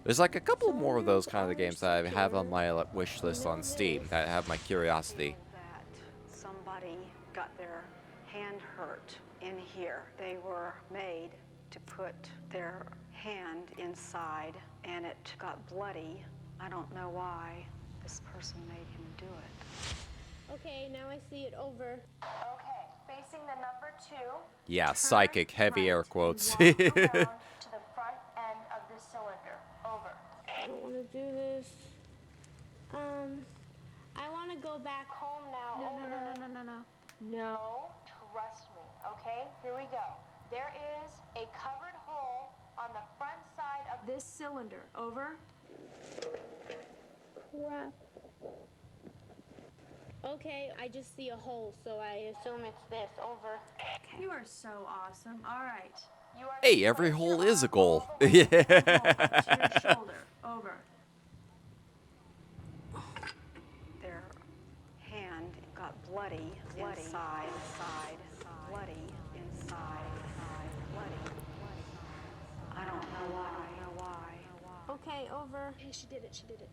There's like a couple more of those kind of games that I have on my wish list on Steam that have my curiosity. That somebody got their hand hurt in here. They were made to put their hand inside and it got bloody. I don't know why this person made him do it. Okay, now I see it. Over. Okay, facing the number 2. Yeah, psychic, heavy air quotes. To the front end of this cylinder. Over. I don't want to do this. I want to go back home now. No, trust me. Okay, here we go. There is a covered hole on the front side of this cylinder. Over. Crap. Okay, I just see a hole, so I assume it's this. Over. You are so awesome. All right. You are Hey, every hole is a goal. Yeah. to your shoulder. Over. Their hand got bloody inside, bloody inside, bloody. I don't know why. Okay, over. Hey, she did it. She did it.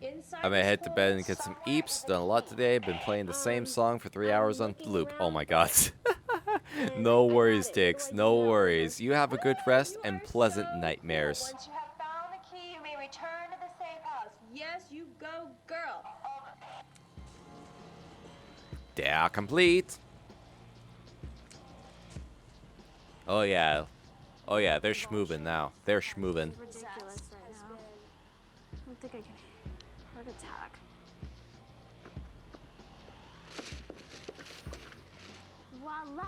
Inside I'm gonna head to bed and get some eeps. Done a lot today. Been playing the same song for 3 hours on loop. Oh my god. No worries, Dix. No worries. You have a good rest and pleasant nightmares. Once you have found the key, you may return to the safe house. Yes, you go, girl. Yeah, complete. Oh yeah. Oh yeah, they're schmoovin' now. They're schmoovin'. Ridiculous right now. I don't think I can heart attack. Voila,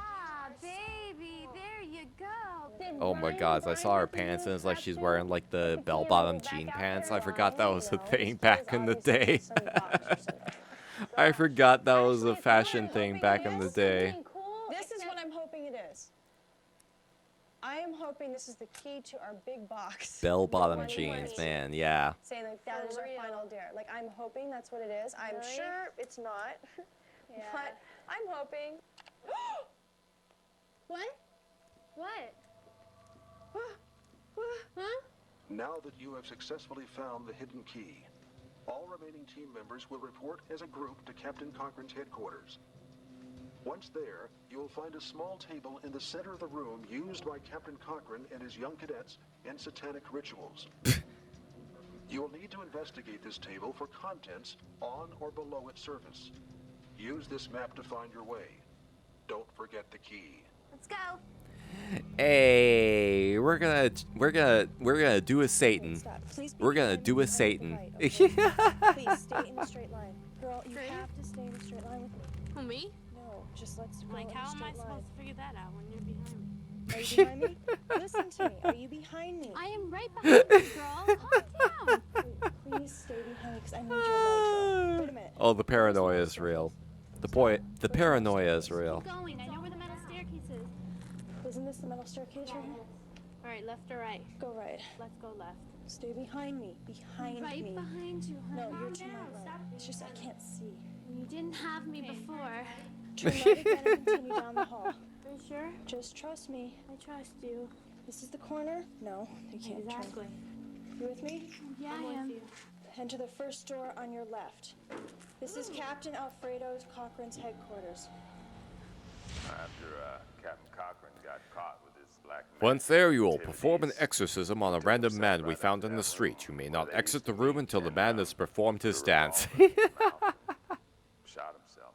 baby, there you go. Oh my god, I saw her pants and it's like she's wearing like the bell-bottom jean pants. I forgot that was a thing back in the day. I forgot that was a fashion thing back in the day. This is what I'm hoping it is. I am hoping this is the key to our big box. Bell-bottom jeans, man, yeah. Saying like that is our final dare. Like I'm hoping that's what it is. I'm sure it's not. But I'm hoping. What? What? Huh? Now that you have successfully found the hidden key, all remaining team members will report as a group to Captain Cochran's headquarters. Once there, you will find a small table in the center of the room used by Captain Cochran and his young cadets in satanic rituals. You will need to investigate this table for contents on or below its surface. Use this map to find your way. Don't forget the key. Let's go. Hey, we're gonna do a Satan. We're gonna do a Satan. Please stay in a straight line. Girl, you have to stay in a straight line with me. Who, me? No, just let's go Like, in a how am I straight line. supposed to figure that out when you're behind me? Are you behind me? Listen to me. Are you behind me? I am right behind you, girl. Calm down. Please stay behind me because I need your light. Wait a minute. Oh, the paranoia is real. The paranoia is real. Keep going. I know where the metal staircase is. Isn't this the metal staircase right here? All right, left or right? Go right. Let's go left. Stay behind me. Behind Right me. behind you. No, Calm you're to my down. right. Stop. It's just I can't see. You didn't have me before. Turn right again and continue down the hall. Are you sure? Just trust me. I trust you. This is the corner? No, you can't Exactly. turn. You with me? Yeah, I am. Enter the first door on your left. This is Captain Alfredo Cochran's headquarters. After Captain Cochran got caught with his black Once there, you will perform an exorcism on a random man we found in the street. You may not exit the room until the man has performed his dance. shot himself.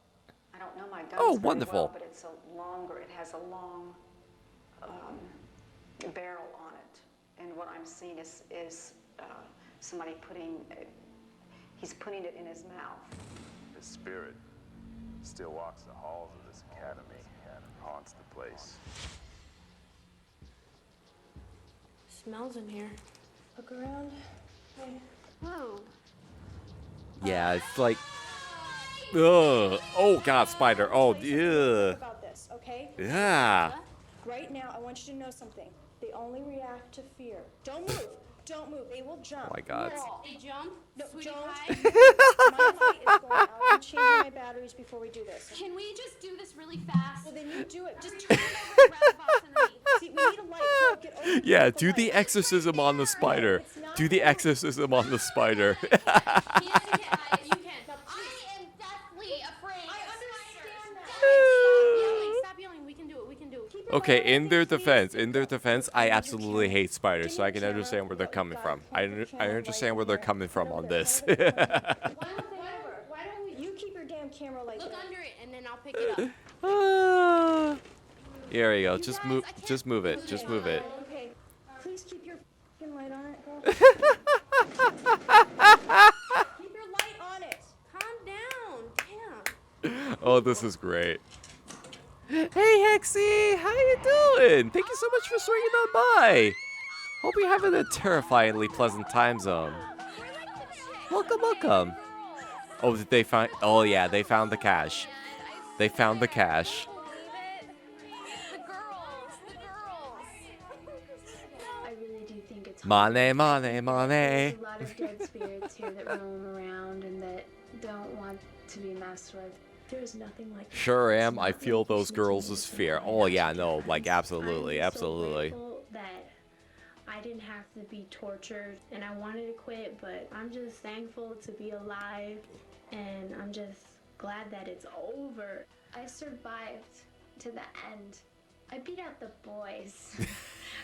I don't know my guns Oh, very wonderful. well, but it's a longer, it has a long barrel on it. And what I'm seeing is somebody he's putting it in his mouth. His spirit still walks the halls of this academy and haunts the place. Smells in here. Look around. Hey. Whoa. Yeah, it's like, ugh. Oh god, spider. Oh, yeah. About this, okay? Yeah. Right now, I want you to know something. They only react to fear. Don't move. Don't move. They will jump. Oh my god. They jump? No, Sweetie don't. pie? My light is going out. I'm changing my batteries before we do this. Can we just do this really fast? Well, then you do it. Just turn it over and grab the box underneath. See, we need a light. Go, get over here Yeah, with do the light. exorcism on the spider. Do the exorcism on the spider. You can. I am deathly afraid. I understand that. Stop yelling. We can do it. We can do it. Okay, in their defense, I absolutely hate spiders, so I can understand where they're coming from. I understand where they're coming from on this. Why don't you keep your damn camera light Look there? under it, and then I'll pick it up. Here we go. Just move it. Just move it. Okay. Please keep your f***ing light on it, girl. Keep your light on it. Calm down. Damn. Oh, this is great. Hey, Hexy, how you doing? Thank you so much for swinging on by. Hope you're having a terrifyingly pleasant time zone. Welcome, welcome. Oh, did they find? Oh yeah, they found the cash. They found the cash. I really do think it's Money, hard. money, money. There's a lot of dead spirits here that roam around and that don't want to be messed with. There's nothing like Sure am. I feel those girls' fear. Oh yeah, no, like absolutely, I'm absolutely. so grateful that I didn't have to be tortured, and I wanted to quit, but I'm just thankful to be alive, and I'm just glad that it's over. I survived to the end. I beat out the boys.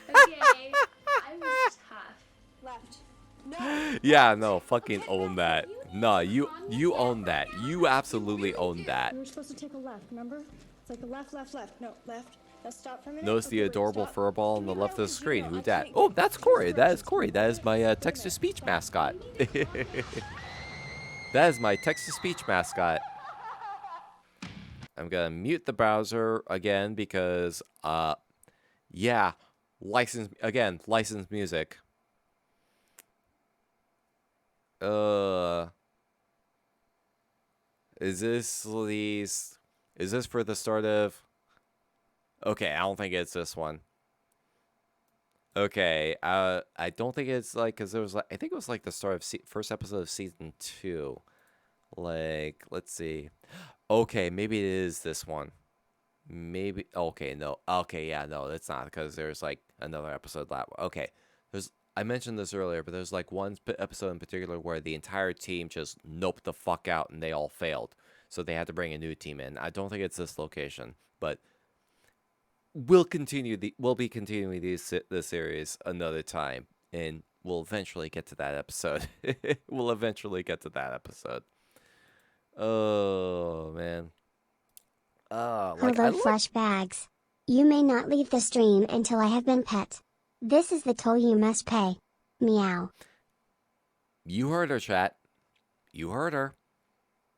Okay, I was tough. Left. Yeah, no, fucking own that. No, you own that. You absolutely own that. We were supposed to take a left, remember? It's like a left, left, left. No, left. Now stop for a minute. Notice the Okay, wait, adorable stop. furball on the left of the screen. Who's that? Oh, that's Corey. That is Corey. That is my text-to-speech mascot. That is my text-to-speech mascot. I'm gonna mute the browser again because, yeah, licensed music. Is this for the start of? Okay, I don't think it's this one. Okay, I don't think it's like, because there was like, I think it was like the start of first episode of season 2. Like, let's see. Okay, maybe it is this one. Maybe. Okay, no. Okay, yeah, no, it's not, because there's like another episode that. Okay, I mentioned this earlier, but there's like one episode in particular where the entire team just noped the fuck out and they all failed, so they had to bring a new team in. I don't think it's this location, but we'll be continuing this series another time, and we'll eventually get to that episode. We'll eventually get to that episode. Oh man. Hello, flush bags. You may not leave the stream until I have been pet. This is the toll you must pay. Meow. You heard her, chat. You heard her.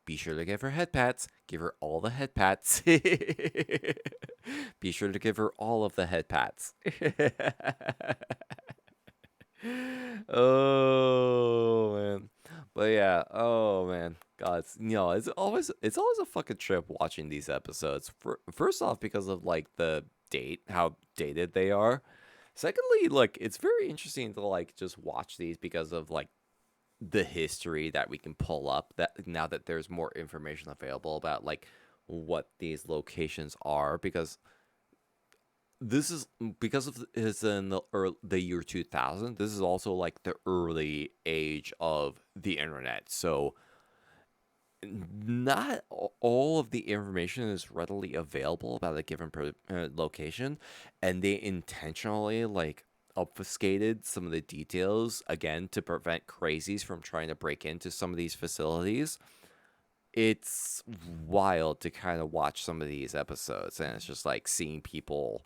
Be sure to give her head pats. Give her all the head pats. Be sure to give her all of the head pats. Oh man. But yeah, oh man. God, it's always a fucking trip watching these episodes. First off, because of like the how dated they are. Secondly, like, it's very interesting to like just watch these because of like the history that we can pull up, that now that there's more information available about like what these locations are, because this is it's in the year 2000. This is also like the early age of the internet, so not all of the information is readily available about a given location, and they intentionally like obfuscated some of the details again to prevent crazies from trying to break into some of these facilities. It's wild to kind of watch some of these episodes, and it's just like seeing people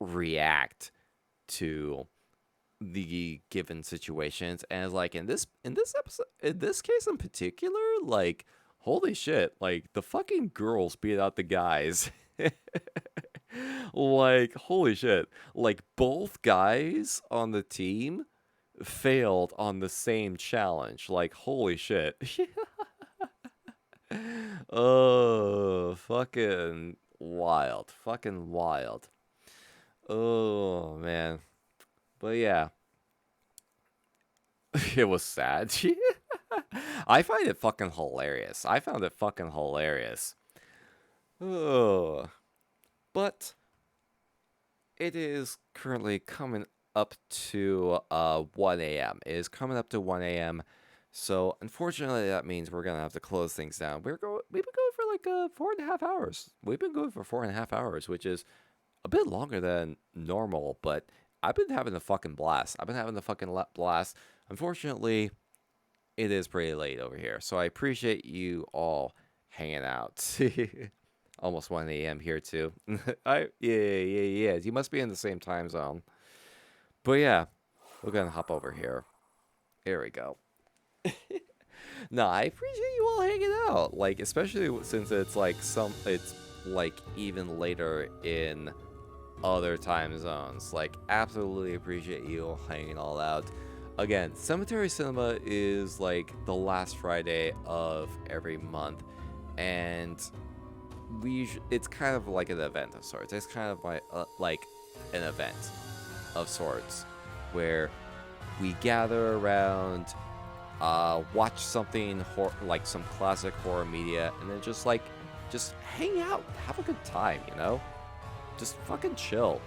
react to the given situations, and like in this episode, in this case in particular, like holy shit, like the fucking girls beat out the guys. Like holy shit, like both guys on the team failed on the same challenge. Like holy shit. Oh, fucking wild, fucking wild. Oh man. But yeah, it was sad. I find it fucking hilarious. I found it fucking hilarious. Oh, but it is currently coming up to 1 a.m. It is coming up to 1 a.m. So unfortunately, that means we're gonna have to close things down. We've been going for like 4.5 hours. We've been going for 4.5 hours, which is a bit longer than normal, but I've been having a fucking blast. I've been having a fucking blast. Unfortunately, it is pretty late over here, so I appreciate you all hanging out. Almost 1 a.m. here too. Yeah. You must be in the same time zone. But yeah, we're gonna hop over here. Here we go. No, I appreciate you all hanging out. Like, especially since it's like even later in other time zones. Like, absolutely appreciate you all hanging all out. again, Cemetery Cinema is like the last Friday of every month, and it's kind of like an event of sorts. It's kind of like an event of sorts where we gather around, watch something like some classic horror media, and then just hang out, have a good time, you know? Just fucking chill.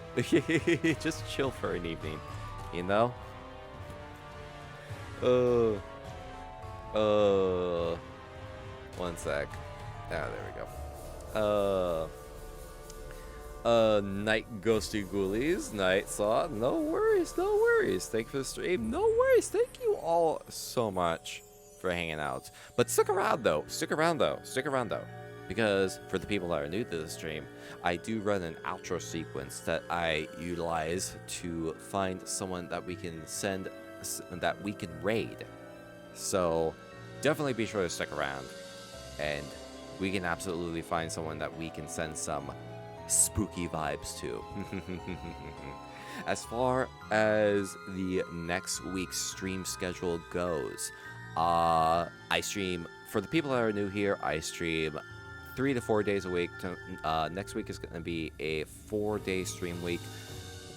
Just chill for an evening, you know? One sec. Ah, there we go. Night Ghosty Ghoulies, Night Saw. No worries, no worries. Thank you for the stream. No worries. Thank you all so much for hanging out. But stick around though. Because for the people that are new to the stream, I do run an outro sequence that I utilize to find someone that we can raid. So definitely be sure to stick around, and we can absolutely find someone that we can send some spooky vibes to. As far as the next week's stream schedule goes, I stream, for the people that are new here, I stream 3 to 4 days a week. Next week is going to be a 4-day stream week.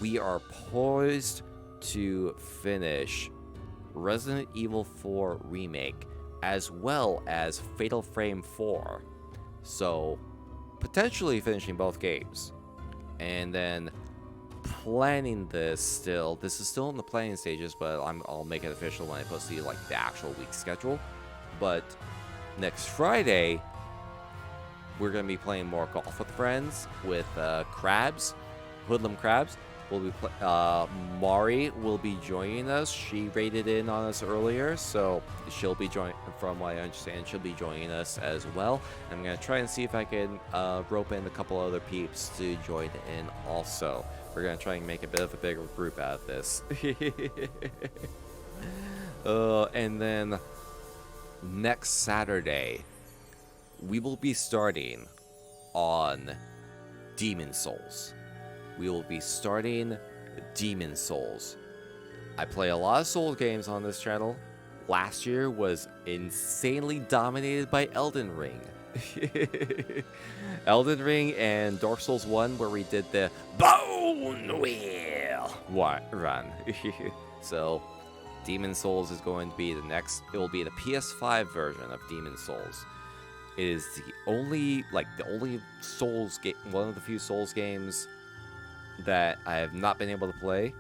We are poised to finish Resident Evil 4 Remake, as well as Fatal Frame 4. So, potentially finishing both games. And then planning this is still in the planning stages, but I'll make it official when I post the actual week schedule. But next Friday, we're going to be playing more Golf with Friends with Hoodlum Crabs. Mari will be joining us. She raided in on us earlier, so she'll be joining. From what I understand, she'll be joining us as well. I'm gonna try and see if I can rope in a couple other peeps to join in also. We're gonna try and make a bit of a bigger group out of this. And then next Saturday, we will be starting on Demon Souls. We will be starting Demon Souls. I play a lot of Souls games on this channel. Last year was insanely dominated by Elden Ring. Elden Ring and Dark Souls 1, where we did the Bone Wheel run. So, Demon Souls is going to be the next. It will be the PS5 version of Demon Souls. It is the only Souls game, one of the few Souls games that I have not been able to play.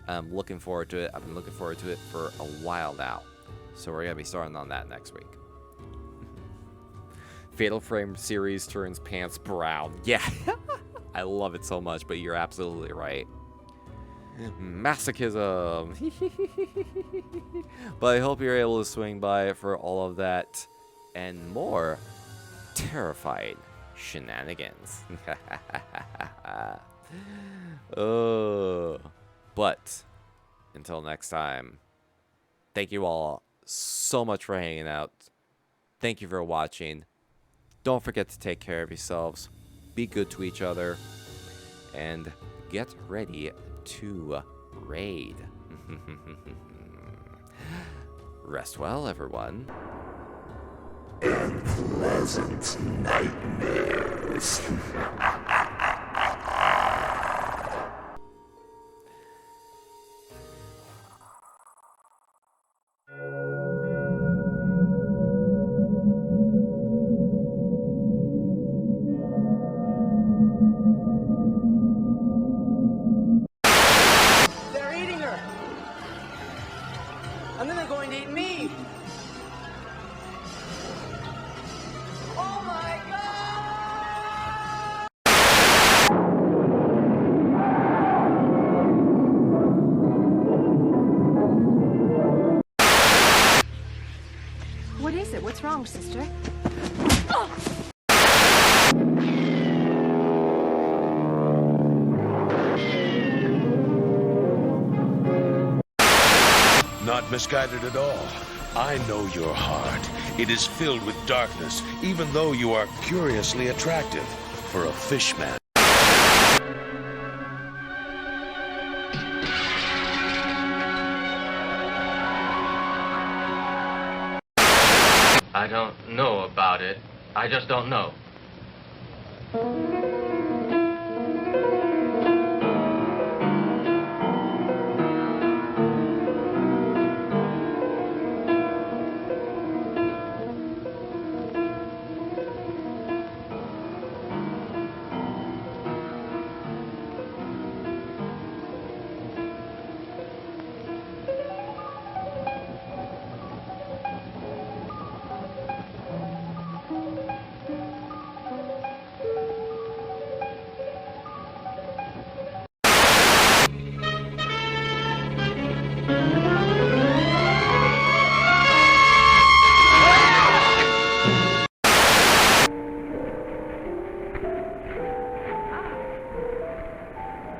I'm looking forward to it. I've been looking forward to it for a while now. So we're going to be starting on that next week. Fatal Frame series turns pants brown. Yeah, I love it so much, but you're absolutely right. Masochism. But I hope you're able to swing by for all of that and more terrifying shenanigans. But until next time, thank you all so much for hanging out. Thank you for watching. Don't forget to take care of yourselves, be good to each other, and get ready to raid. Rest well, everyone. And pleasant nightmares. They're eating her! And then they're going to eat me! Oh my god! What is it? What's wrong, sister? Not misguided at all. I know your heart. It is filled with darkness, even though you are curiously attractive for a fishman. I don't know about it. I just don't know.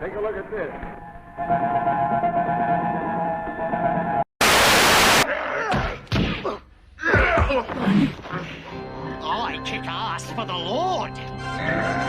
Take a look at this. I kick ass for the Lord.